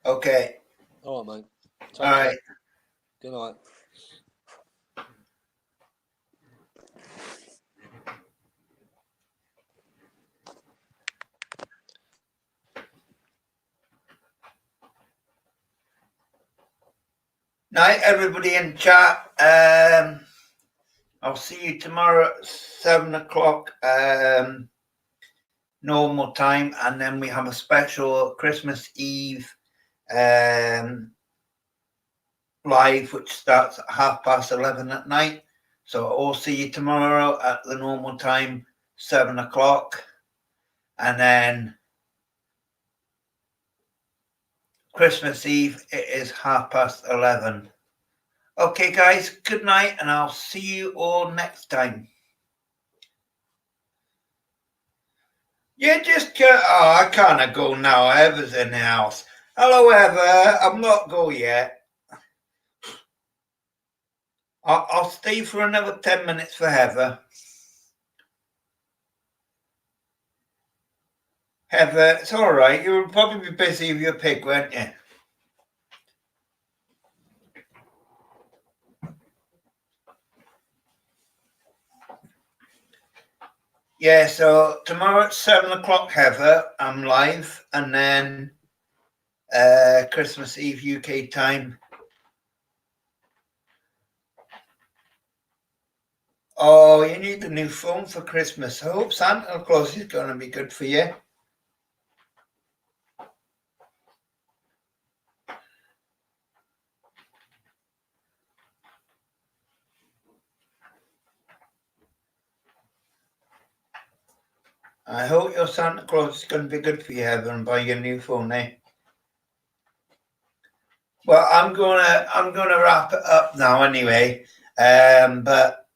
S1: Okay.
S2: All right, mate. Take
S1: All
S2: care.
S1: right.
S2: Good night.
S1: Night, everybody in chat. I'll see you tomorrow at 7 o'clock normal time, and then we have a special Christmas Eve live, which starts at 11:30 at night. So I'll see you tomorrow at the normal time, 7 o'clock, and then Christmas Eve it is 11:30. Okay, guys, good night, and I'll see you all next time. Yeah, just I can't go now. Ever's in the house. Hello, Ever. I'm not go yet. I'll stay for another 10 minutes for Heather. Heather, it's all right. You'll probably be busy with your pig, won't you? Yeah, so tomorrow at 7 o'clock, Heather, I'm live, and then Christmas Eve UK time. Oh, you need a new phone for Christmas. I hope Santa Claus is going to be good for you. I hope your Santa Claus is going to be good for you, Heather, and buy you a new phone, eh? Well, I'm gonna wrap it up now anyway. But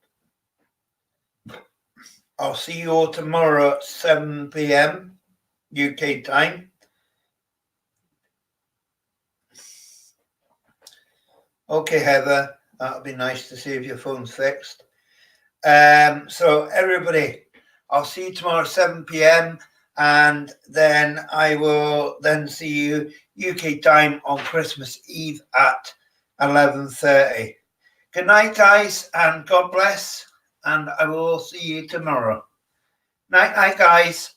S1: I'll see you all tomorrow at 7 p.m. UK time. Okay, Heather, that'll be nice to see if your phone's fixed. So everybody, I'll see you tomorrow at 7 p.m. and then I will then see you UK time on Christmas Eve at 11:30. Good night, guys, and God bless. And I will see you tomorrow. Night, night, guys.